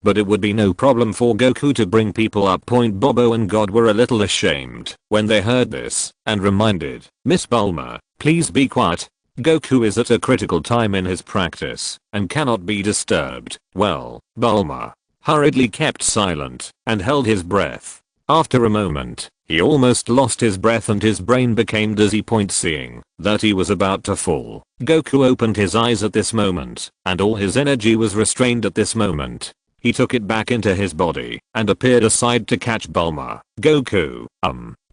But it would be no problem for Goku to bring people up. Bobo and God were a little ashamed when they heard this, and reminded Miss Bulma, please be quiet. Goku is at a critical time in his practice, and cannot be disturbed. Well, Bulma hurriedly kept silent, and held his breath. After a moment, he almost lost his breath and his brain became dizzy. Seeing that he was about to fall, Goku opened his eyes at this moment, and all his energy was restrained at this moment. He took it back into his body, and appeared aside to catch Bulma. Goku,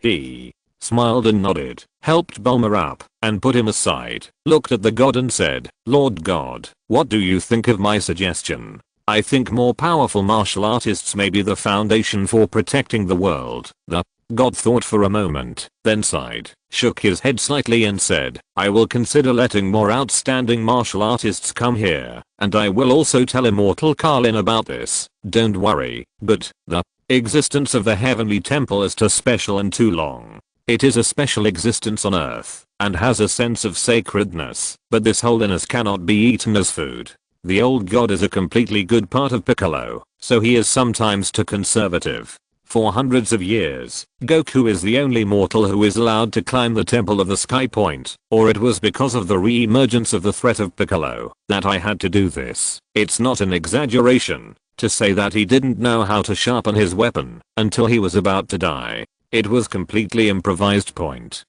he smiled and nodded, helped Bulma up, and put him aside, looked at the god and said, Lord God, what do you think of my suggestion? I think more powerful martial artists may be the foundation for protecting the world. The god thought for a moment, then sighed, shook his head slightly and said, I will consider letting more outstanding martial artists come here, and I will also tell Immortal Carlin about this. Don't worry, but the existence of the Heavenly Temple is too special and too long. It is a special existence on Earth, and has a sense of sacredness, but this holiness cannot be eaten as food. The old god is a completely good part of Piccolo, so he is sometimes too conservative. For hundreds of years, Goku is the only mortal who is allowed to climb the Temple of the Sky Point, or it was because of the re-emergence of the threat of Piccolo that I had to do this. It's not an exaggeration to say that he didn't know how to sharpen his weapon until he was about to die. It was completely improvised.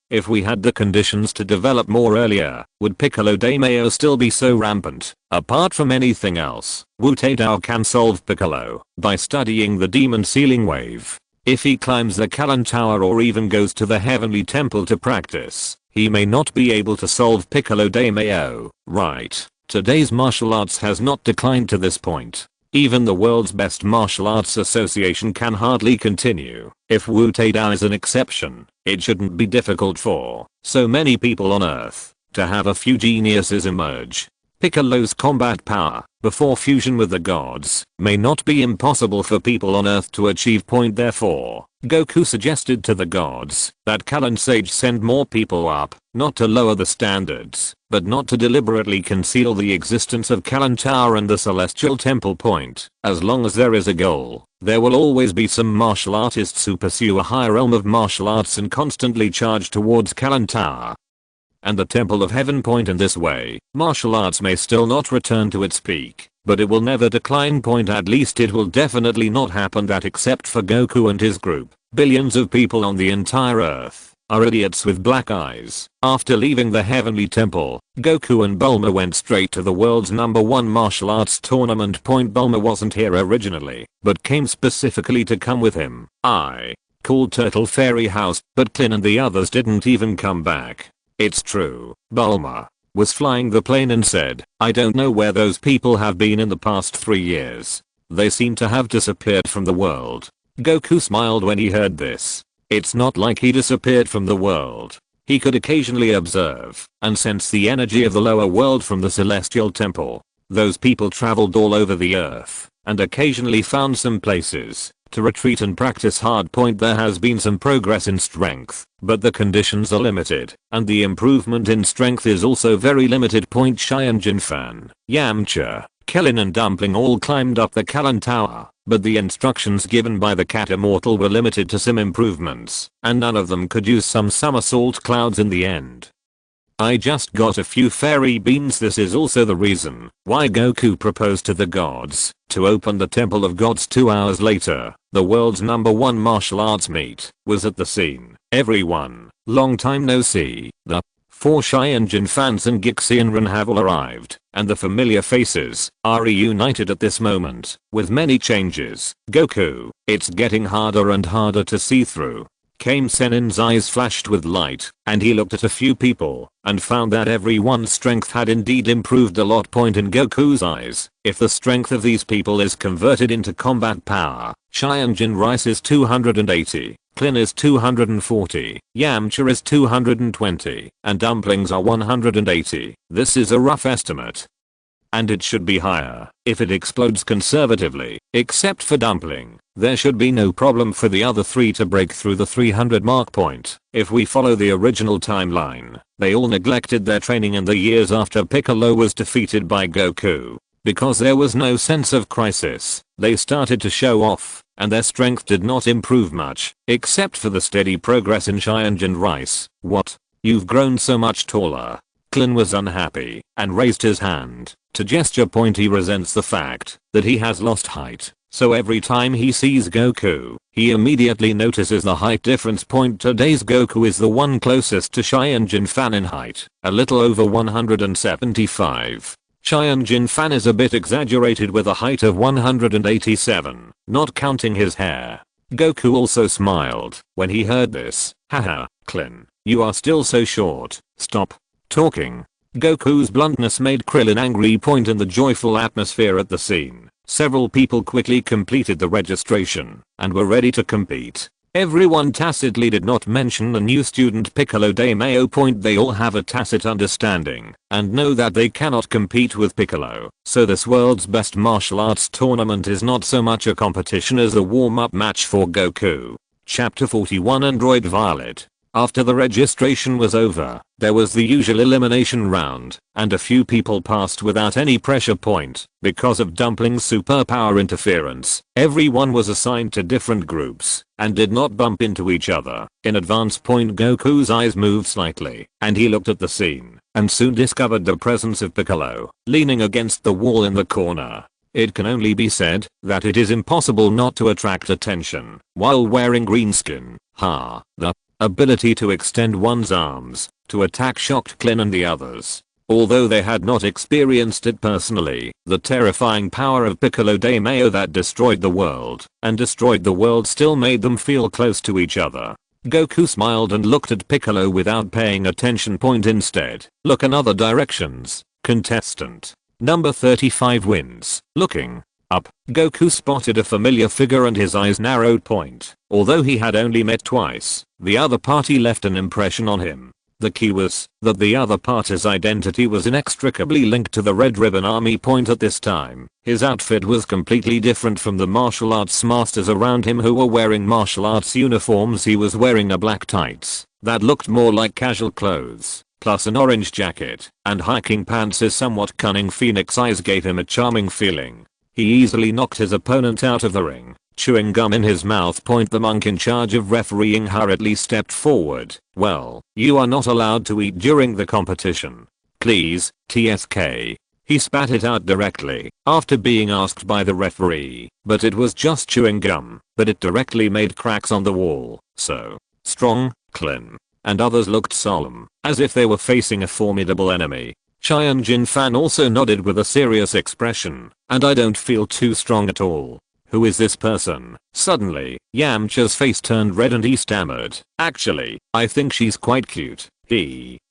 If we had the conditions to develop more earlier, would Piccolo Daimao still be so rampant? Apart from anything else, Wu Taidao can solve Piccolo by studying the demon sealing wave. If he climbs the Kalan Tower or even goes to the Heavenly Temple to practice, he may not be able to solve Piccolo Daimao. Right, today's martial arts has not declined to this point. Even the world's best martial arts association can hardly continue. If Wu Taidao is an exception, it shouldn't be difficult for so many people on Earth to have a few geniuses emerge. Piccolo's combat power, before fusion with the gods, may not be impossible for people on Earth to achieve. Therefore, Goku suggested to the gods that Kalan Sage send more people up, not to lower the standards, but not to deliberately conceal the existence of Kalan Tower and the Celestial Temple. As long as there is a goal, there will always be some martial artists who pursue a higher realm of martial arts and constantly charge towards Kalan Tower and the Temple of Heaven. Point in this way, martial arts may still not return to its peak, but it will never decline. Point at least it will definitely not happen that except for Goku and his group, billions of people on the entire earth are idiots with black eyes. After leaving the Heavenly Temple, Goku and Bulma went straight to the world's #1 martial arts tournament. Point Bulma wasn't here originally, but came specifically to come with him. Called Turtle Fairy House, but Klin and the others didn't even come back. It's true, Bulma was flying the plane and said, I don't know where those people have been in the past 3 years. They seem to have disappeared from the world. Goku smiled when he heard this. It's not like he disappeared from the world. He could occasionally observe and sense the energy of the lower world from the Celestial Temple. Those people traveled all over the earth and occasionally found some places to retreat and practice hard. Point there has been some progress in strength, but the conditions are limited, and the improvement in strength is also very limited. Point Saiyan Jinfan, Yamcha, Krillin and Dumpling all climbed up the Kalan Tower, but the instructions given by the Cat Immortal were limited to some improvements, and none of them could use some somersault clouds in the end. I just got a few fairy beans. This is also the reason why Goku proposed to the gods to open the Temple of Gods 2 hours later. The world's #1 martial arts meet was at the scene. Everyone, long time no see, the 4 Saiyan Jin fans and Gixianren have all arrived, and the familiar faces are reunited at this moment, with many changes. Goku, it's getting harder and harder to see through. Kame Senin's eyes flashed with light, and he looked at a few people, and found that everyone's strength had indeed improved a lot. Point in Goku's eyes, if the strength of these people is converted into combat power, Saiyan Jin Rice is 280, Klin is 240, Yamcha is 220, and Dumplings are 180. This is a rough estimate, and it should be higher if it explodes conservatively. Except for Dumpling, there should be no problem for the other 3 to break through the 300 mark. Point. If we follow the original timeline, they all neglected their training in the years after Piccolo was defeated by Goku. Because there was no sense of crisis, they started to show off, and their strength did not improve much, except for the steady progress in Saiyan Jin Rice. What? You've grown so much taller. Klin was unhappy and raised his hand to gesture. Point he resents the fact that he has lost height, so every time he sees Goku, he immediately notices the height difference. Point today's Goku is the one closest to Saiyan Jin Fan in height, a little over 175. Saiyan Jin Fan is a bit exaggerated with a height of 187, not counting his hair. Goku also smiled when he heard this. Haha, Klin, you are still so short. Stop talking. Goku's bluntness made Krillin angry. Point in the joyful atmosphere at the scene, several people quickly completed the registration and were ready to compete. Everyone tacitly did not mention the new student Piccolo de Mayo. Point they all have a tacit understanding and know that they cannot compete with Piccolo, so this world's best martial arts tournament is not so much a competition as a warm-up match for Goku. Chapter 41 Android Violet. After the registration was over, there was the usual elimination round, and a few people passed without any pressure. Point. Because of Dumpling's superpower interference, everyone was assigned to different groups and did not bump into each other in advance. Point Goku's eyes moved slightly, and he looked at the scene, and soon discovered the presence of Piccolo, leaning against the wall in the corner. It can only be said that it is impossible not to attract attention while wearing green skin. The ability to extend one's arms to attack shocked Klin and the others. Although they had not experienced it personally, the terrifying power of Piccolo de Mayo that destroyed the world still made them feel close to each other. Goku smiled and looked at Piccolo without paying attention. Point instead, look in other directions. Contestant number 35 wins. Looking up, Goku spotted a familiar figure and his eyes narrowed. Point. Although he had only met twice, the other party left an impression on him. The key was that the other party's identity was inextricably linked to the Red Ribbon Army. Point at this time, his outfit was completely different from the martial arts masters around him who were wearing martial arts uniforms. He was wearing a black tights that looked more like casual clothes, plus an orange jacket and hiking pants. His somewhat cunning phoenix eyes gave him a charming feeling. He easily knocked his opponent out of the ring, chewing gum in his mouth. The monk in charge of refereeing hurriedly stepped forward. Well, you are not allowed to eat during the competition. Please, TSK. He spat it out directly after being asked by the referee, but it was just chewing gum, but it directly made cracks on the wall. So strong, Clin and others looked solemn, as if they were facing a formidable enemy. Saiyan fan also nodded with a serious expression, and I don't feel too strong at all. Who is this person? Suddenly, Yamcha's face turned red and he stammered. Actually, I think she's quite cute.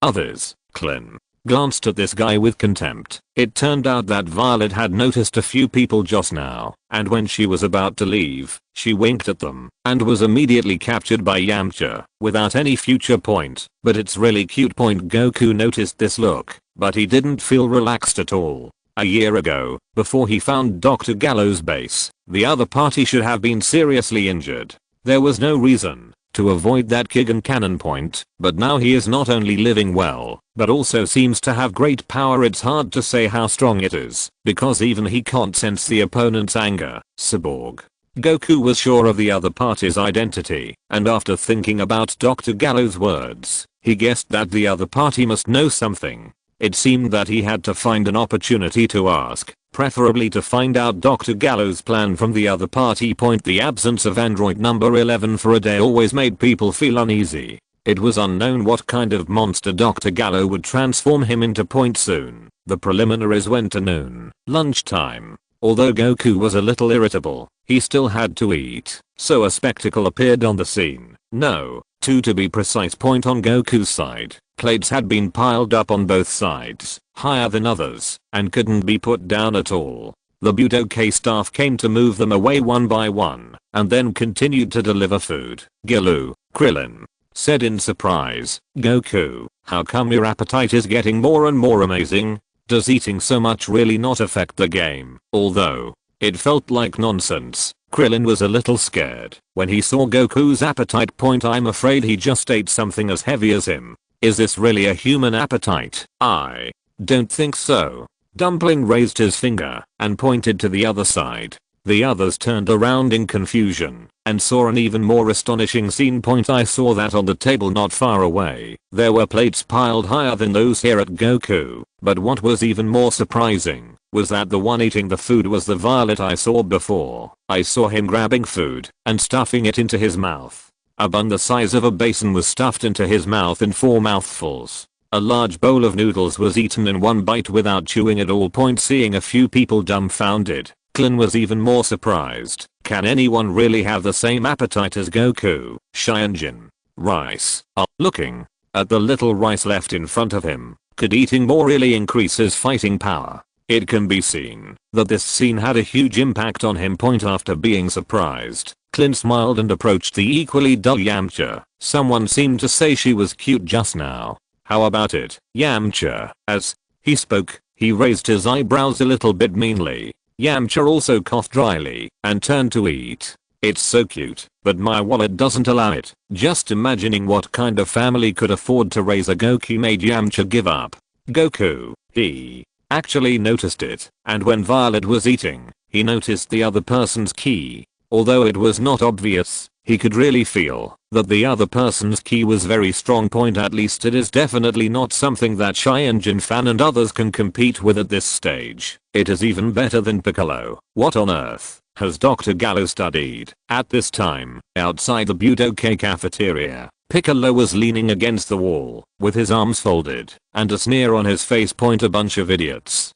Others, Clin, glanced at this guy with contempt. It turned out that Violet had noticed a few people just now, and when she was about to leave, she winked at them, and was immediately captured by Yamcha, without any future point. But it's really cute. Goku noticed this look, but he didn't feel relaxed at all. A year ago, before he found Dr. Gallo's base, the other party should have been seriously injured. There was no reason to avoid that kick and cannon point, but now he is not only living well, but also seems to have great power. It's hard to say how strong it is, because even he can't sense the opponent's anger. Cyborg. Goku was sure of the other party's identity, and after thinking about Dr. Gallo's words, he guessed that the other party must know something. It seemed that he had to find an opportunity to ask, preferably to find out Dr. Gallo's plan from the other party. The absence of android number 11 for a day always made people feel uneasy. It was unknown what kind of monster Dr. Gallo would transform him into. Soon, the preliminaries went to noon, lunchtime. Although Goku was a little irritable, he still had to eat, so a spectacle appeared on the scene. No, two to be precise. On Goku's side, plates had been piled up on both sides, higher than others, and couldn't be put down at all. The Budokai staff came to move them away one by one, and then continued to deliver food. Gilu, Krillin, said in surprise, Goku, how come your appetite is getting more and more amazing? Does eating so much really not affect the game? Although it felt like nonsense, Krillin was a little scared when he saw Goku's appetite. I'm afraid he just ate something as heavy as him. Is this really a human appetite? I don't think so. Dumpling raised his finger and pointed to the other side. The others turned around in confusion and saw an even more astonishing scene. I saw that on the table not far away. There were plates piled higher than those here at Goku, but what was even more surprising was that the one eating the food was the Violet I saw before. I saw him grabbing food and stuffing it into his mouth. A bun the size of a basin was stuffed into his mouth in 4 mouthfuls. A large bowl of noodles was eaten in one bite without chewing at all. Seeing a few people dumbfounded, Clin was even more surprised. Can anyone really have the same appetite as Goku? Saiyan Rice. Looking at the little rice left in front of him, could eating more really increase his fighting power? It can be seen that this scene had a huge impact on him. After being surprised, Clin smiled and approached the equally dull Yamcha. Someone seemed to say she was cute just now. How about it, Yamcha? As he spoke, he raised his eyebrows a little bit meanly. Yamcha also coughed dryly and turned to eat. It's so cute, but my wallet doesn't allow it. Just imagining what kind of family could afford to raise a Goku made Yamcha give up. Goku, he actually noticed it, and when Violet was eating, he noticed the other person's ki. Although it was not obvious, he could really feel that the other person's ki was very strong. At least it is definitely not something that Saiyan fan and others can compete with at this stage. It is even better than Piccolo. What on earth has Dr. Gallo studied? At this time, outside the Budokai cafeteria, Piccolo was leaning against the wall, with his arms folded, and a sneer on his face. A bunch of idiots.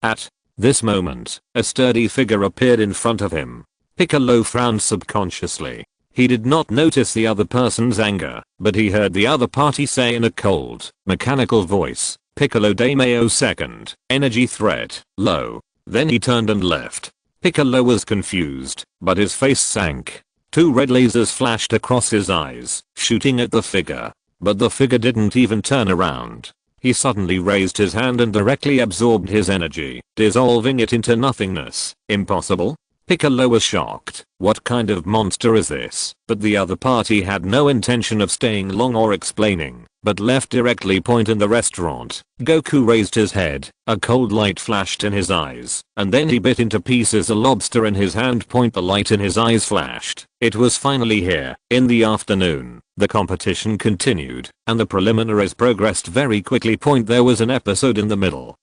At this moment, a sturdy figure appeared in front of him. Piccolo frowned subconsciously. He did not notice the other person's anger, but he heard the other party say in a cold, mechanical voice, Piccolo de Mayo second, energy threat, low. Then he turned and left. Piccolo was confused, but his face sank. 2 red lasers flashed across his eyes, shooting at the figure. But the figure didn't even turn around. He suddenly raised his hand and directly absorbed his energy, dissolving it into nothingness. Impossible? Piccolo was shocked. What kind of monster is this? But the other party had no intention of staying long or explaining, but left directly in the restaurant. Goku raised his head, a cold light flashed in his eyes, and then he bit into pieces a lobster in his hand. The light in his eyes flashed. It was finally here. In the afternoon, the competition continued, and the preliminaries progressed very quickly. There was an episode in the middle.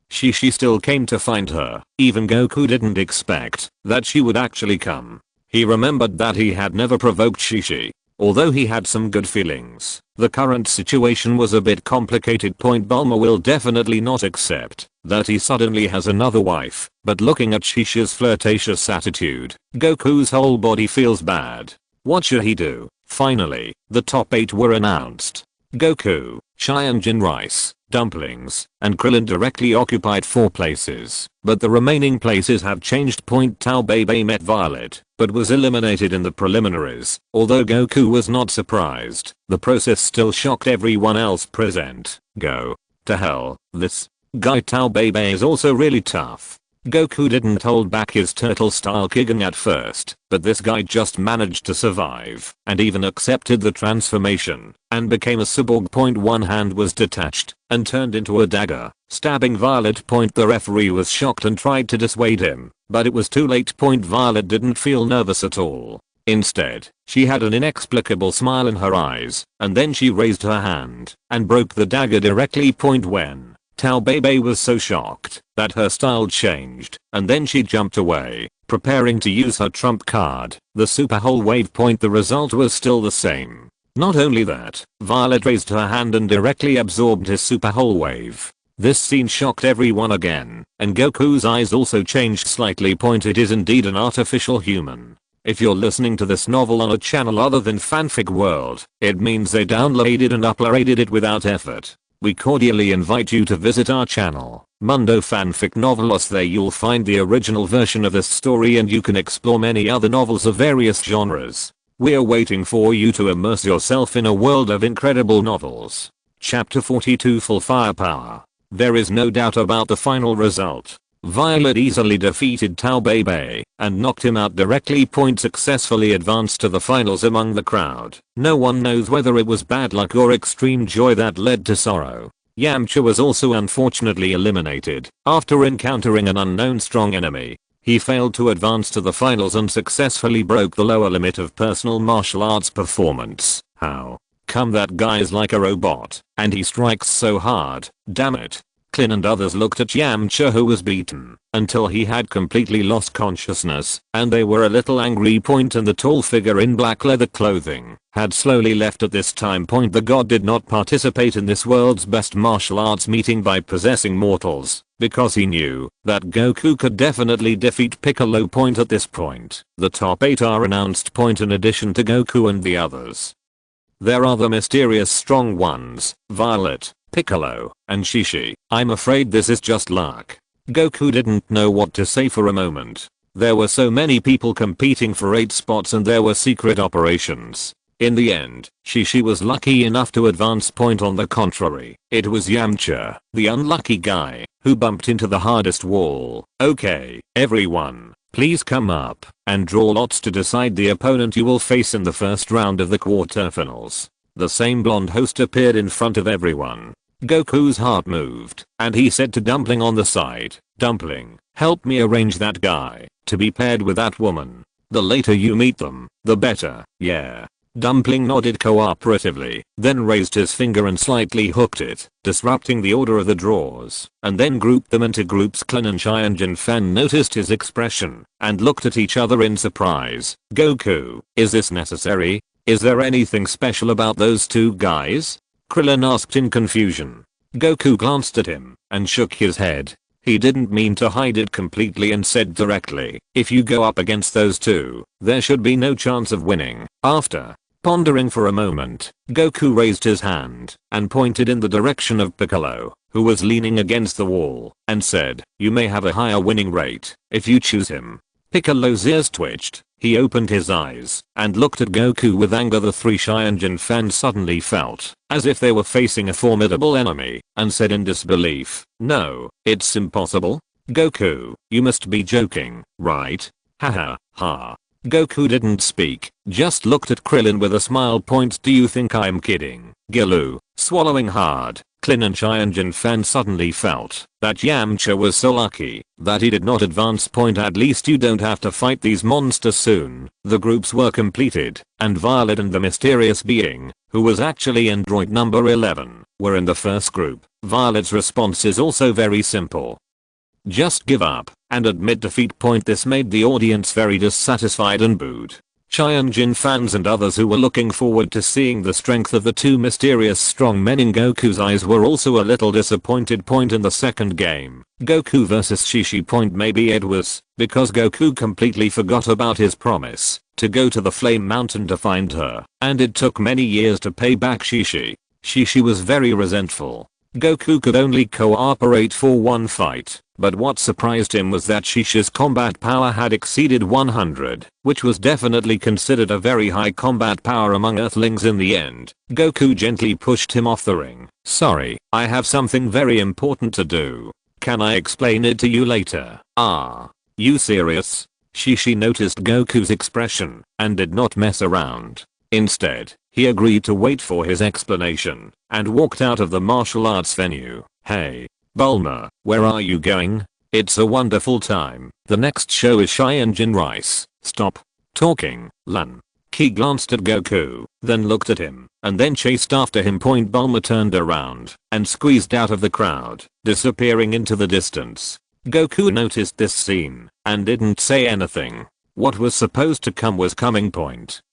She still came to find her. Even Goku didn't expect that she would actually come. He remembered that he had never provoked Shishi. Although he had some good feelings, the current situation was a bit complicated. Bulma will definitely not accept that he suddenly has another wife, but looking at Shishi's flirtatious attitude, Goku's whole body feels bad. What should he do? Finally, the top 8 were announced. Goku, Saiyan Rice, Dumplings, and Krillin directly occupied 4 places, but the remaining places have changed. Tao Bei met Violet, but was eliminated in the preliminaries. Although Goku was not surprised, the process still shocked everyone else present. Go to hell, this guy Tao Bei is also really tough. Goku didn't hold back his turtle style kicking at first, but this guy just managed to survive and even accepted the transformation and became a cyborg. One hand was detached and turned into a dagger, stabbing Violet. The referee was shocked and tried to dissuade him, but it was too late. Violet didn't feel nervous at all. Instead, she had an inexplicable smile in her eyes, and then she raised her hand and broke the dagger directly. When Tao Bei was so shocked that her style changed, and then she jumped away, preparing to use her trump card, the super whole wave. The result was still the same. Not only that, Violet raised her hand and directly absorbed his super whole wave. This scene shocked everyone again, and Goku's eyes also changed slightly. It is indeed an artificial human. If you're listening to this novel on a channel other than Fanfic World, it means they downloaded and uploaded it without effort. We cordially invite you to visit our channel, Mundo Fanfic Novelos. There you'll find the original version of this story and you can explore many other novels of various genres. We're waiting for you to immerse yourself in a world of incredible novels. Chapter 42 Full Firepower. There is no doubt about the final result. Violet easily defeated Tao Bei and knocked him out directly. Successfully advanced to the finals among the crowd. No one knows whether it was bad luck or extreme joy that led to sorrow. Yamcha was also unfortunately eliminated after encountering an unknown strong enemy. He failed to advance to the finals and successfully broke the lower limit of personal martial arts performance. How come that guy's like a robot and he strikes so hard? Damn it. Klin and others looked at Yamcha, who was beaten until he had completely lost consciousness, and they were a little angry. And the tall figure in black leather clothing had slowly left at this time. The god did not participate in this world's best martial arts meeting by possessing mortals, because he knew that Goku could definitely defeat Piccolo. At this point, the top 8 are announced. In addition to Goku and the others, there are the mysterious strong ones, Violet, Piccolo, and Shishi. I'm afraid this is just luck. Goku didn't know what to say for a moment. There were so many people competing for 8 spots and there were secret operations. In the end, Shishi was lucky enough to advance. On the contrary, it was Yamcha, the unlucky guy, who bumped into the hardest wall. Okay, everyone, please come up and draw lots to decide the opponent you will face in the first round of the quarterfinals. The same blonde host appeared in front of everyone. Goku's heart moved, and he said to Dumpling on the side, "Dumpling, help me arrange that guy to be paired with that woman. The later you meet them, the better, yeah." Dumpling nodded cooperatively, then raised his finger and slightly hooked it, disrupting the order of the draws, and then grouped them into groups. Klin and Saiyan Fan noticed his expression and looked at each other in surprise. Goku, is this necessary? Is there anything special about those 2 guys? Krillin asked in confusion. Goku glanced at him and shook his head. He didn't mean to hide it completely and said directly, "If you go up against those 2, there should be no chance of winning." After pondering for a moment, Goku raised his hand and pointed in the direction of Piccolo, who was leaning against the wall, and said, "You may have a higher winning rate if you choose him." Piccolo's ears twitched. He opened his eyes and looked at Goku with anger. The 3 Saiyan fans suddenly felt as if they were facing a formidable enemy and said in disbelief, "No, it's impossible. Goku, you must be joking, right?" Haha, ha. Goku didn't speak, just looked at Krillin with a smile. Do you think I'm kidding? Gilu, swallowing hard. Krillin and Chaiyan Fan suddenly felt that Yamcha was so lucky that he did not advance. At least you don't have to fight these monsters soon. The groups were completed, and Violet and the mysterious being, who was actually android number 11, were in the first group. Violet's response is also very simple. Just give up and admit defeat. This made the audience very dissatisfied and booed. Chaiyan fans and others who were looking forward to seeing the strength of the two mysterious strong men in Goku's eyes were also a little disappointed. In the second game, Goku vs Shishi. Maybe it was because Goku completely forgot about his promise to go to the Flame Mountain to find her, and it took many years to pay back Shishi. Shishi was very resentful. Goku could only cooperate for one fight, but what surprised him was that Shishi's combat power had exceeded 100, which was definitely considered a very high combat power among Earthlings. In the end, Goku gently pushed him off the ring. Sorry, I have something very important to do. Can I explain it to you later? Ah, you serious? Shishi noticed Goku's expression and did not mess around. Instead, he agreed to wait for his explanation and walked out of the martial arts venue. Hey, Bulma, where are you going? It's a wonderful time. The next show is Chaiyan Rice. Stop talking, Lan. Ki glanced at Goku, then looked at him, and then chased after him. Bulma turned around and squeezed out of the crowd, disappearing into the distance. Goku noticed this scene and didn't say anything. What was supposed to come was coming.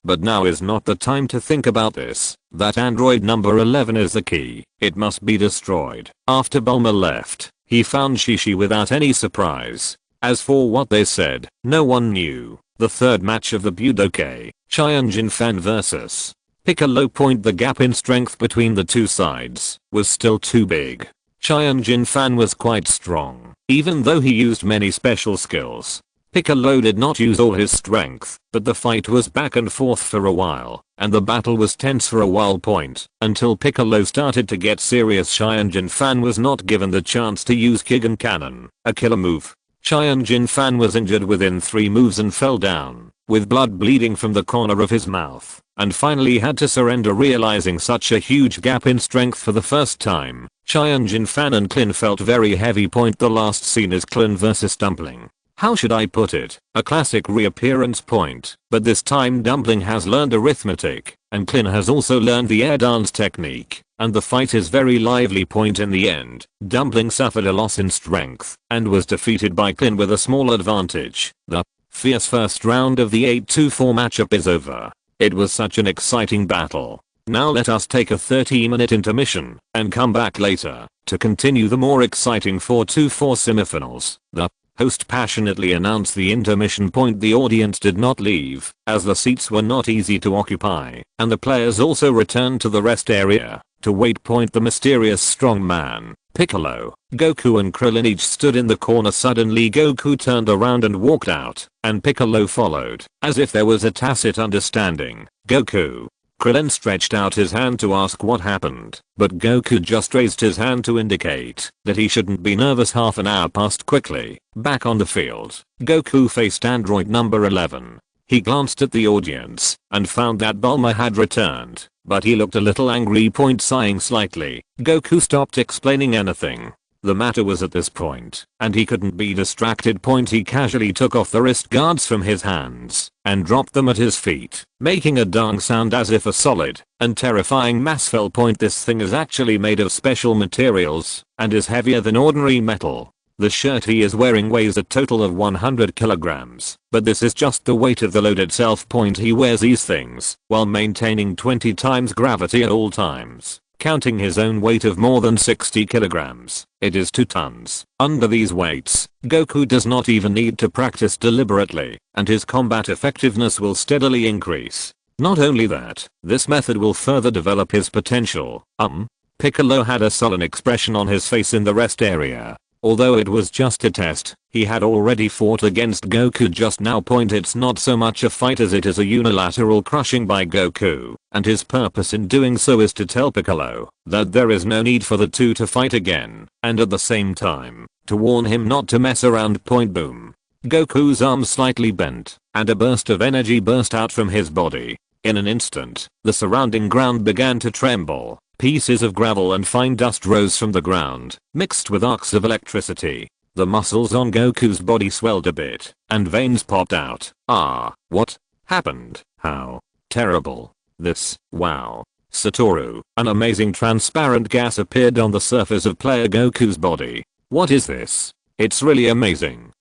But now is not the time to think about this. That android number 11 is the key. It must be destroyed. After Bulma left, he found Shishi without any surprise. As for what they said, no one knew. The third match of the Budokai, Chaiyan Fan vs Piccolo. The gap in strength between the two sides was still too big. Chaiyan Fan was quite strong, even though he used many special skills. Piccolo did not use all his strength, but the fight was back and forth for a while, and the battle was tense for a while. Until Piccolo started to get serious. Chaiyan Fan was not given the chance to use Kigen Cannon, a killer move. Chaiyan Fan was injured within 3 moves and fell down, with blood bleeding from the corner of his mouth, and finally had to surrender, realizing such a huge gap in strength for the first time. Chaiyan Fan and Klin felt very heavy. The last scene is Klin vs Dumpling. How should I put it? A classic reappearance point, but this time Dumpling has learned arithmetic, and Klin has also learned the air dance technique, and the fight is very lively. In the end, Dumpling suffered a loss in strength, and was defeated by Klin with a small advantage. The fierce first round of the 8-4 matchup is over. It was such an exciting battle. Now let us take a 30-minute intermission, and come back later, to continue the more exciting 4-4 semifinals. The host passionately announced the intermission. The audience did not leave, as the seats were not easy to occupy, and the players also returned to the rest area to wait. The mysterious strong man, Piccolo, Goku and Krillin each stood in the corner. Suddenly Goku turned around and walked out, and Piccolo followed, as if there was a tacit understanding. Goku. Krillin stretched out his hand to ask what happened, but Goku just raised his hand to indicate that he shouldn't be nervous. Half an hour passed quickly. Back on the field, Goku faced android number 11. He glanced at the audience and found that Bulma had returned, but he looked a little angry. Sighing slightly, Goku stopped explaining anything. The matter was at this point, and he couldn't be distracted. He casually took off the wrist guards from his hands and dropped them at his feet, making a dong sound as if a solid and terrifying mass fell. This thing is actually made of special materials and is heavier than ordinary metal. The shirt he is wearing weighs a total of 100 kilograms, but this is just the weight of the load itself. He wears these things while maintaining 20 times gravity at all times. Counting his own weight of more than 60 kilograms, it is 2 tons. Under these weights, Goku does not even need to practice deliberately, and his combat effectiveness will steadily increase. Not only that, this method will further develop his potential. Piccolo had a sullen expression on his face in the rest area. Although it was just a test, he had already fought against Goku just now. It's not so much a fight as it is a unilateral crushing by Goku, and his purpose in doing so is to tell Piccolo that there is no need for the two to fight again, and at the same time, to warn him not to mess around. Boom. Goku's arm slightly bent, and a burst of energy burst out from his body. In an instant, the surrounding ground began to tremble. Pieces of gravel and fine dust rose from the ground, mixed with arcs of electricity. The muscles on Goku's body swelled a bit, and veins popped out. What happened? How terrible. Wow. Satoru, an amazing transparent gas appeared on the surface of player Goku's body. What is this? It's really amazing.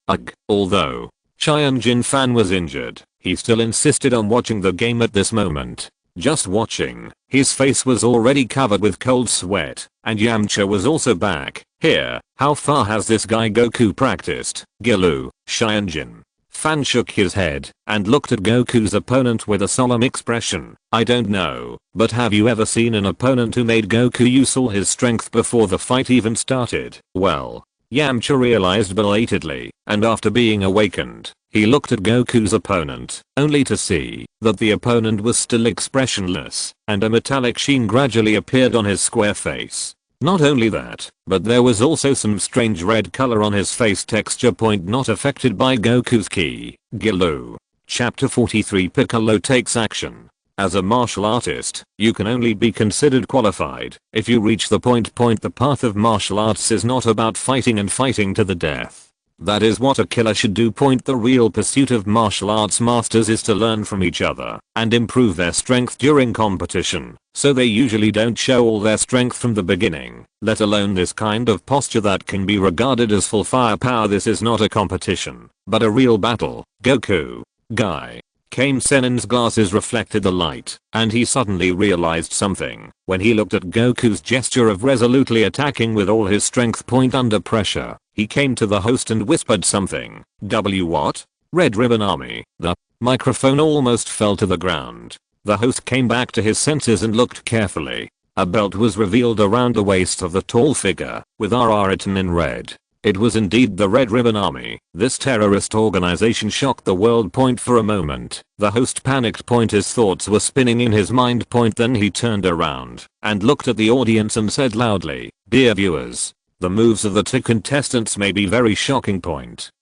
Although Saiyan fan was injured, he still insisted on watching the game at this moment. Just watching, his face was already covered with cold sweat, and Yamcha was also back. Here, how far has this guy Goku practiced? Gilu, Saiyan fan shook his head and looked at Goku's opponent with a solemn expression. I don't know, but have you ever seen an opponent who made Goku use all his strength before the fight even started? Well, Yamcha realized belatedly, and after being awakened, he looked at Goku's opponent, only to see that the opponent was still expressionless, and a metallic sheen gradually appeared on his square face. Not only that, but there was also some strange red color on his face texture not affected by Goku's ki. Gilu. Chapter 43 Piccolo takes action. As a martial artist, you can only be considered qualified if you reach the point. The path of martial arts is not about fighting and fighting to the death. That is what a killer should do. The real pursuit of martial arts masters is to learn from each other and improve their strength during competition, so they usually don't show all their strength from the beginning, let alone this kind of posture that can be regarded as full firepower. This is not a competition, but a real battle. Goku. Guy. Kame Senin's glasses reflected the light, and he suddenly realized something when he looked at Goku's gesture of resolutely attacking with all his strength under pressure. He came to the host and whispered something. What? Red Ribbon Army. The microphone almost fell to the ground. The host came back to his senses and looked carefully. A belt was revealed around the waist of the tall figure, with RR written in red. It was indeed the Red Ribbon Army. This terrorist organization shocked the world. For a moment, the host panicked. His thoughts were spinning in his mind. Then he turned around and looked at the audience and said loudly, "Dear viewers, the moves of the two contestants may be very shocking.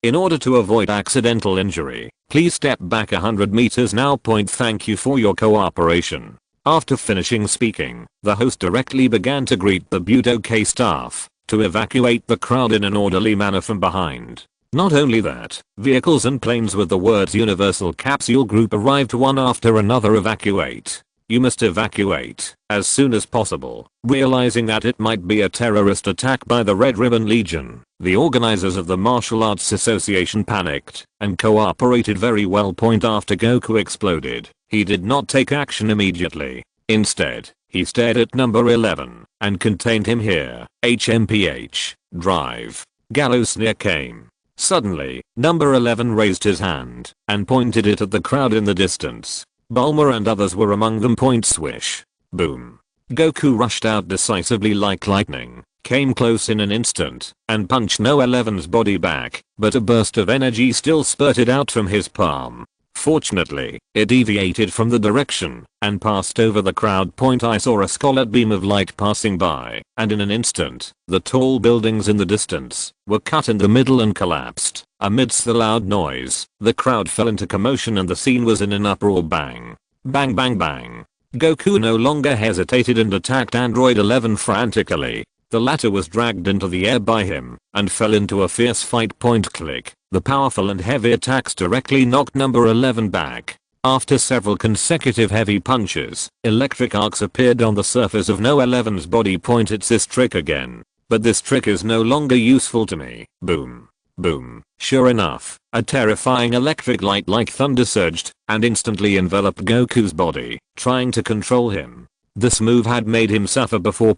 In order to avoid accidental injury, please step back 100 meters now. Thank you for your cooperation." After finishing speaking, the host directly began to greet the Budokai staff to evacuate the crowd in an orderly manner from behind. Not only that, vehicles and planes with the words Universal Capsule Group arrived one after another. Evacuate. You must evacuate as soon as possible. Realizing that it might be a terrorist attack by the Red Ribbon Legion, the organizers of the Martial Arts Association panicked and cooperated very well. After Goku exploded, he did not take action immediately. Instead, he stared at number 11 and contained him here. HMPH. Drive. Gallows sneer came. Suddenly, number 11 raised his hand and pointed it at the crowd in the distance. Bulma and others were among them. Swish. Boom. Goku rushed out decisively like lightning, came close in an instant, and punched No 11's body back, but a burst of energy still spurted out from his palm. Fortunately, it deviated from the direction and passed over the crowd. I saw a scarlet beam of light passing by, and in an instant, the tall buildings in the distance were cut in the middle and collapsed. Amidst the loud noise, the crowd fell into commotion and the scene was in an uproar. Bang. Bang bang bang. Goku no longer hesitated and attacked Android 11 frantically. The latter was dragged into the air by him and fell into a fierce fight. Click. The powerful and heavy attacks directly knocked number 11 back. After several consecutive heavy punches, electric arcs appeared on the surface of No 11's body. It's this trick again. But this trick is no longer useful to me. Boom. Boom. Sure enough, a terrifying electric light like thunder surged and instantly enveloped Goku's body, trying to control him. This move had made him suffer before.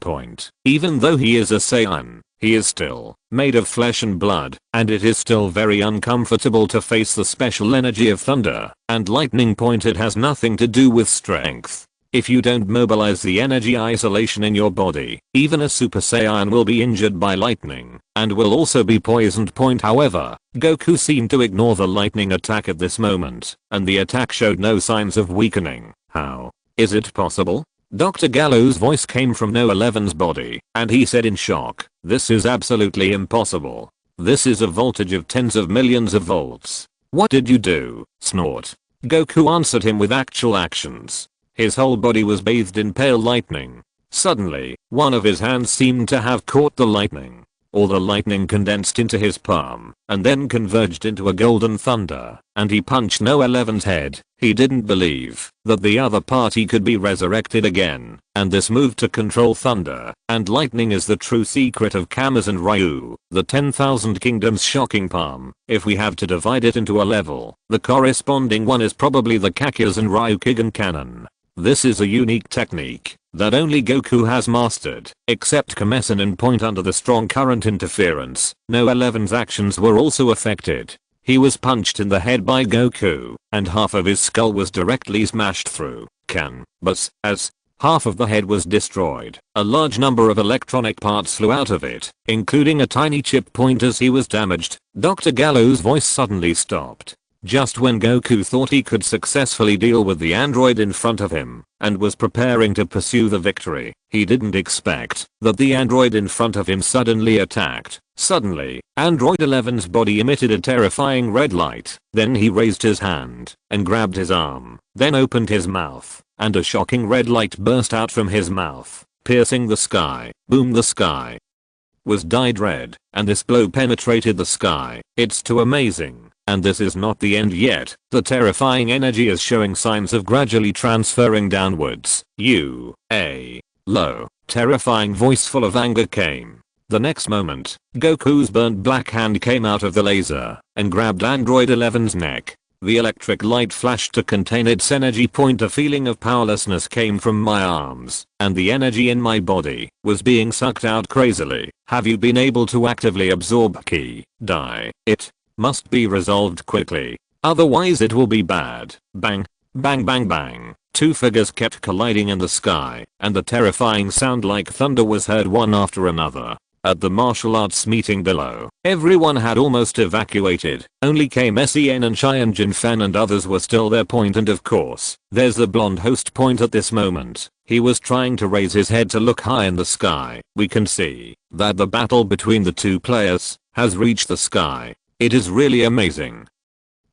Even though he is a Saiyan, he is still made of flesh and blood, and it is still very uncomfortable to face the special energy of thunder and lightning. It has nothing to do with strength. If you don't mobilize the energy isolation in your body, even a Super Saiyan will be injured by lightning and will also be poisoned. However, Goku seemed to ignore the lightning attack at this moment, and the attack showed no signs of weakening. How is it possible? Dr. Gallo's voice came from No 11's body, and he said in shock, "This is absolutely impossible. This is a voltage of tens of millions of volts. What did you do? Snort. Goku answered him with actual actions. His whole body was bathed in pale lightning. Suddenly, one of his hands seemed to have caught the lightning. All the lightning condensed into his palm, and then converged into a golden thunder, and he punched No. 11's head. He didn't believe that the other party could be resurrected again, and this move to control thunder and lightning is the true secret of Kama's and Ryu, the 10,000 Kingdoms shocking palm. If we have to divide it into a level, the corresponding one is probably the Kakuya's and Ryukigen cannon. This is a unique technique that only Goku has mastered, except Kamesin and Point under the strong current interference. No. 11's actions were also affected. He was punched in the head by Goku, and half of his skull was directly smashed through. But as half of the head was destroyed, a large number of electronic parts flew out of it, including a tiny chip. Point as he was damaged, Dr. Gallo's voice suddenly stopped. Just when Goku thought he could successfully deal with the android in front of him and was preparing to pursue the victory, he didn't expect that the android in front of him suddenly attacked. Suddenly, Android 11's body emitted a terrifying red light. Then he raised his hand and grabbed his arm, then opened his mouth, and a shocking red light burst out from his mouth, piercing the sky. Boom! The sky was dyed red, and this blow penetrated the sky. It's too amazing. And this is not the end yet. The terrifying energy is showing signs of gradually transferring downwards. Low, terrifying voice full of anger came. The next moment, Goku's burnt black hand came out of the laser and grabbed Android 11's neck. The electric light flashed to contain its energy. Point. A feeling of powerlessness came from my arms, and the energy in my body was being sucked out crazily. Have you been able to actively absorb ki? It must be resolved quickly, otherwise it will be bad. Bang, bang, bang, bang. Two figures kept colliding in the sky, and the terrifying sound like thunder was heard one after another. At the martial arts meeting below, everyone had almost evacuated. Only Saiyan and Saiyan Jinfan and others were still there. Point. And of course, there's the blonde host. Point. At this moment, he was trying to raise his head to look high in the sky. We can see that the battle between the two players has reached the sky. It is really amazing.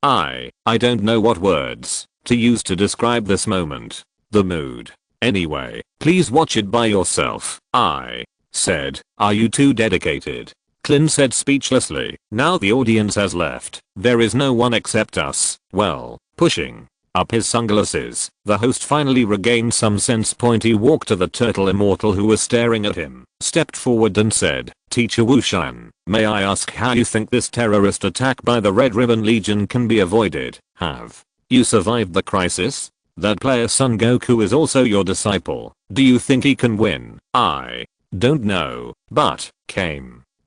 I don't know what words to use to describe this moment. The mood. Anyway, please watch it by yourself. I said, are you too dedicated? Clint said speechlessly. Now the audience has left. There is no one except us. Well, pushing up his sunglasses, the host finally regained some sense. Point. He walked to the turtle immortal who was staring at him, stepped forward and said, Teacher Wushan, may I ask how you think this terrorist attack by the Red Ribbon Legion can be avoided? Have you survived the crisis? That player Son Goku is also your disciple. Do you think he can win? I don't know, but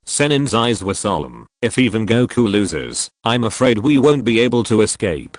Senin's eyes were solemn. If even Goku loses, I'm afraid we won't be able to escape.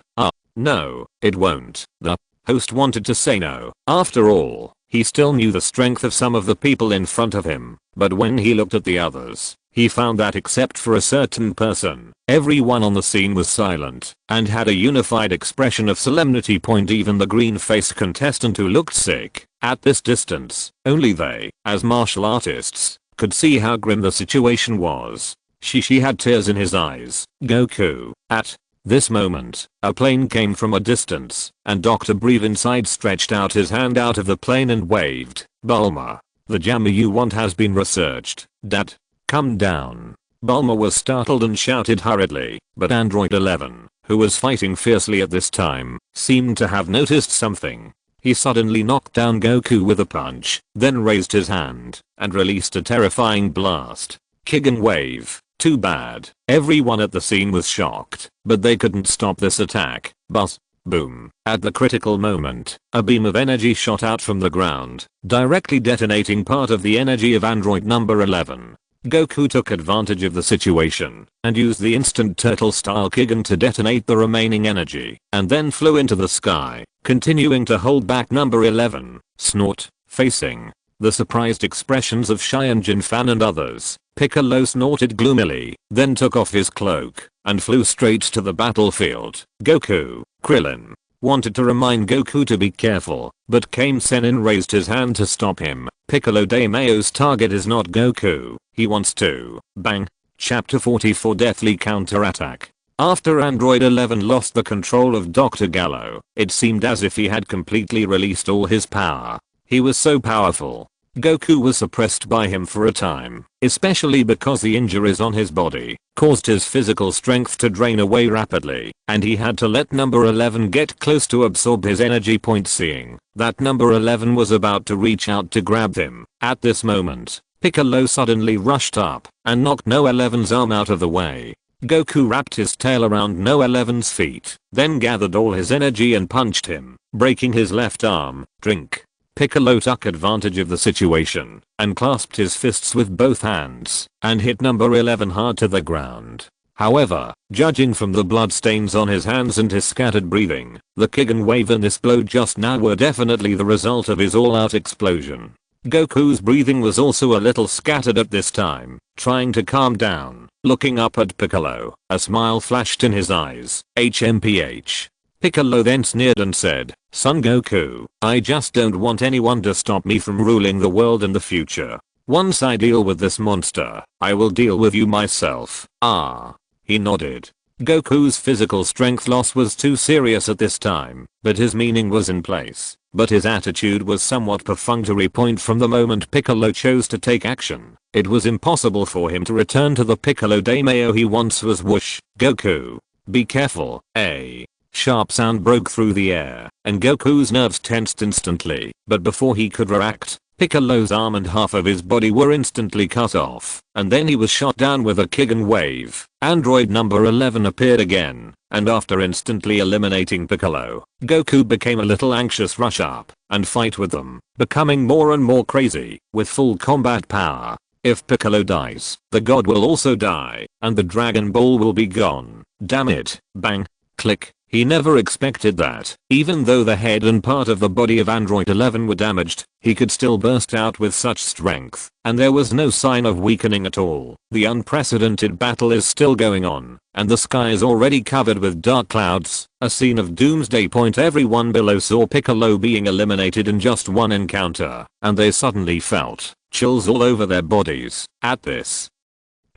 No, it won't. The host wanted to say no. After all, he still knew the strength of some of the people in front of him, but when he looked at the others, he found that except for a certain person, everyone on the scene was silent and had a unified expression of solemnity. Point. Even the green-faced contestant who looked sick at this distance, only they, as martial artists, could see how grim the situation was. She had tears in his eyes. Goku. At this moment, a plane came from a distance, and Dr. Breve inside stretched out his hand out of the plane and waved. Bulma, the jammer you want has been researched. Dad, come down. Bulma was startled and shouted hurriedly, but Android 11, who was fighting fiercely at this time, seemed to have noticed something. He suddenly knocked down Goku with a punch, then raised his hand and released a terrifying blast. Kigen wave. Too bad. Everyone at the scene was shocked, but they couldn't stop this attack. But boom. At the critical moment, a beam of energy shot out from the ground, directly detonating part of the energy of android number 11. Goku took advantage of the situation and used the instant turtle-style Kigen to detonate the remaining energy, and then flew into the sky, continuing to hold back number 11. Snort. Facing the surprised expressions of Saiyan Jinfan and others, Piccolo snorted gloomily, then took off his cloak and flew straight to the battlefield. Goku, Krillin, wanted to remind Goku to be careful, but Senin raised his hand to stop him. Piccolo de Mayo's target is not Goku. He wants to bang Chapter 44 Deathly Counterattack. After Android 11 lost the control of Dr. Gallo, it seemed as if he had completely released all his power. He was so powerful. Goku was suppressed by him for a time, especially because the injuries on his body caused his physical strength to drain away rapidly, and he had to let number 11 get close to absorb his energy point. Seeing that number 11 was about to reach out to grab him, at this moment, Piccolo suddenly rushed up and knocked No 11's arm out of the way. Goku wrapped his tail around No 11's feet, then gathered all his energy and punched him, breaking his left arm. Drink. Piccolo took advantage of the situation and clasped his fists with both hands and hit number 11 hard to the ground. However, judging from the bloodstains on his hands and his scattered breathing, the kick and wave in this blow just now were definitely the result of his all-out explosion. Goku's breathing was also a little scattered at this time. Trying to calm down, looking up at Piccolo, a smile flashed in his eyes. HMPH. Piccolo then sneered and said, "Son Goku, I just don't want anyone to stop me from ruling the world in the future. Once I deal with this monster, I will deal with you myself." Ah. He nodded. Goku's physical strength loss was too serious at this time, but his meaning was in place. But his attitude was somewhat perfunctory. From the moment Piccolo chose to take action, it was impossible for him to return to the Piccolo Daimyo he once was. Whoosh. Goku. Be careful. A sharp sound broke through the air, and Goku's nerves tensed instantly. But before he could react, Piccolo's arm and half of his body were instantly cut off, and then he was shot down with a kick and wave. Android number 11 appeared again, and after instantly eliminating Piccolo, Goku became a little anxious. Rush up and fight with them, becoming more and more crazy with full combat power. If Piccolo dies, the god will also die, and the Dragon Ball will be gone. Damn it. Bang. Click. He never expected that, even though the head and part of the body of Android 11 were damaged, he could still burst out with such strength, and there was no sign of weakening at all. The unprecedented battle is still going on, and the sky is already covered with dark clouds, a scene of doomsday. Everyone below saw Piccolo being eliminated in just one encounter, and they suddenly felt chills all over their bodies. At this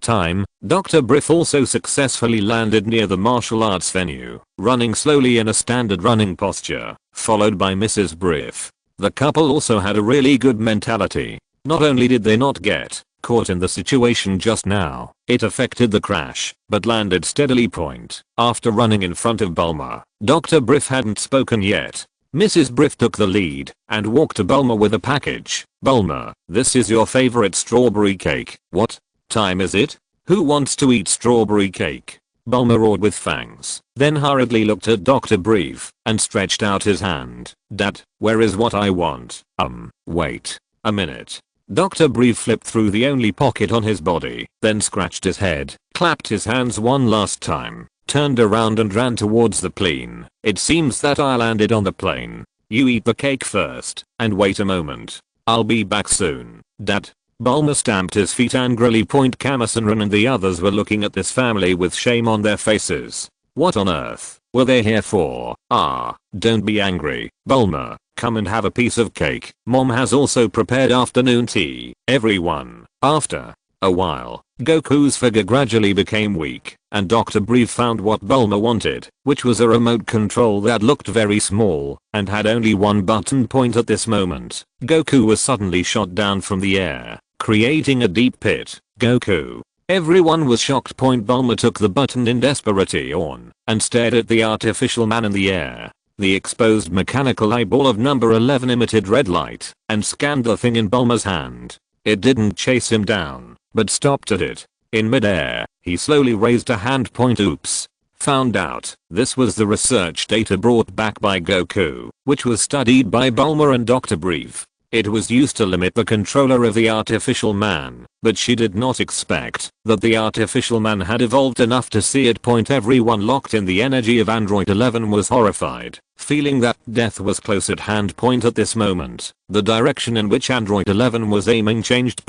time, Dr. Brief also successfully landed near the martial arts venue, running slowly in a standard running posture, followed by Mrs. Brief. The couple also had a really good mentality. Not only did they not get caught in the situation just now, it affected the crash, but landed steadily. After running in front of Bulma, Dr. Brief hadn't spoken yet. Mrs. Brief took the lead and walked to Bulma with a package. "Bulma, this is your favorite strawberry cake." "What time is it? Who wants to eat strawberry cake?" Bulma roared with fangs, then hurriedly looked at Dr. Brief and stretched out his hand. "Dad, where is what I want?" Wait a minute." Dr. Brief flipped through the only pocket on his body, then scratched his head, clapped his hands one last time, turned around and ran towards the plane. "It seems that I landed on the plane. You eat the cake first, and wait a moment. I'll be back soon." "Dad." Bulma stamped his feet angrily. Kamasenran and the others were looking at this family with shame on their faces. What on earth were they here for? Don't be angry, Bulma. Come and have a piece of cake. Mom has also prepared afternoon tea. Everyone. After a while, Goku's figure gradually became weak, and Dr. Brief found what Bulma wanted, which was a remote control that looked very small and had only one button. At this moment, Goku was suddenly shot down from the air, creating a deep pit. Goku. Everyone was shocked. Bulma took the button in desperation and stared at the artificial man in the air. The exposed mechanical eyeball of number 11 emitted red light and scanned the thing in Bulma's hand. It didn't chase him down, but stopped at it. In midair, he slowly raised a hand. Oops. Found out. This was the research data brought back by Goku, which was studied by Bulma and Dr. Brief. It was used to limit the controller of the artificial man, but she did not expect that the artificial man had evolved enough to see it. Everyone locked in the energy of Android 11 was horrified, feeling that death was close at hand. At this moment, the direction in which Android 11 was aiming changed.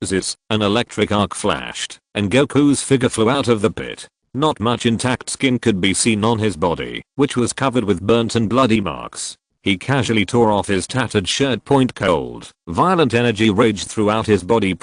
Zis, an electric arc flashed, and Goku's figure flew out of the pit. Not much intact skin could be seen on his body, which was covered with burnt and bloody marks. He casually tore off his tattered shirt. Cold, violent energy raged throughout his body.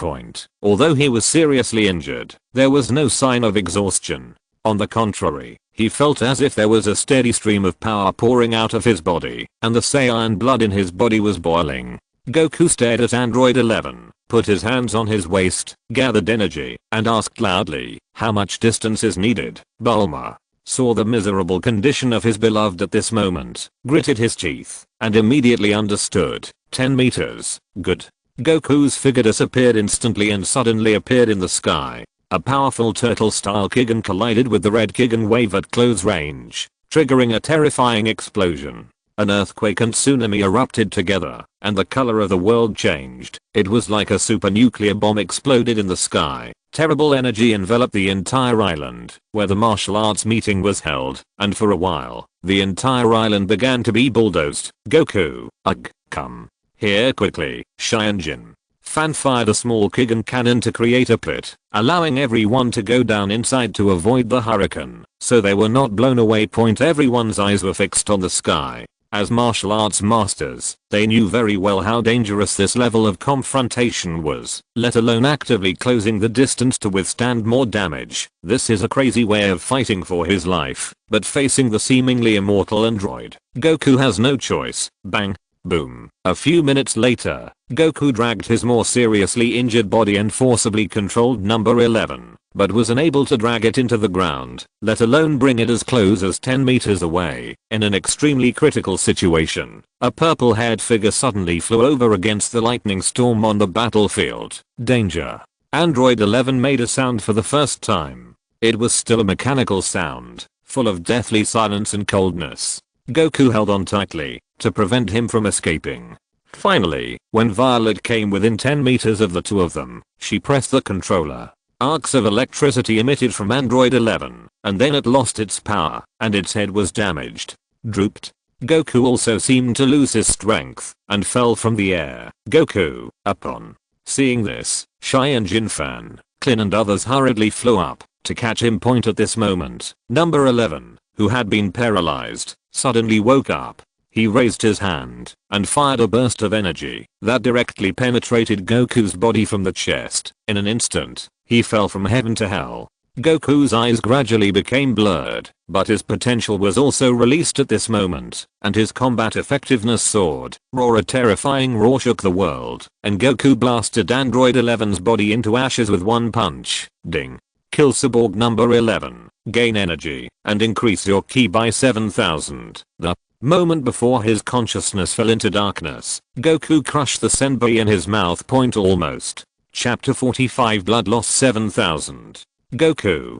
Although he was seriously injured, there was no sign of exhaustion. On the contrary, he felt as if there was a steady stream of power pouring out of his body, and the Saiyan blood in his body was boiling. Goku stared at Android 11, put his hands on his waist, gathered energy, and asked loudly, "How much distance is needed?" Bulma saw the miserable condition of his beloved at this moment, gritted his teeth, and immediately understood. 10 meters. Good. Goku's figure disappeared instantly and suddenly appeared in the sky. A powerful turtle-style Kigen collided with the red Kigen wave at close range, triggering a terrifying explosion. An earthquake and tsunami erupted together, and the color of the world changed. It was like a super-nuclear bomb exploded in the sky. Terrible energy enveloped the entire island, where the martial arts meeting was held, and for a while, the entire island began to be bulldozed. Goku, ugh, come here quickly. Saiyan Fan fired a small Kigen cannon to create a pit, allowing everyone to go down inside to avoid the hurricane, so they were not blown away. Everyone's eyes were fixed on the sky. As martial arts masters, they knew very well how dangerous this level of confrontation was, let alone actively closing the distance to withstand more damage. This is a crazy way of fighting for his life, but facing the seemingly immortal android, Goku has no choice. Bang. Boom. A few minutes later, Goku dragged his more seriously injured body and forcibly controlled number 11, but was unable to drag it into the ground, let alone bring it as close as 10 meters away. In an extremely critical situation, a purple-haired figure suddenly flew over against the lightning storm on the battlefield. Danger. Android 11 made a sound for the first time. It was still a mechanical sound, full of deathly silence and coldness. Goku held on tightly to prevent him from escaping. Finally, when Violet came within 10 meters of the two of them, she pressed the controller. Arcs of electricity emitted from Android 11, and then it lost its power, and its head was damaged. Drooped. Goku also seemed to lose his strength, and fell from the air. Goku, upon seeing this, Saiyan Fan, Klin and others hurriedly flew up to catch him. At this moment, number 11, who had been paralyzed, suddenly woke up. He raised his hand and fired a burst of energy that directly penetrated Goku's body from the chest. In an instant, he fell from heaven to hell. Goku's eyes gradually became blurred, but his potential was also released at this moment, and his combat effectiveness soared. Roar! A terrifying roar shook the world, and Goku blasted Android 11's body into ashes with one punch. Ding. Kill Cyborg number 11, gain energy, and increase your ki by 7,000. The moment before his consciousness fell into darkness, Goku crushed the senbei in his mouth. Almost. Chapter 45 Blood Loss 7,000. Goku.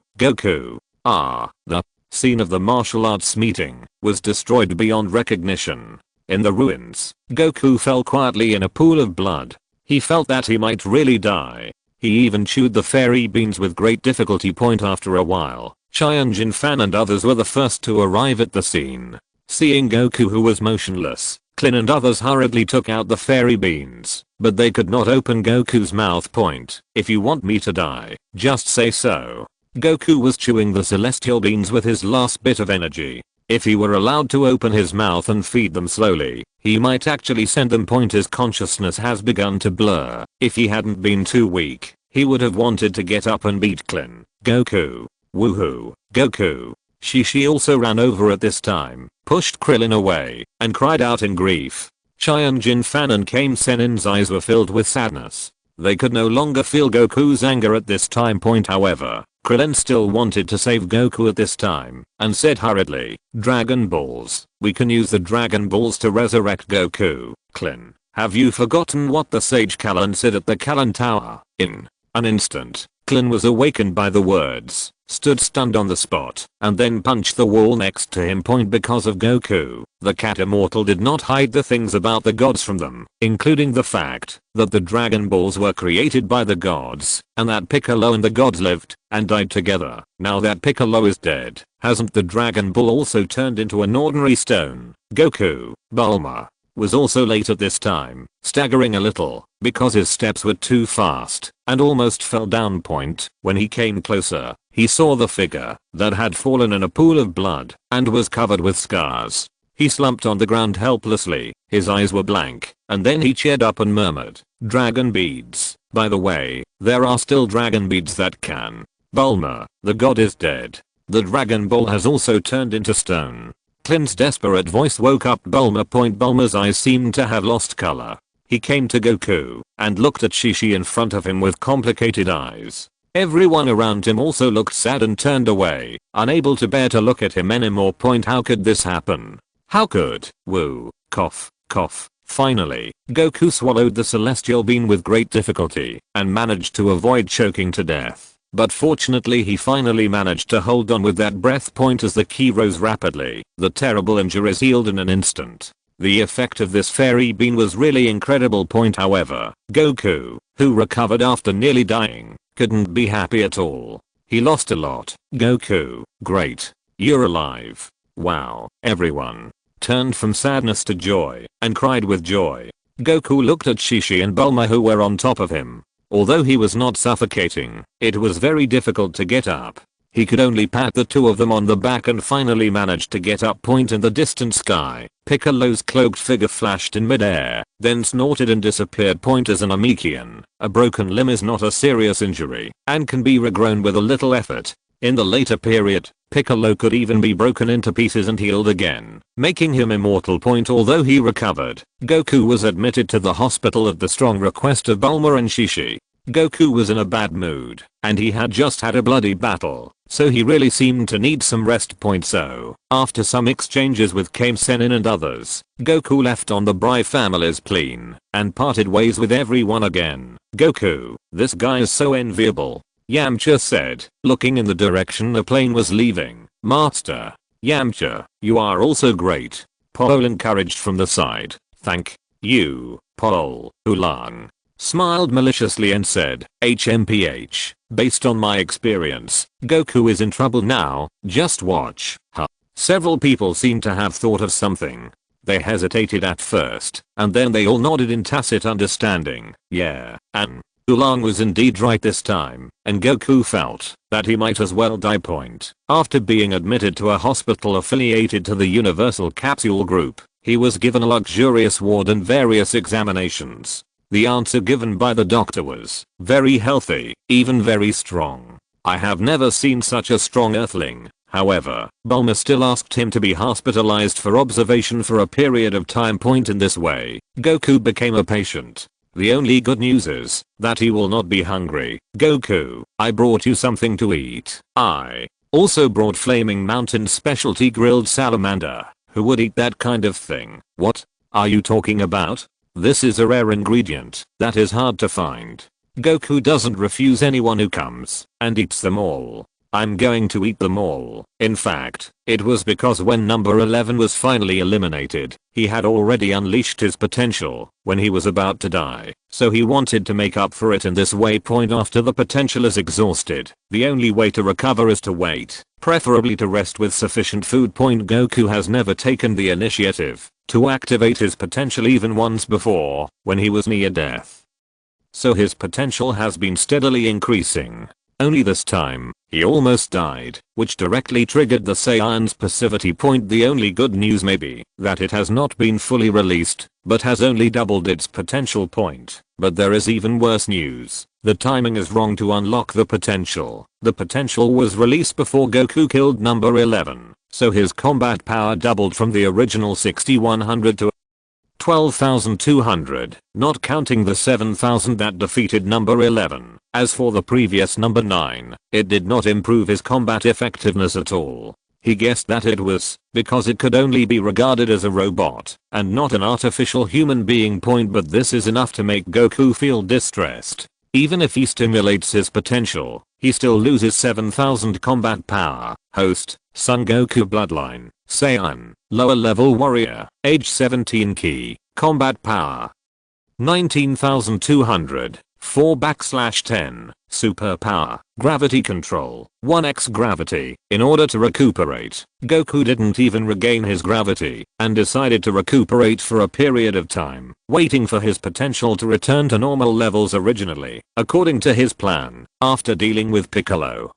The scene of the martial arts meeting was destroyed beyond recognition. In the ruins, Goku fell quietly in a pool of blood. He felt that he might really die. He even chewed the fairy beans with great difficulty. After a while, Saiyan Fan and others were the first to arrive at the scene. Seeing Goku, who was motionless, Klin and others hurriedly took out the fairy beans, but they could not open Goku's mouth. If you want me to die, just say so. Goku was chewing the celestial beans with his last bit of energy. If he were allowed to open his mouth and feed them slowly, he might actually send them. His consciousness has begun to blur. If he hadn't been too weak, he would have wanted to get up and beat Klin. Goku. Woohoo. Goku. She also ran over at this time, pushed Krillin away, and cried out in grief. Saiyan Fan and Kame Sennin's eyes were filled with sadness. They could no longer feel Goku's anger at this time. However, Krillin still wanted to save Goku at this time, and said hurriedly, "Dragon Balls. We can use the Dragon Balls to resurrect Goku." Klin, have you forgotten what the Sage Kallen said at the Kallen Tower? In an instant, Klin was awakened by the words, stood stunned on the spot, and then punched the wall next to him. Because of Goku, the cat immortal did not hide the things about the gods from them, including the fact that the Dragon Balls were created by the gods, and that Piccolo and the gods lived and died together. Now that Piccolo is dead, hasn't the Dragon Ball also turned into an ordinary stone? Goku, Bulma, was also late at this time, staggering a little, because his steps were too fast, and almost fell down. When he came closer, he saw the figure that had fallen in a pool of blood, and was covered with scars. He slumped on the ground helplessly, his eyes were blank, and then he cheered up and murmured, "Dragon beads. By the way, there are still dragon beads that can. Bulma, the god is dead. The Dragon Ball has also turned into stone." Clint's desperate voice woke up Bulma. Bulma's eyes seemed to have lost color. He came to Goku and looked at Shishi in front of him with complicated eyes. Everyone around him also looked sad and turned away, unable to bear to look at him anymore. How could this happen? How could? Woo. Cough. Cough. Finally, Goku swallowed the celestial bean with great difficulty and managed to avoid choking to death. But fortunately he finally managed to hold on with that breath. As the ki rose rapidly, the terrible injuries healed in an instant. The effect of this fairy bean was really incredible. However, Goku, who recovered after nearly dying, couldn't be happy at all. He lost a lot. Goku, great. You're alive. Wow. Everyone turned from sadness to joy and cried with joy. Goku looked at Shishi and Bulma, who were on top of him. Although he was not suffocating, it was very difficult to get up. He could only pat the two of them on the back and finally managed to get up. In the distant sky, Piccolo's cloaked figure flashed in midair, then snorted and disappeared. As an Namekian, a broken limb is not a serious injury and can be regrown with a little effort. In the later period, Piccolo could even be broken into pieces and healed again, making him immortal. Although he recovered, Goku was admitted to the hospital at the strong request of Bulma and Shishi. Goku was in a bad mood, and he had just had a bloody battle, so he really seemed to need some rest. So, after some exchanges with Kame Sennin and others, Goku left on the Brai family's plane and parted ways with everyone again. "Goku, this guy is so enviable," Yamcha said, looking in the direction the plane was leaving. "Master Yamcha, you are also great," Paul encouraged from the side. "Thank you, Paul." Oolong smiled maliciously and said, "HMPH, based on my experience, Goku is in trouble now, just watch." Several people seemed to have thought of something. They hesitated at first, and then they all nodded in tacit understanding. Yeah, and Oolong was indeed right this time, and Goku felt that he might as well die. After being admitted to a hospital affiliated to the Universal Capsule Group, he was given a luxurious ward and various examinations. The answer given by the doctor was, "Very healthy, even very strong. I have never seen such a strong earthling." However, Bulma still asked him to be hospitalized for observation for a period of time. In this way, Goku became a patient. The only good news is that he will not be hungry. "Goku, I brought you something to eat." I also brought Flaming Mountain specialty grilled salamander. Who would eat that kind of thing? What are you talking about? This is a rare ingredient that is hard to find. Goku doesn't refuse anyone who comes and eats them all. I'm going to eat them all. In fact, it was because when number 11 was finally eliminated, he had already unleashed his potential when he was about to die, so he wanted to make up for it in this way. After the potential is exhausted, the only way to recover is to wait, preferably to rest with sufficient food. Goku has never taken the initiative to activate his potential even once before, when he was near death. So his potential has been steadily increasing. Only this time, he almost died, which directly triggered the Saiyan's passivity. The only good news may be that it has not been fully released, but has only doubled its potential. But there is even worse news. The timing is wrong to unlock the potential. The potential was released before Goku killed number 11, so his combat power doubled from the original 6100 to 12,200, not counting the 7,000 that defeated number 11. As for the previous number 9, it did not improve his combat effectiveness at all. He guessed that it was because it could only be regarded as a robot and not an artificial human being. But this is enough to make Goku feel distressed. Even if he stimulates his potential, he still loses 7,000 combat power. Host, Son Goku Bloodline, Saiyan, lower level warrior, age 17 ki, combat power 19,200, 4/10, super power, gravity control, 1x gravity. In order to recuperate, Goku didn't even regain his gravity and decided to recuperate for a period of time, waiting for his potential to return to normal levels. Originally, according to his plan, after dealing with Piccolo,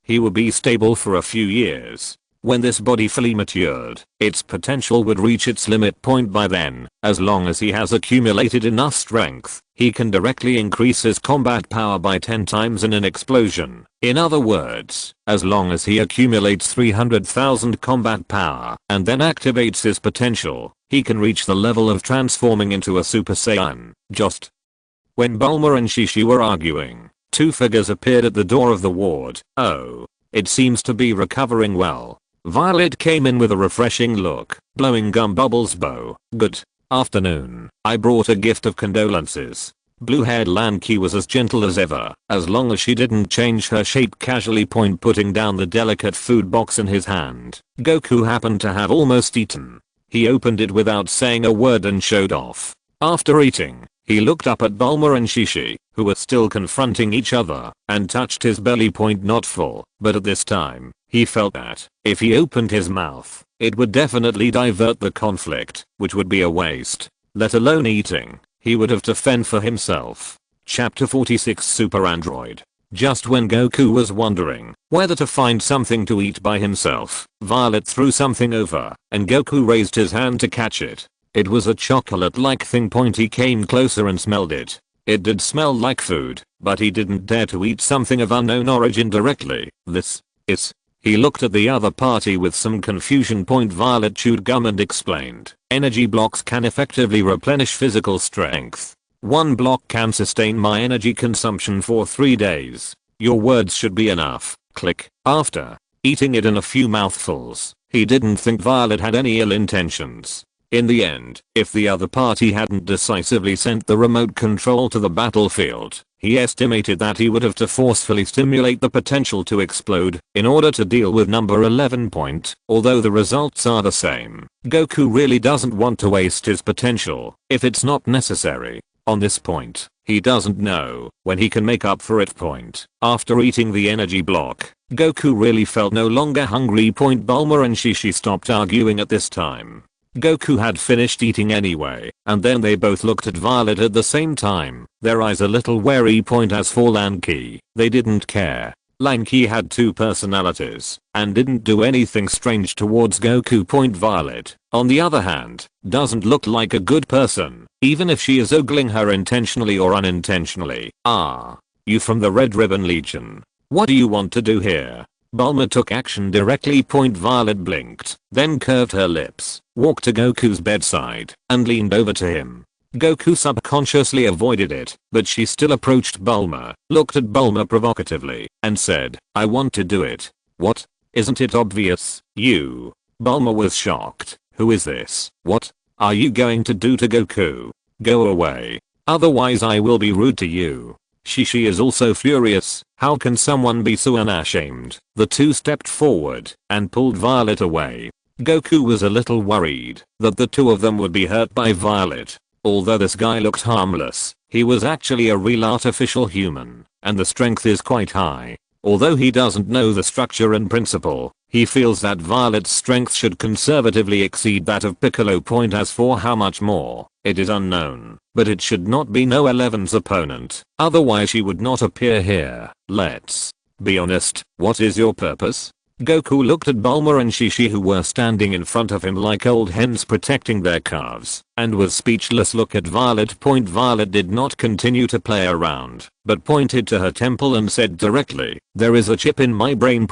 he would be stable for a few years. When this body fully matured, its potential would reach its limit point by then. As long as he has accumulated enough strength, he can directly increase his combat power by 10 times in an explosion. In other words, as long as he accumulates 300,000 combat power and then activates his potential, he can reach the level of transforming into a Super Saiyan. Just when Bulma and Shishi were arguing, two figures appeared at the door of the ward. Oh, it seems to be recovering well. Violet came in with a refreshing look, blowing gum bubbles. Good afternoon. I brought a gift of condolences. Blue-haired Lanky was as gentle as ever, as long as she didn't change her shape casually. Putting down the delicate food box in his hand. Goku happened to have almost eaten. He opened it without saying a word and showed off. After eating, he looked up at Bulma and Shishi, who were still confronting each other, and touched his belly. Not full, but at this time, he felt that, if he opened his mouth, it would definitely divert the conflict, which would be a waste. Let alone eating, he would have to fend for himself. Chapter 46 Super Android. Just when Goku was wondering whether to find something to eat by himself, Violet threw something over, and Goku raised his hand to catch it. It was a chocolate-like thing. He came closer and smelled it. It did smell like food, but he didn't dare to eat something of unknown origin directly. This is. He looked at the other party with some confusion. Violet chewed gum and explained, energy blocks can effectively replenish physical strength. One block can sustain my energy consumption for 3 days. Your words should be enough. Click. After eating it in a few mouthfuls, he didn't think Violet had any ill intentions. In the end, if the other party hadn't decisively sent the remote control to the battlefield, he estimated that he would have to forcefully stimulate the potential to explode in order to deal with number 11. Although the results are the same, Goku really doesn't want to waste his potential if it's not necessary. On this point, he doesn't know when he can make up for it. After eating the energy block, Goku really felt no longer hungry. Bulma and Shishi stopped arguing at this time. Goku had finished eating anyway, and then they both looked at Violet at the same time, their eyes a little wary. As for Lanky, they didn't care. Lanky had two personalities, and didn't do anything strange towards Goku. Violet, on the other hand, doesn't look like a good person, even if she is ogling her intentionally or unintentionally. Ah, you from the Red Ribbon Legion. What do you want to do here? Bulma took action directly. Violet blinked, then curved her lips, walked to Goku's bedside, and leaned over to him. Goku subconsciously avoided it, but she still approached Bulma, looked at Bulma provocatively, and said, I want to do it. What? Isn't it obvious? You. Bulma was shocked. Who is this? What are you going to do to Goku? Go away. Otherwise I will be rude to you. Shishi is also furious. How can someone be so unashamed? The two stepped forward and pulled Violet away. Goku was a little worried that the two of them would be hurt by Violet. Although this guy looked harmless, he was actually a real artificial human, and the strength is quite high. Although he doesn't know the structure and principle, he feels that Violet's strength should conservatively exceed that of Piccolo. As for how much more, it is unknown, but it should not be No 11's opponent, otherwise she would not appear here. Let's be honest, what is your purpose? Goku looked at Bulma and Shishi, who were standing in front of him like old hens protecting their calves, and was speechless. Look at Violet. Violet did not continue to play around, but pointed to her temple and said directly, there is a chip in my brain.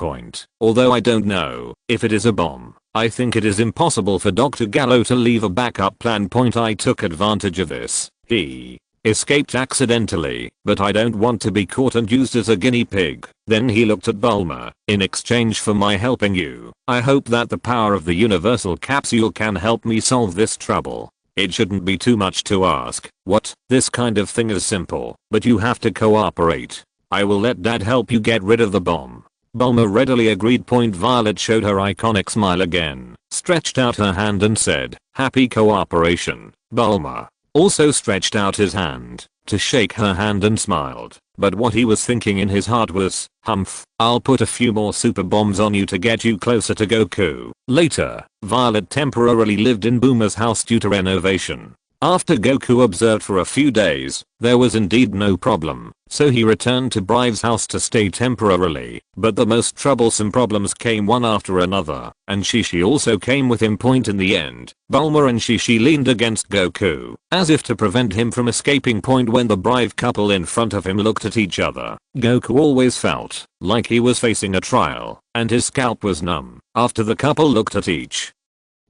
Although I don't know if it is a bomb, I think it is impossible for Dr. Gallo to leave a backup plan. I took advantage of this. He escaped accidentally, but I don't want to be caught and used as a guinea pig. Then he looked at Bulma. In exchange for my helping you, I hope that the power of the universal capsule can help me solve this trouble. It shouldn't be too much to ask. What? This kind of thing is simple, but you have to cooperate. I will let Dad help you get rid of the bomb. Bulma readily agreed. Violet showed her iconic smile again, stretched out her hand and said, happy cooperation. Bulma also stretched out his hand to shake her hand and smiled, but what he was thinking in his heart was, humph, I'll put a few more super bombs on you to get you closer to Goku. Later, Violet temporarily lived in Bulma's house due to renovation. After Goku observed for a few days, there was indeed no problem. so he returned to Brive's house to stay temporarily, but the most troublesome problems came one after another, and Shishi also came with him. In the end, Bulma and Shishi leaned against Goku, as if to prevent him from escaping. When the Brive couple in front of him looked at each other, Goku always felt like he was facing a trial, and his scalp was numb. After the couple looked at each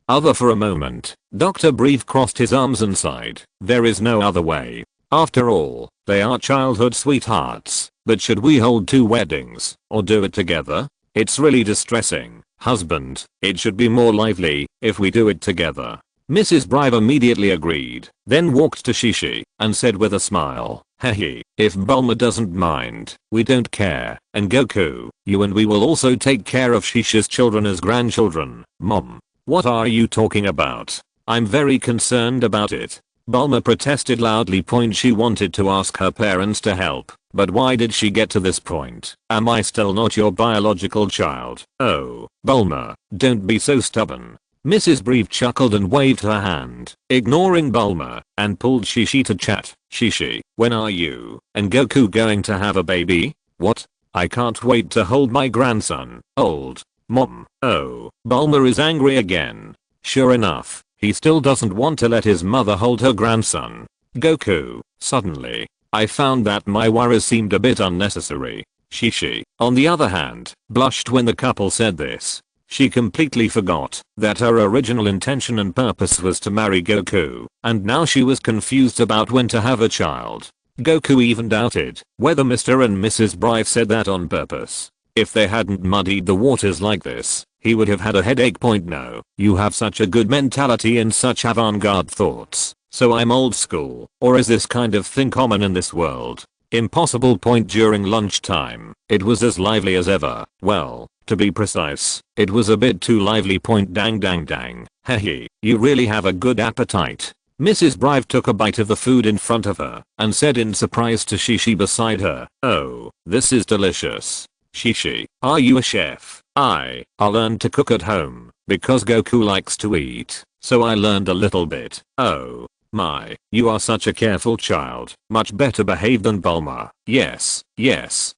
other for a moment, Dr. Brief crossed his arms and sighed. There is no other way. After all, they are childhood sweethearts, but should we hold 2 weddings, or do it together? It's really distressing, husband. It should be more lively if we do it together. Mrs. Brive immediately agreed, then walked to Shishi and said with a smile, "Hehe, if Bulma doesn't mind, we don't care, and Goku, you and we will also take care of Shishi's children as grandchildren." Mom, what are you talking about? I'm very concerned about it. Bulma protested loudly. She wanted to ask her parents to help, but why did she get to this point? Am I still not your biological child? Oh, Bulma, don't be so stubborn. Mrs. Brief chuckled and waved her hand, ignoring Bulma, and pulled Shishi to chat. Shishi, when are you and Goku going to have a baby? What? I can't wait to hold my grandson. Old. Mom. Oh, Bulma is angry again. Sure enough, he still doesn't want to let his mother hold her grandson. Goku, suddenly, I found that my worries seemed a bit unnecessary. Shishi, on the other hand, blushed when the couple said this. She completely forgot that her original intention and purpose was to marry Goku, and now she was confused about when to have a child. Goku even doubted whether Mr. and Mrs. Brive said that on purpose. If they hadn't muddied the waters like this, he would have had a headache. No, you have such a good mentality and such avant-garde thoughts. So I'm old school, or is this kind of thing common in this world? Impossible. During lunchtime, it was as lively as ever. Well, to be precise, it was a bit too lively. Dang dang dang. Hehe, you really have a good appetite. Mrs. Brive took a bite of the food in front of her and said in surprise to Shishi beside her, "Oh, this is delicious. Shishi, are you a chef?" I learned to cook at home because Goku likes to eat, so I learned a little bit. Oh my, you are such a careful child, much better behaved than Bulma. Yes,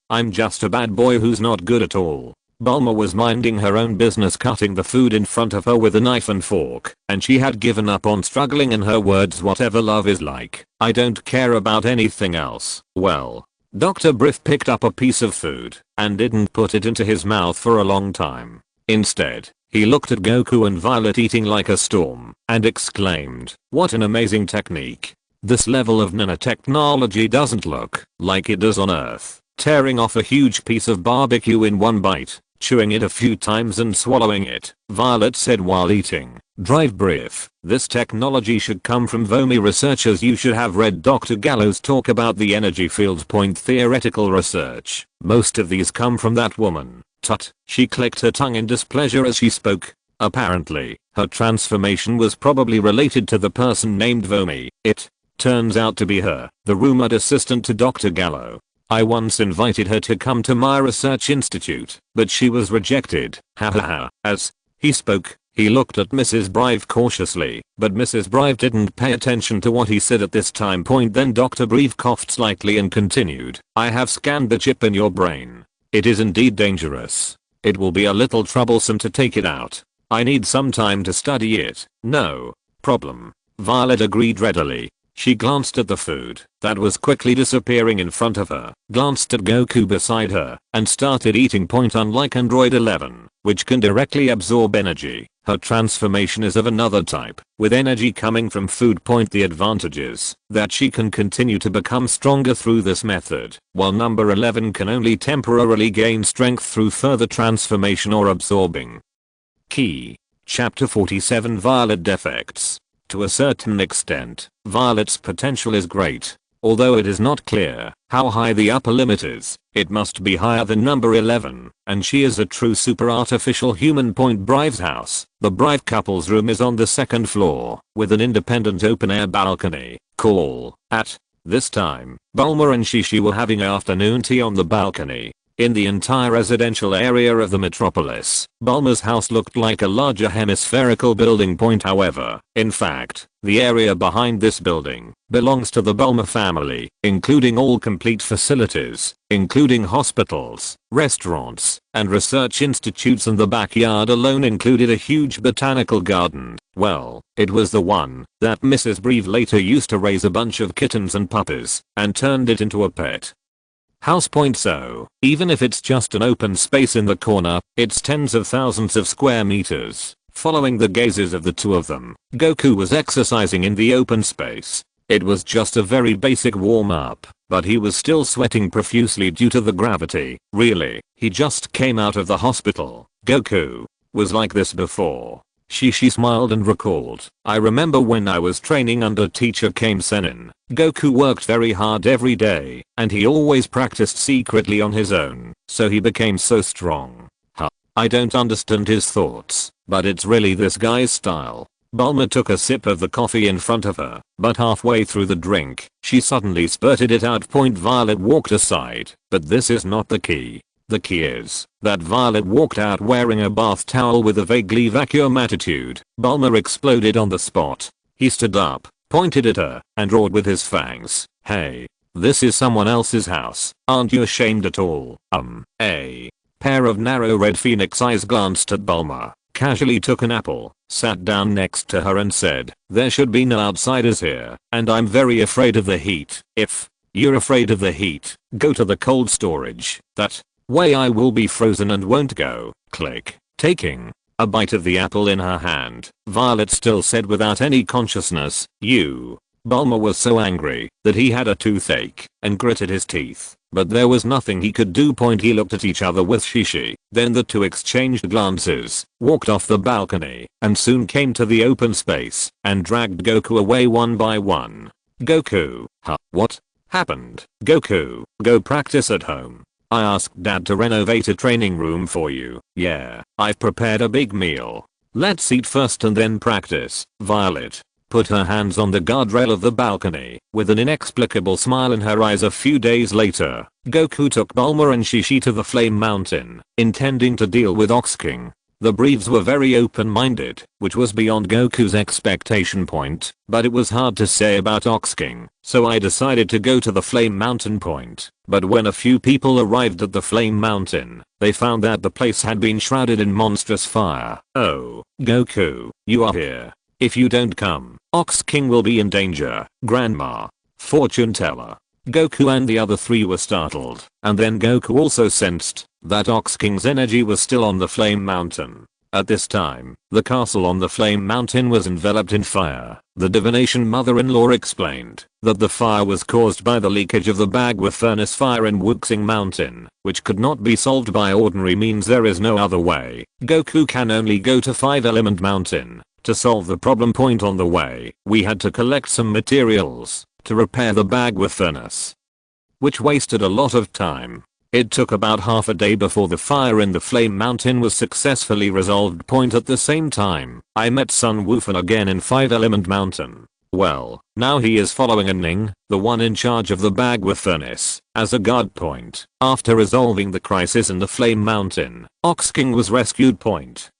I'm just a bad boy who's not good at all. Bulma was minding her own business, cutting the food in front of her with a knife and fork, and she had given up on struggling. In her words, whatever love is like, I don't care about anything else. Well, Dr. Briff picked up a piece of food and didn't put it into his mouth for a long time. Instead, he looked at Goku and Violet eating like a storm and exclaimed, "What an amazing technique. This level of nanotechnology doesn't look like it does on Earth." Tearing off a huge piece of barbecue in one bite, chewing it a few times and swallowing it, Violet said while eating, "Drive Brief, this technology should come from Vomi researchers. You should have read Dr. Gallo's talk about the energy field. Theoretical research. Most of these come from that woman." Tut. She clicked her tongue in displeasure as she spoke. Apparently, her transformation was probably related to the person named Vomi. It turns out to be her, the rumored assistant to Dr. Gallo. I once invited her to come to my research institute, but she was rejected. Hahaha. As he spoke, he looked at Mrs. Brive cautiously, but Mrs. Brive didn't pay attention to what he said at this time. Then Dr. Brive coughed slightly and continued, "I have scanned the chip in your brain. It is indeed dangerous. It will be a little troublesome to take it out. I need some time to study it." "No problem," Violet agreed readily. She glanced at the food that was quickly disappearing in front of her, glanced at Goku beside her, and started eating. Unlike Android 11, which can directly absorb energy, her transformation is of another type, with energy coming from food. The advantage is that she can continue to become stronger through this method, while number 11 can only temporarily gain strength through further transformation or absorbing. Key. Chapter 47 Violet Defects. To a certain extent, Violet's potential is great. Although it is not clear how high the upper limit is, it must be higher than number 11, and she is a true super artificial human. Brive's house. The Brive couple's room is on the second floor, with an independent open-air balcony. At this time, Bulma and Shishi were having afternoon tea on the balcony. In the entire residential area of the metropolis, Bulma's house looked like a larger hemispherical building. However, in fact, the area behind this building belongs to the Bulma family, including all complete facilities, including hospitals, restaurants, and research institutes, and the backyard alone included a huge botanical garden. Well, it was the one that Mrs. Breve later used to raise a bunch of kittens and puppies and turned it into a pet house. So, even if it's just an open space in the corner, it's tens of thousands of square meters. Following the gazes of the two of them, Goku was exercising in the open space. It was just a very basic warm-up, but he was still sweating profusely due to the gravity. Really, he just came out of the hospital. Goku was like this before. She smiled and recalled, I remember when I was training under teacher Kame Sennin, Goku worked very hard every day, and he always practiced secretly on his own, so he became so strong. I don't understand his thoughts, but it's really this guy's style. Bulma took a sip of the coffee in front of her, but halfway through the drink, she suddenly spurted it out. Violet walked aside, but this is not the key. The key is that Violet walked out wearing a bath towel with a vaguely vacuum attitude. Bulma exploded on the spot. He stood up, pointed at her, and roared with his fangs, hey, this is someone else's house, aren't you ashamed at all? A pair of narrow red phoenix eyes glanced at Bulma, casually took an apple, sat down next to her and said, there should be no outsiders here, and I'm very afraid of the heat. If you're afraid of the heat, go to the cold storage. That way I will be frozen and won't go. Click. Taking a bite of the apple in her hand, Violet still said without any consciousness, you. Bulma was so angry that he had a toothache and gritted his teeth, but there was nothing he could do. He looked at each other with Shishi, then the two exchanged glances, walked off the balcony, and soon came to the open space and dragged Goku away one by one. Goku, what happened? Goku, go practice at home. I asked Dad to renovate a training room for you. Yeah, I've prepared a big meal. Let's eat first and then practice. Violet put her hands on the guardrail of the balcony, with an inexplicable smile in her eyes. A few days later, Goku took Bulma and Shishi to the Flame Mountain, intending to deal with Ox King. The Breves were very open-minded, which was beyond Goku's expectation point, but it was hard to say about Ox King, so I decided to go to the Flame Mountain point. But when a few people arrived at the Flame Mountain, they found that the place had been shrouded in monstrous fire. Oh, Goku, you are here. If you don't come, Ox King will be in danger. Grandma, fortune teller. Goku and the other three were startled, and then Goku also sensed that Ox King's energy was still on the Flame Mountain. At this time, the castle on the Flame Mountain was enveloped in fire. The divination mother-in-law explained that the fire was caused by the leakage of the Bagua furnace fire in Wuxing Mountain, which could not be solved by ordinary means. There is no other way. Goku can only go to 5-element mountain to solve the problem. On the way, we had to collect some materials to repair the Bagua furnace, which wasted a lot of time. It took about half a day before the fire in the Flame Mountain was successfully resolved. At the same time, I met Sun Wukong again in 5-element mountain. Well, now he is following Ning, the one in charge of the Bagua furnace, as a guard. After resolving the crisis in the Flame Mountain, Ox King was rescued.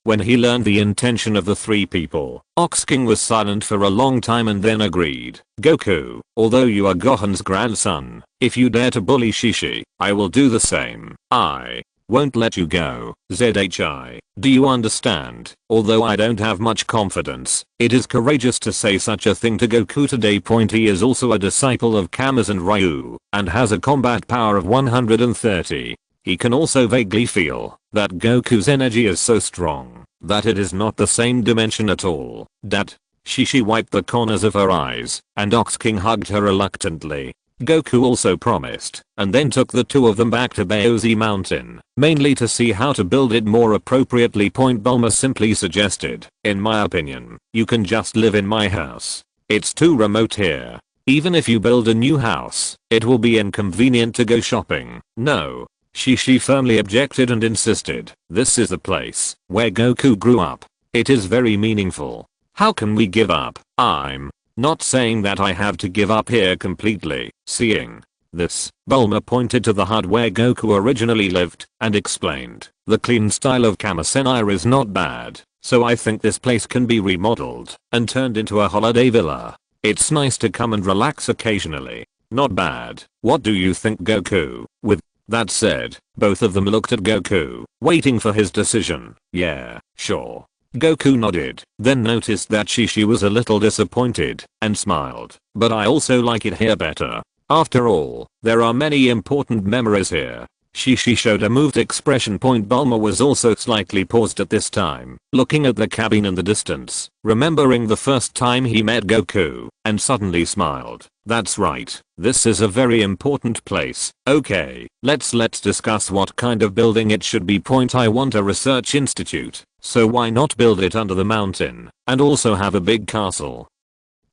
When he learned the intention of the three people, Ox King was silent for a long time and then agreed. Goku, although you are Gohan's grandson, if you dare to bully Shishi, I will do the same. I won't let you go. ZHI. Do you understand? Although I don't have much confidence, it is courageous to say such a thing to Goku today. He is also a disciple of Kama's and Ryu, and has a combat power of 130. He can also vaguely feel that Goku's energy is so strong that it is not the same dimension at all. Dad. Shishi wiped the corners of her eyes, and Ox King hugged her reluctantly. Goku also promised, and then took the two of them back to Baozi Mountain, mainly to see how to build it more appropriately. Bulma simply suggested, in my opinion, you can just live in my house. It's too remote here. Even if you build a new house, it will be inconvenient to go shopping. No. Shishi firmly objected and insisted, this is the place where Goku grew up. It is very meaningful. How can we give up? I'm not saying that I have to give up here completely, seeing This, Bulma pointed to the hut where Goku originally lived, and explained, the clean style of Kamisenai is not bad, so I think this place can be remodeled and turned into a holiday villa. It's nice to come and relax occasionally. Not bad. What do you think, Goku? With that said, both of them looked at Goku, waiting for his decision. Yeah, sure. Goku nodded, then noticed that Shishi was a little disappointed, and smiled. But I also like it here better. After all, there are many important memories here. Shishi showed a moved expression. Bulma was also slightly paused at this time, looking at the cabin in the distance, remembering the first time he met Goku, and suddenly smiled. That's right, this is a very important place. Okay, let's discuss what kind of building it should be. I want a research institute, so why not build it under the mountain, and also have a big castle?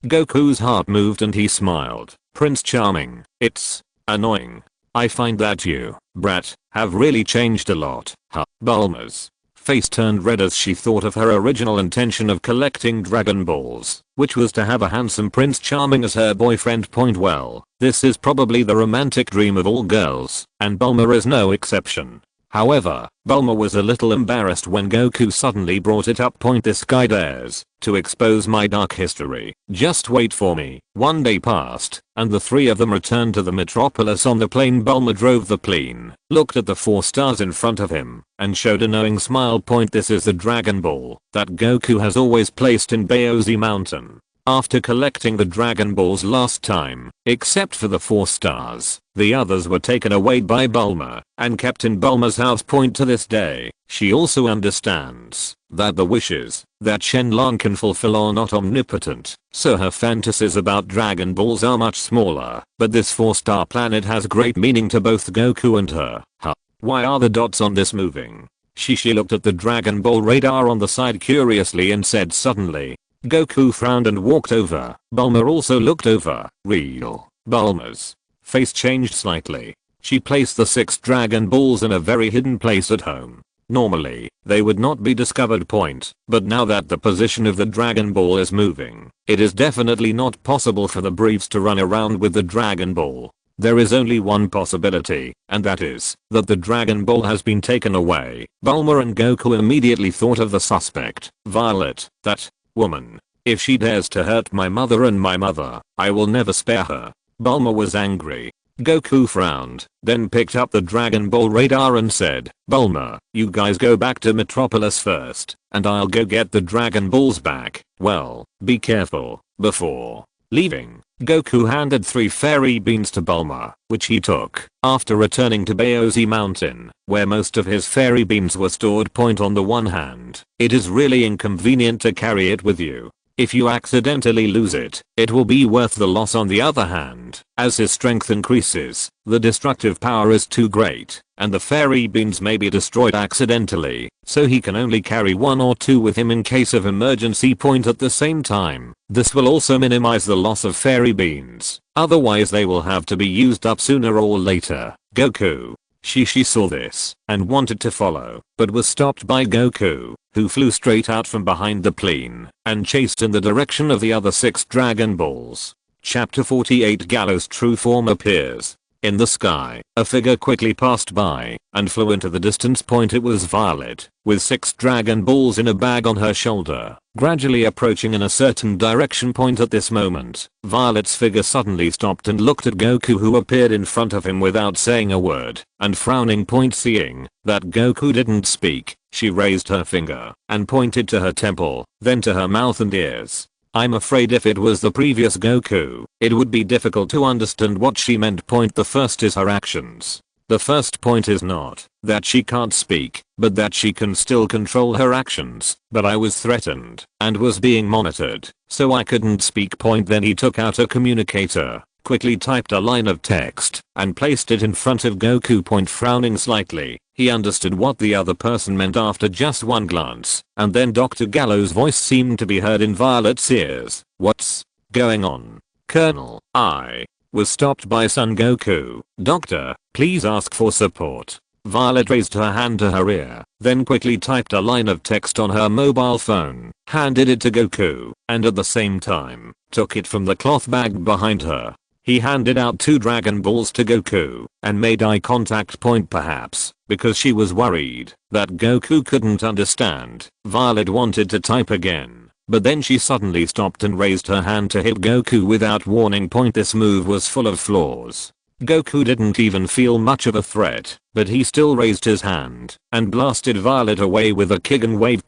Goku's heart moved and he smiled. Prince Charming, it's annoying. I find that you, brat, have really changed a lot. Huh. Bulma's face turned red as she thought of her original intention of collecting Dragon Balls, which was to have a handsome Prince Charming as her boyfriend. Well, this is probably the romantic dream of all girls, and Bulma is no exception. However, Bulma was a little embarrassed when Goku suddenly brought it up. This guy dares to expose my dark history. Just wait for me. One day passed, and the three of them returned to the metropolis on the plane. Bulma drove the plane, looked at the 4 stars in front of him, and showed a knowing smile. This is the Dragon Ball that Goku has always placed in Baozi Mountain. After collecting the Dragon Balls last time, except for the 4 stars, the others were taken away by Bulma and kept in Bulma's house. To this day, she also understands that the wishes that Shenlong can fulfill are not omnipotent, so her fantasies about Dragon Balls are much smaller, but this 4-star planet has great meaning to both Goku and her. Huh. Why are the dots on this moving? She looked at the Dragon Ball radar on the side curiously and said suddenly. Goku frowned and walked over. Bulma also looked over. Real. Bulma's face changed slightly. She placed the 6 Dragon Balls in a very hidden place at home. Normally, they would not be discovered. But now that the position of the Dragon Ball is moving, it is definitely not possible for the briefs to run around with the Dragon Ball. There is only one possibility, and that is that the Dragon Ball has been taken away. Bulma and Goku immediately thought of the suspect, Violet, that woman. If she dares to hurt my mother and my mother, I will never spare her. Bulma was angry. Goku frowned, then picked up the Dragon Ball radar and said, Bulma, you guys go back to Metropolis first, and I'll go get the Dragon Balls back. Well, be careful. Before leaving, Goku handed 3 fairy beans to Bulma, which he took after returning to Baozi Mountain, where most of his fairy beans were stored. On the one hand, it is really inconvenient to carry it with you. If you accidentally lose it, it will be worth the loss. On the other hand, as his strength increases, the destructive power is too great, and the fairy beans may be destroyed accidentally, so he can only carry 1 or 2 with him in case of emergency. At the same time, this will also minimize the loss of fairy beans, otherwise they will have to be used up sooner or later. Goku. She saw this and wanted to follow, but was stopped by Goku, who flew straight out from behind the plane and chased in the direction of the other 6 Dragon Balls. Chapter 48 Gallo's true form appears. In the sky, a figure quickly passed by and flew into the distance. It was Violet, with 6 Dragon Balls in a bag on her shoulder, gradually approaching in a certain direction. At this moment, Violet's figure suddenly stopped and looked at Goku, who appeared in front of him without saying a word, and frowning. Seeing that Goku didn't speak, she raised her finger and pointed to her temple, then to her mouth and ears. I'm afraid if it was the previous Goku, it would be difficult to understand what she meant. The first is her actions. The first point is not that she can't speak, but that she can still control her actions. But I was threatened and was being monitored, so I couldn't speak. Then he took out a communicator, quickly typed a line of text, and placed it in front of Goku. Frowning slightly, he understood what the other person meant after just one glance, and then Dr. Gallo's voice seemed to be heard in Violet's ears. What's going on, Colonel? I was stopped by Son Goku. Doctor, please ask for support. Violet raised her hand to her ear, then quickly typed a line of text on her mobile phone, handed it to Goku, and at the same time, took it from the cloth bag behind her. He handed out 2 Dragon Balls to Goku and made eye contact, perhaps because she was worried that Goku couldn't understand. Violet wanted to type again, but then she suddenly stopped and raised her hand to hit Goku without warning. This move was full of flaws. Goku didn't even feel much of a threat, but he still raised his hand and blasted Violet away with a kick and wave.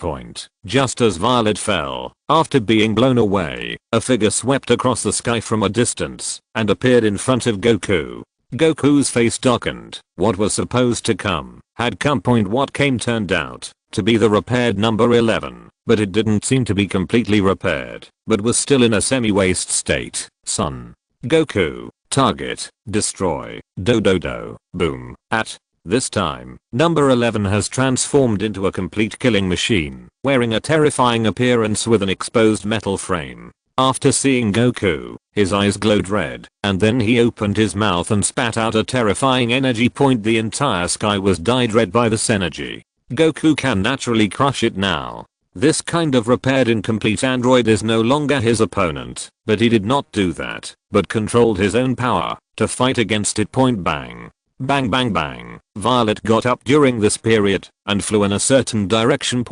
Just as Violet fell, after being blown away, a figure swept across the sky from a distance and appeared in front of Goku. Goku's face darkened. What was supposed to come had come. What came turned out to be the repaired number 11, but it didn't seem to be completely repaired, but was still in a semi-waste state. Son. Goku. Target. Destroy. Do. Boom. At this time, number 11 has transformed into a complete killing machine, wearing a terrifying appearance with an exposed metal frame. After seeing Goku, his eyes glowed red, and then he opened his mouth and spat out a terrifying energy. The entire sky was dyed red by this energy. Goku can naturally crush it now. This kind of repaired incomplete android is no longer his opponent, but he did not do that, but controlled his own power to fight against it. Bang. Bang bang bang. Violet got up during this period and flew in a certain direction.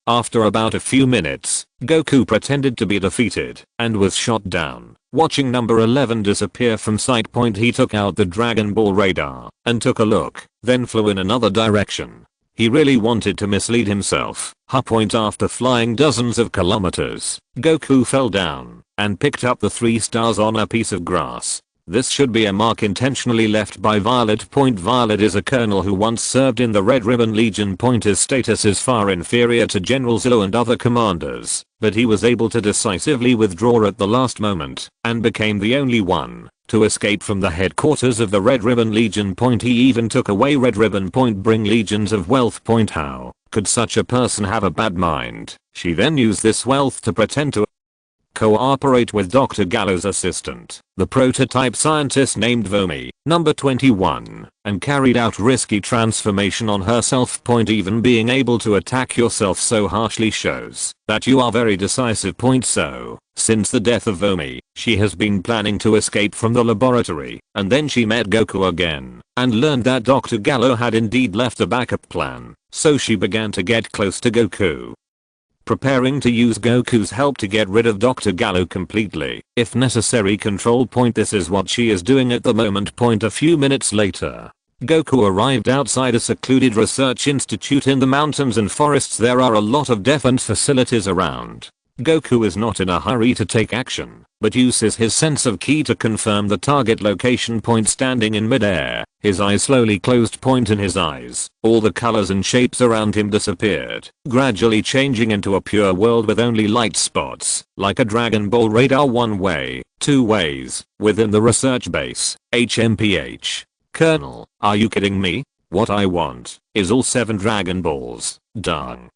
After about a few minutes, Goku pretended to be defeated and was shot down. Watching number 11 disappear from sight. He took out the Dragon Ball radar and took a look, then flew in another direction. He really wanted to mislead himself. After flying dozens of kilometers, Goku fell down and picked up the 3 stars on a piece of grass. This should be a mark intentionally left by Violet. Violet is a colonel who once served in the Red Ribbon Legion. His status is far inferior to General Zero and other commanders, but he was able to decisively withdraw at the last moment and became the only one to escape from the headquarters of the Red Ribbon Legion. He even took away Red Ribbon. Bring legions of wealth. How could such a person have a bad mind? She then used this wealth to pretend to cooperate with Dr. Gallo's assistant, the prototype scientist named Vomi, number 21, and carried out risky transformation on herself. Even being able to attack yourself so harshly shows that you are very decisive. So, since the death of Vomi, she has been planning to escape from the laboratory, and then she met Goku again and learned that Dr. Gallo had indeed left a backup plan, so she began to get close to Goku, preparing to use Goku's help to get rid of Dr. Gallo completely, if necessary. Control. This is what she is doing at the moment. A few minutes later, Goku arrived outside a secluded research institute in the mountains and forests. There are a lot of defense facilities around. Goku is not in a hurry to take action, but uses his sense of ki to confirm the target location. Standing in midair, his eyes slowly closed. In his eyes, all the colors and shapes around him disappeared, gradually changing into a pure world with only light spots, like a Dragon Ball radar. 1 way, 2 ways, within the research base. HMPH. Colonel, are you kidding me? What I want is all 7 Dragon Balls. Darn.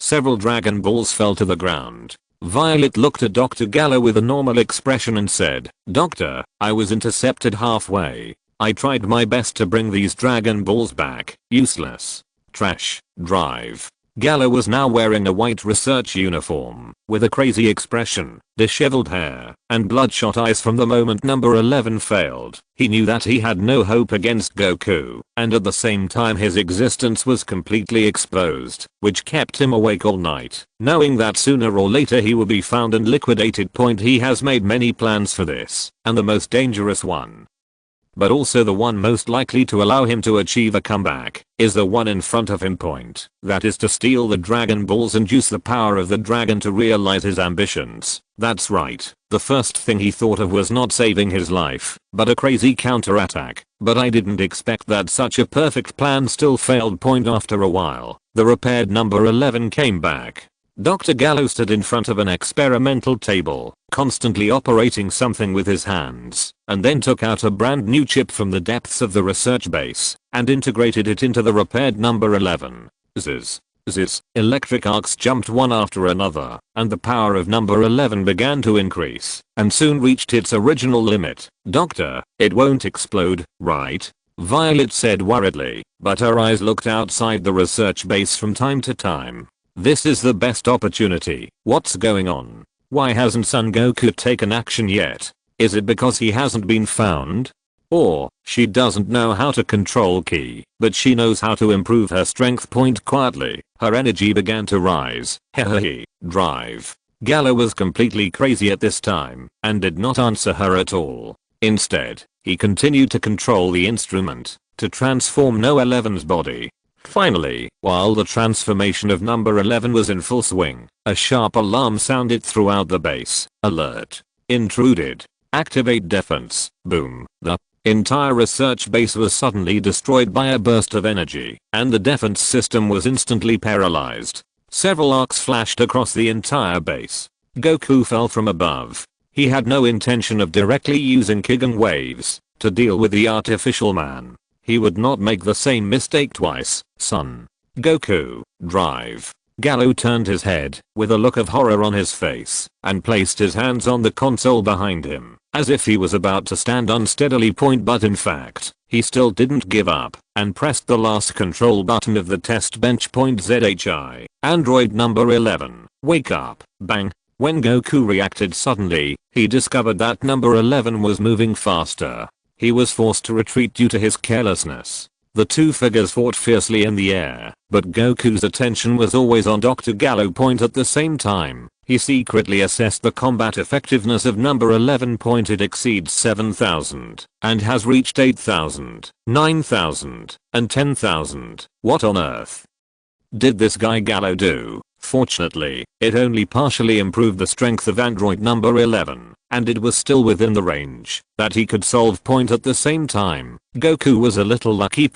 Several Dragon Balls fell to the ground. Violet looked at Dr. Gallo with a normal expression and said, "Doctor, I was intercepted halfway. I tried my best to bring these Dragon Balls back. Useless. Trash. Drive." Gallo was now wearing a white research uniform, with a crazy expression, disheveled hair, and bloodshot eyes. From the moment number 11 failed, he knew that he had no hope against Goku, and at the same time his existence was completely exposed, which kept him awake all night, knowing that sooner or later he will be found and liquidated. He has made many plans for this, and the most dangerous one, but also the one most likely to allow him to achieve a comeback, is the one in front of him. That is to steal the Dragon Balls and use the power of the dragon to realize his ambitions. That's right, the first thing he thought of was not saving his life, but a crazy counterattack. But I didn't expect that such a perfect plan still failed. After a while, the repaired number 11 came back. Dr. Gallo stood in front of an experimental table, constantly operating something with his hands, and then took out a brand new chip from the depths of the research base, and integrated it into the repaired number 11. Zzz. Electric arcs jumped one after another, and the power of number 11 began to increase, and soon reached its original limit. "Doctor, it won't explode, right?" Violet said worriedly, but her eyes looked outside the research base from time to time. "This is the best opportunity. What's going on? Why hasn't Son Goku taken action yet?" Is it because he hasn't been found? Or, she doesn't know how to control ki, but she knows how to improve her strength point quietly. Her energy began to rise. Hehe. Drive. Gallo was completely crazy at this time, and did not answer her at all. Instead, he continued to control the instrument, to transform No. 11's body. Finally, while the transformation of number 11 was in full swing, a sharp alarm sounded throughout the base. Alert. Intruded. Activate defense. Boom. The entire research base was suddenly destroyed by a burst of energy, and the defense system was instantly paralyzed. Several arcs flashed across the entire base. Goku fell from above. He had no intention of directly using Kigen waves to deal with the artificial man. He would not make the same mistake twice, son. Goku, drive. Gallo turned his head, with a look of horror on his face, and placed his hands on the console behind him, as if he was about to stand unsteadily but in fact, he still didn't give up, and pressed the last control button of the test bench. ZHI, Android number 11, wake up, bang. When Goku reacted suddenly, he discovered that number 11 was moving faster. He was forced to retreat due to his carelessness. The two figures fought fiercely in the air, but Goku's attention was always on Dr. Gallo. At the same time, he secretly assessed the combat effectiveness of number 11. It exceeds 7,000, and has reached 8,000, 9,000, and 10,000. What on earth did this guy Gallo do? Fortunately, it only partially improved the strength of android number 11, and it was still within the range that he could solve. At the same time, Goku was a little lucky.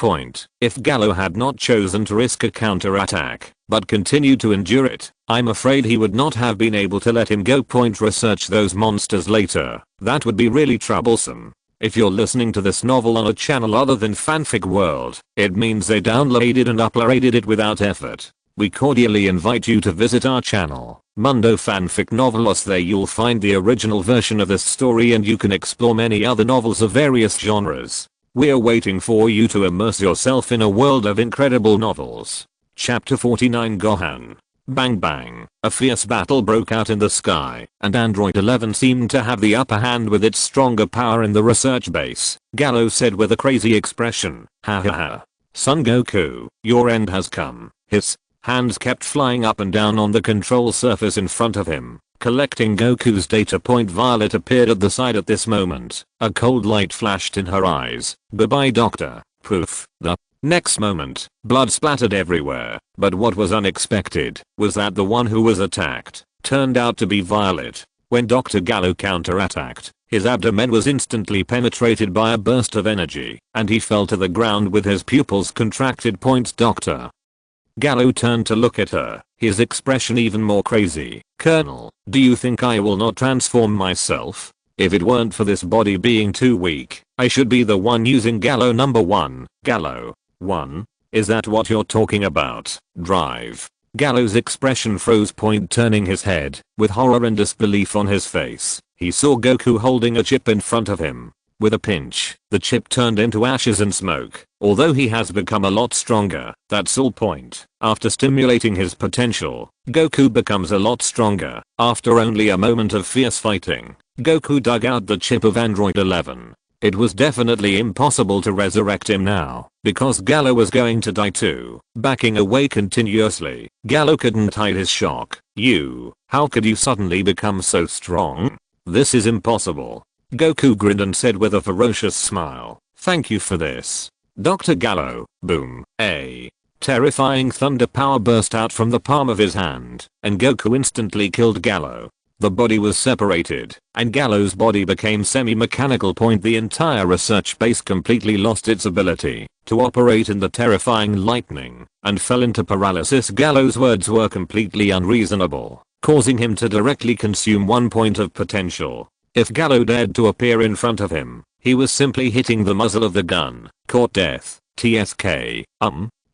If Gallo had not chosen to risk a counterattack, but continued to endure it, I'm afraid he would not have been able to let him go. Research those monsters later. That would be really troublesome. If you're listening to this novel on a channel other than Fanfic World, it means they downloaded and uploaded it without effort. We cordially invite you to visit our channel, Mundo Fanfic Novelos. There you'll find the original version of this story, and you can explore many other novels of various genres. We're waiting for you to immerse yourself in a world of incredible novels. Chapter 49 Gohan. Bang bang, a fierce battle broke out in the sky, and Android 11 seemed to have the upper hand with its stronger power in the research base. Gallo said with a crazy expression, ha ha ha. Son Goku, your end has come. His hands kept flying up and down on the control surface in front of him, collecting Goku's data. Violet appeared at the side at this moment. A cold light flashed in her eyes. Bye-bye doctor. Poof. The next moment, blood splattered everywhere, but what was unexpected was that the one who was attacked turned out to be Violet. When Dr. Gallo counterattacked, his abdomen was instantly penetrated by a burst of energy, and he fell to the ground with his pupils contracted. Dr. Gallo turned to look at her, his expression even more crazy. Colonel, do you think I will not transform myself? If it weren't for this body being too weak, I should be the one using Gallo number 1. Gallo 1? Is that what you're talking about? Drive. Gallo's expression froze. Turning his head, with horror and disbelief on his face, he saw Goku holding a chip in front of him. With a pinch, the chip turned into ashes and smoke. Although he has become a lot stronger, that's all. After stimulating his potential, Goku becomes a lot stronger. After only a moment of fierce fighting, Goku dug out the chip of Android 11. It was definitely impossible to resurrect him now, because Gallo was going to die too. Backing away continuously, Gallo couldn't hide his shock. How could you suddenly become so strong? This is impossible. Goku grinned and said with a ferocious smile, thank you for this, Dr. Gallo. Boom. A terrifying thunder power burst out from the palm of his hand, and Goku instantly killed Gallo. The body was separated, and Gallo's body became semi-mechanical. The entire research base completely lost its ability to operate in the terrifying lightning, and fell into paralysis. Gallo's words were completely unreasonable, causing him to directly consume 1 point of potential. If Gallo dared to appear in front of him, he was simply hitting the muzzle of the gun. Caught death. TSK.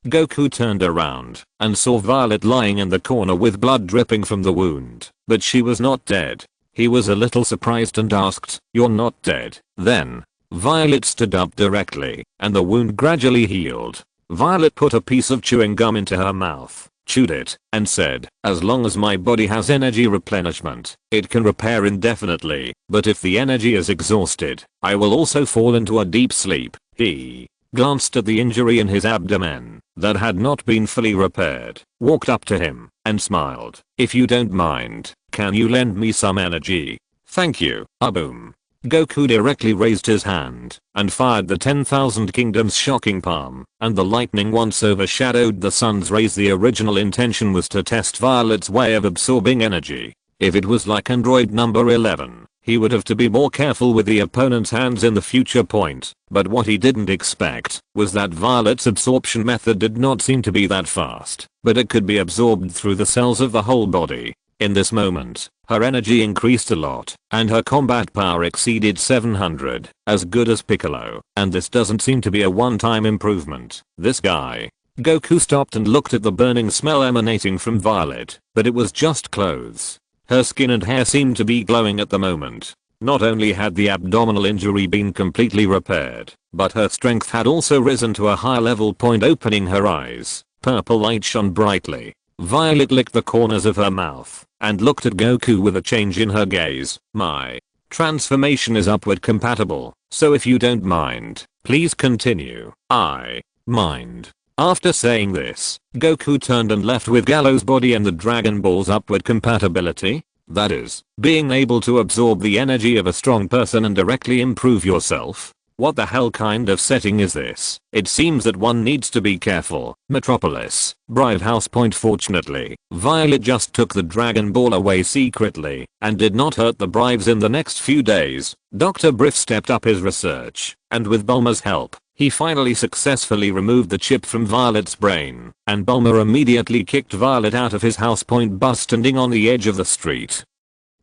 Goku turned around and saw Violet lying in the corner with blood dripping from the wound, but she was not dead. He was a little surprised and asked, you're not dead? Then, Violet stood up directly, and the wound gradually healed. Violet put a piece of chewing gum into her mouth, chewed it, and said, as long as my body has energy replenishment, it can repair indefinitely, but if the energy is exhausted, I will also fall into a deep sleep. He glanced at the injury in his abdomen that had not been fully repaired, walked up to him, and smiled. If you don't mind, can you lend me some energy? Thank you. Boom. Goku directly raised his hand and fired the 10,000 Kingdoms shocking palm, and the lightning once overshadowed the sun's rays. The original intention was to test Violet's way of absorbing energy. If it was like android number 11, he would have to be more careful with the opponent's hands in the future point, but what he didn't expect was that Violet's absorption method did not seem to be that fast, but it could be absorbed through the cells of the whole body. In this moment, her energy increased a lot, and her combat power exceeded 700, as good as Piccolo, and this doesn't seem to be a one-time improvement. This guy. Goku stopped and looked at the burning smell emanating from Violet, but it was just clothes. Her skin and hair seemed to be glowing at the moment. Not only had the abdominal injury been completely repaired, but her strength had also risen to a high level point, opening her eyes. Purple light shone brightly. Violet licked the corners of her mouth and looked at Goku with a change in her gaze. My transformation is upward compatible, so if you don't mind, please continue. I mind. After saying this, Goku turned and left with Gallo's body and the Dragon Ball's upward compatibility. That is, being able to absorb the energy of a strong person and directly improve yourself. What the hell kind of setting is this? It seems that one needs to be careful. Metropolis, Brive House Point. Fortunately, Violet just took the Dragon Ball away secretly and did not hurt the Brives. In the next few days, Dr. Brief stepped up his research, and with Bulma's help, he finally successfully removed the chip from Violet's brain, and Bulma immediately kicked Violet out of his house point bus standing on the edge of the street.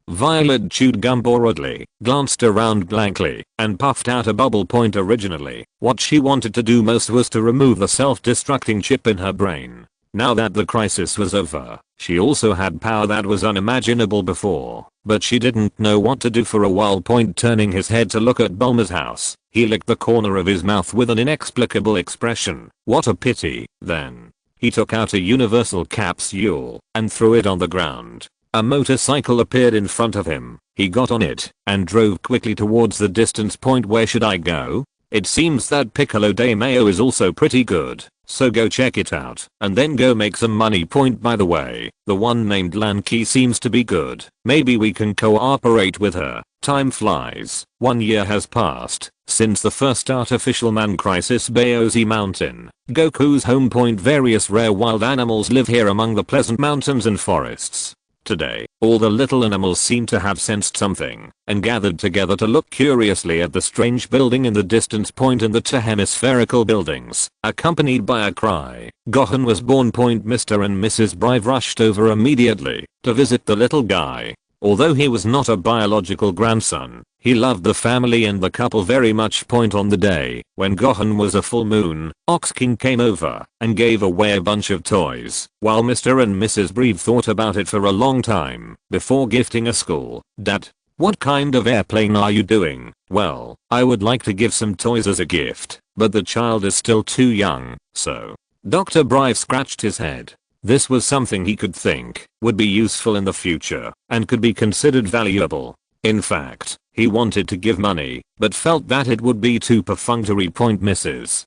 Violet chewed gum boredly, glanced around blankly, and puffed out a bubble point. Originally, what she wanted to do most was to remove the self-destructing chip in her brain. Now that the crisis was over, she also had power that was unimaginable before, but she didn't know what to do for a while. Turning his head to look at Bulma's house, he licked the corner of his mouth with an inexplicable expression. What a pity. Then, he took out a universal capsule and threw it on the ground. A motorcycle appeared in front of him. He got on it and drove quickly towards the distance point. Where should I go? It seems that Piccolo de Mayo is also pretty good, so go check it out and then go make some money. By the way, the one named Lanky seems to be good. Maybe we can cooperate with her. Time flies. 1 year has passed since the first artificial man crisis. Baozi Mountain, Goku's home point. Various rare wild animals live here among the pleasant mountains and forests. Today, all the little animals seemed to have sensed something and gathered together to look curiously at the strange building in the distance. In the two hemispherical buildings, accompanied by a cry, Gohan was born. Mr. and Mrs. Brive rushed over immediately to visit the little guy. Although he was not a biological grandson, he loved the family and the couple very much. On the day when Gohan was a full moon, Ox King came over and gave away a bunch of toys, while Mr. and Mrs. Brieve thought about it for a long time before gifting a school. Dad, what kind of airplane are you doing? Well, I would like to give some toys as a gift, but the child is still too young, so. Dr. Brive scratched his head. This was something he could think would be useful in the future and could be considered valuable. In fact, he wanted to give money, but felt that it would be too perfunctory. Mrs.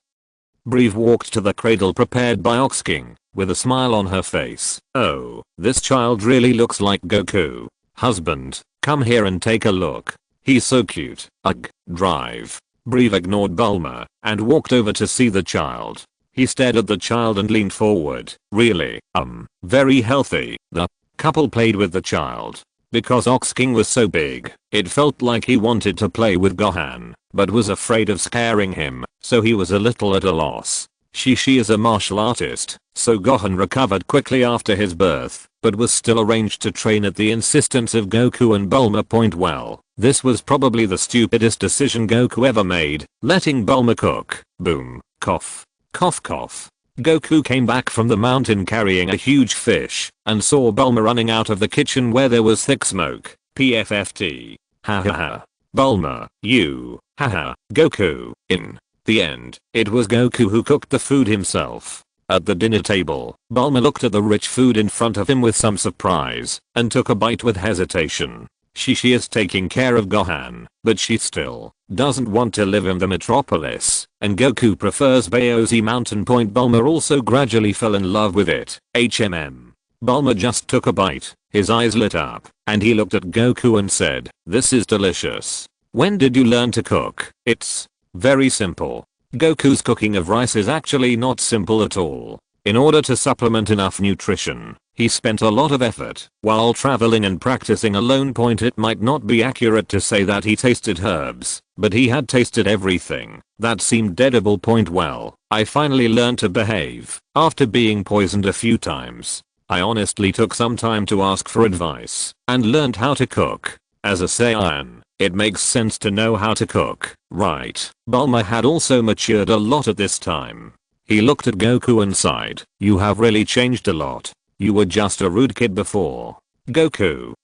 Brieve walked to the cradle prepared by Ox King, with a smile on her face. Oh, this child really looks like Goku. Husband, come here and take a look. He's so cute. Ugh, drive. Brieve ignored Bulma and walked over to see the child. He stared at the child and leaned forward. Really, very healthy. The couple played with the child. Because Ox King was so big, it felt like he wanted to play with Gohan, but was afraid of scaring him, so he was a little at a loss. She is a martial artist, so Gohan recovered quickly after his birth, but was still arranged to train at the insistence of Goku and Bulma. Well, this was probably the stupidest decision Goku ever made, letting Bulma cook. Boom. Cough. Cough cough. Goku came back from the mountain carrying a huge fish and saw Bulma running out of the kitchen where there was thick smoke. PFFT. Ha ha ha. Bulma, you. Haha. Goku. In the end, it was Goku who cooked the food himself. At the dinner table, Bulma looked at the rich food in front of him with some surprise and took a bite with hesitation. She is taking care of Gohan, but she still doesn't want to live in the metropolis, and Goku prefers Baozi Mountain Point. Bulma also gradually fell in love with it. Bulma just took a bite, his eyes lit up, and he looked at Goku and said, "This is delicious. When did you learn to cook?" It's very simple. Goku's cooking of rice is actually not simple at all. In order to supplement enough nutrition, he spent a lot of effort while traveling and practicing alone. It might not be accurate to say that he tasted herbs, but he had tasted everything that seemed edible. Well, I finally learned to behave after being poisoned a few times. I honestly took some time to ask for advice and learned how to cook. As a Saiyan, it makes sense to know how to cook, right? Bulma had also matured a lot at this time. He looked at Goku and sighed, "You have really changed a lot. You were just a rude kid before." Goku,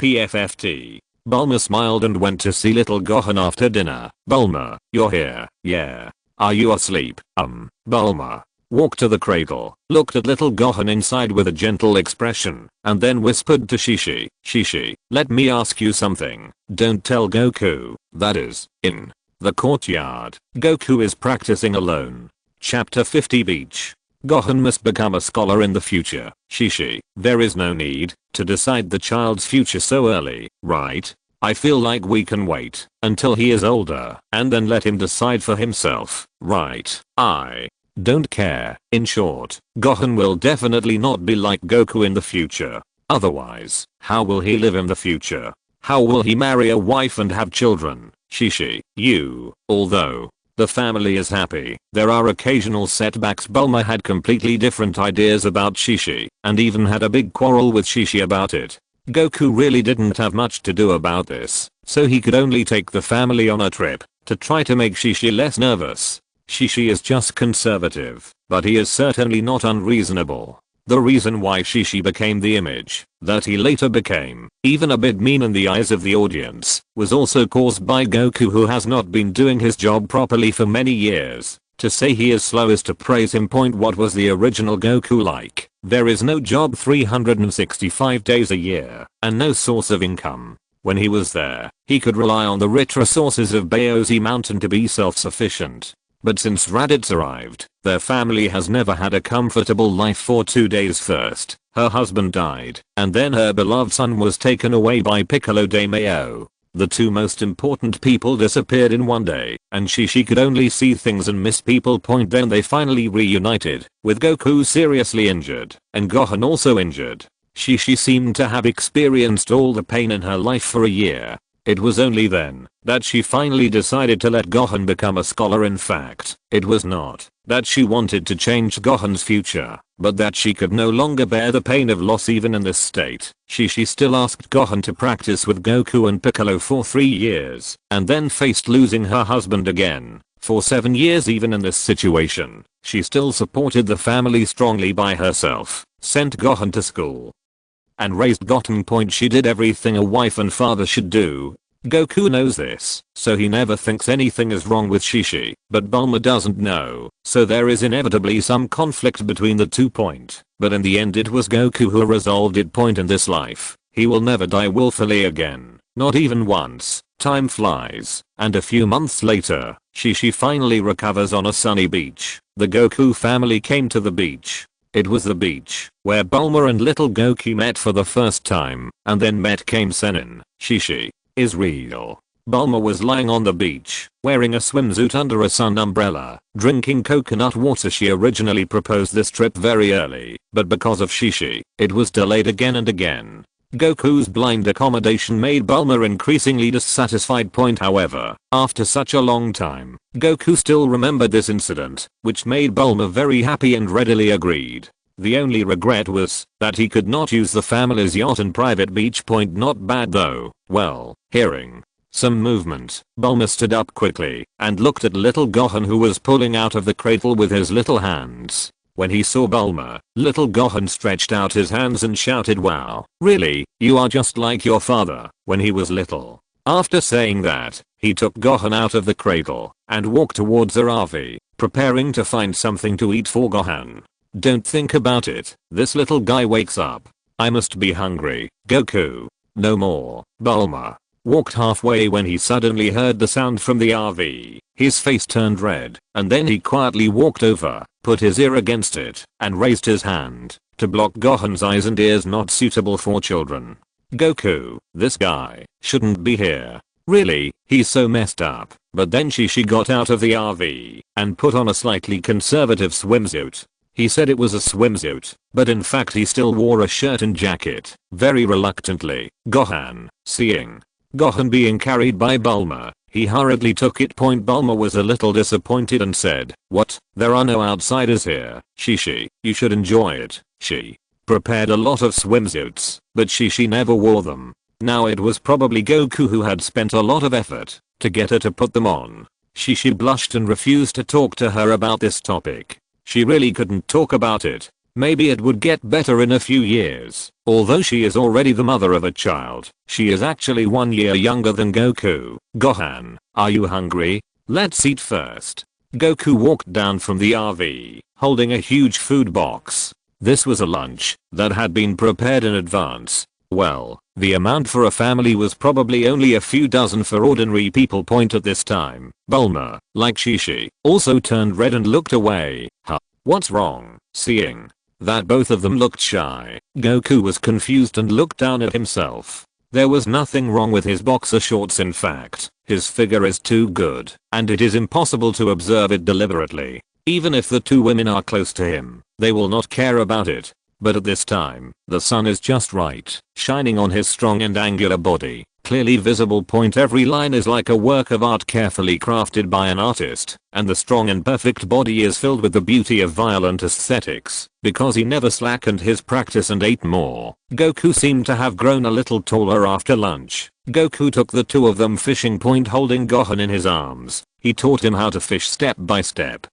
PFFT. Bulma smiled and went to see little Gohan after dinner. "Bulma, you're here, yeah. Are you asleep?" Bulma walked to the cradle, looked at little Gohan inside with a gentle expression, and then whispered to Shishi, "Shishi, let me ask you something. Don't tell Goku." That is, in the courtyard, Goku is practicing alone. Chapter 50 Beach. Gohan must become a scholar in the future. Shishi, there is no need to decide the child's future so early, right? I feel like we can wait until he is older and then let him decide for himself, right? I don't care. In short, Gohan will definitely not be like Goku in the future. Otherwise, how will he live in the future? How will he marry a wife and have children? Shishi, although the family is happy, there are occasional setbacks. Bulma had completely different ideas about Shishi, and even had a big quarrel with Shishi about it. Goku really didn't have much to do about this, so he could only take the family on a trip to try to make Shishi less nervous. Shishi is just conservative, but he is certainly not unreasonable. The reason why Shishi became the image that he later became, even a bit mean in the eyes of the audience, was also caused by Goku, who has not been doing his job properly for many years. To say he is slow is to praise him. What was the original Goku like? There is no job 365 days a year, and no source of income. When he was there, he could rely on the rich resources of Baozi Mountain to be self-sufficient. But since Raditz arrived, their family has never had a comfortable life for 2 days. First, her husband died, and then her beloved son was taken away by Piccolo de Mayo. The two most important people disappeared in one day, and Shishi could only see things and miss people. Then they finally reunited, with Goku seriously injured, and Gohan also injured. Shishi seemed to have experienced all the pain in her life for a year. It was only then that she finally decided to let Gohan become a scholar. In fact, it was not that she wanted to change Gohan's future, but that she could no longer bear the pain of loss even in this state. She still asked Gohan to practice with Goku and Piccolo for 3 years, and then faced losing her husband again. For 7 years. Even in this situation, she still supported the family strongly by herself, sent Gohan to school, and raised Goten. She did everything a wife and father should do. Goku knows this, so he never thinks anything is wrong with Shishi, but Bulma doesn't know, so there is inevitably some conflict between the two. But in the end it was Goku who resolved it. In this life, he will never die willfully again, not even once. Time flies, and a few months later, Shishi finally recovers on a sunny beach. The Goku family came to the beach. It was the beach where Bulma and little Goku met for the first time, and then met came Senin. Shishi is real. Bulma was lying on the beach, wearing a swimsuit under a sun umbrella, drinking coconut water. She originally proposed this trip very early, but because of Shishi, it was delayed again and again. Goku's blind accommodation made Bulma increasingly dissatisfied. However, after such a long time, Goku still remembered this incident, which made Bulma very happy and readily agreed. The only regret was that he could not use the family's yacht and private beach. Not bad though. Well, hearing some movement, Bulma stood up quickly and looked at little Gohan, who was pulling out of the cradle with his little hands. When he saw Bulma, little Gohan stretched out his hands and shouted, "Wow, really? You are just like your father when he was little." After saying that, he took Gohan out of the cradle and walked towards the RV, preparing to find something to eat for Gohan. Don't think about it, this little guy wakes up. I must be hungry. Goku. No more. Bulma walked halfway when he suddenly heard the sound from the RV. His face turned red, and then he quietly walked over, put his ear against it, and raised his hand to block Gohan's eyes and ears not suitable for children. Goku, this guy shouldn't be here. Really, he's so messed up. But then she got out of the RV and put on a slightly conservative swimsuit. He said it was a swimsuit, but in fact he still wore a shirt and jacket, very reluctantly. Gohan, seeing Gohan being carried by Bulma, he hurriedly took it. Bulma was a little disappointed and said, "What? There are no outsiders here, Shishi, you should enjoy it." She prepared a lot of swimsuits, but Shishi never wore them. Now it was probably Goku who had spent a lot of effort to get her to put them on. Shishi blushed and refused to talk to her about this topic. She really couldn't talk about it. Maybe it would get better in a few years. Although she is already the mother of a child, she is actually 1 year younger than Goku. Gohan, are you hungry? Let's eat first. Goku walked down from the RV, holding a huge food box. This was a lunch that had been prepared in advance. Well, the amount for a family was probably only a few dozen for ordinary people. At this time, Bulma, like Shishi, also turned red and looked away. Huh? What's wrong? Seeing that both of them looked shy, Goku was confused and looked down at himself. There was nothing wrong with his boxer shorts. In fact, his figure is too good, and it is impossible to observe it deliberately. Even if the two women are close to him, they will not care about it. But at this time, the sun is just right, shining on his strong and angular body, clearly visible. Every line is like a work of art carefully crafted by an artist, and the strong and perfect body is filled with the beauty of violent aesthetics, because he never slackened his practice and ate more. Goku seemed to have grown a little taller after lunch. Goku took the two of them fishing. Holding Gohan in his arms, he taught him how to fish step by step.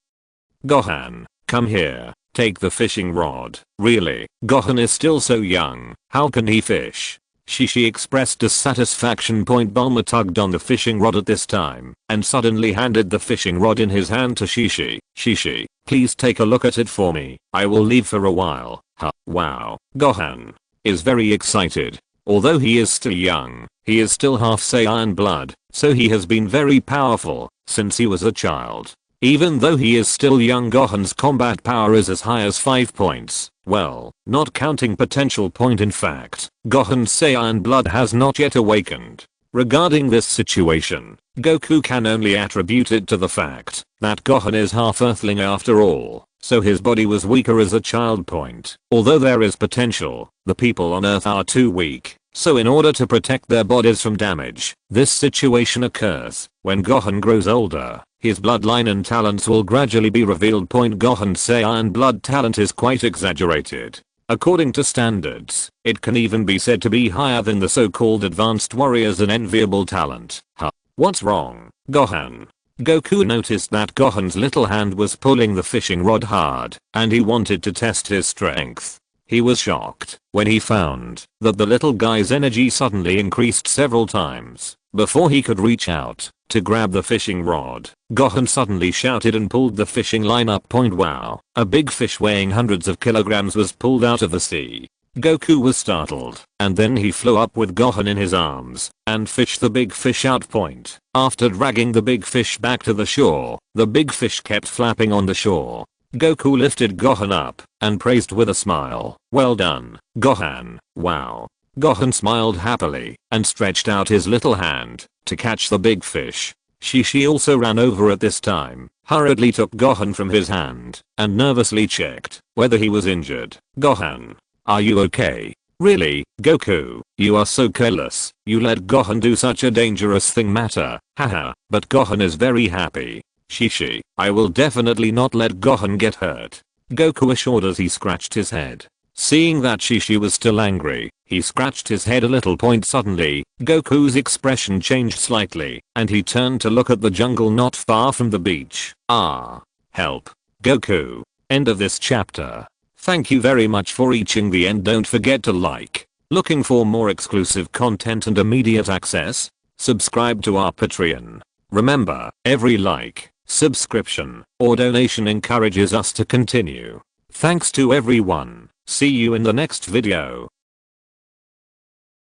Gohan, come here. Take the fishing rod. Really? Gohan is still so young. How can he fish? Shishi expressed dissatisfaction. Bulma tugged on the fishing rod at this time and suddenly handed the fishing rod in his hand to Shishi. Shishi, please take a look at it for me. I will leave for a while. Huh? Wow. Gohan is very excited. Although he is still young, he is still half Saiyan blood, so he has been very powerful since he was a child. Even though he is still young, Gohan's combat power is as high as 5 points. Well, not counting potential. In fact, Gohan's Saiyan blood has not yet awakened. Regarding this situation, Goku can only attribute it to the fact that Gohan is half Earthling after all, so his body was weaker as a child. Although there is potential, the people on Earth are too weak. So in order to protect their bodies from damage, this situation occurs. When Gohan grows older, his bloodline and talents will gradually be revealed. Gohan's Saiyan blood talent is quite exaggerated. According to standards, it can even be said to be higher than the so-called advanced warrior's an enviable talent. Huh? What's wrong, Gohan? Goku noticed that Gohan's little hand was pulling the fishing rod hard, and he wanted to test his strength. He was shocked when he found that the little guy's energy suddenly increased several times. Before he could reach out to grab the fishing rod, Gohan suddenly shouted and pulled the fishing line up. Wow, a big fish weighing hundreds of kilograms was pulled out of the sea. Goku was startled, and then he flew up with Gohan in his arms and fished the big fish out. After dragging the big fish back to the shore, the big fish kept flapping on the shore. Goku lifted Gohan up and praised with a smile. Well done, Gohan. Wow. Gohan smiled happily and stretched out his little hand to catch the big fish. Shishi also ran over at this time, hurriedly took Gohan from his hand and nervously checked whether he was injured. Gohan, are you okay? Really, Goku, you are so careless. You let Gohan do such a dangerous thing. Haha, but Gohan is very happy. Shishi, I will definitely not let Gohan get hurt, Goku assured as he scratched his head. Seeing that Shishi was still angry, he scratched his head a little. Suddenly, Goku's expression changed slightly, and he turned to look at the jungle not far from the beach. Ah. Help. Goku. End of this chapter. Thank you very much for reaching the end. Don't forget to like. Looking for more exclusive content and immediate access? Subscribe to our Patreon. Remember, every like, subscription, or donation encourages us to continue. Thanks to everyone. See you in the next video.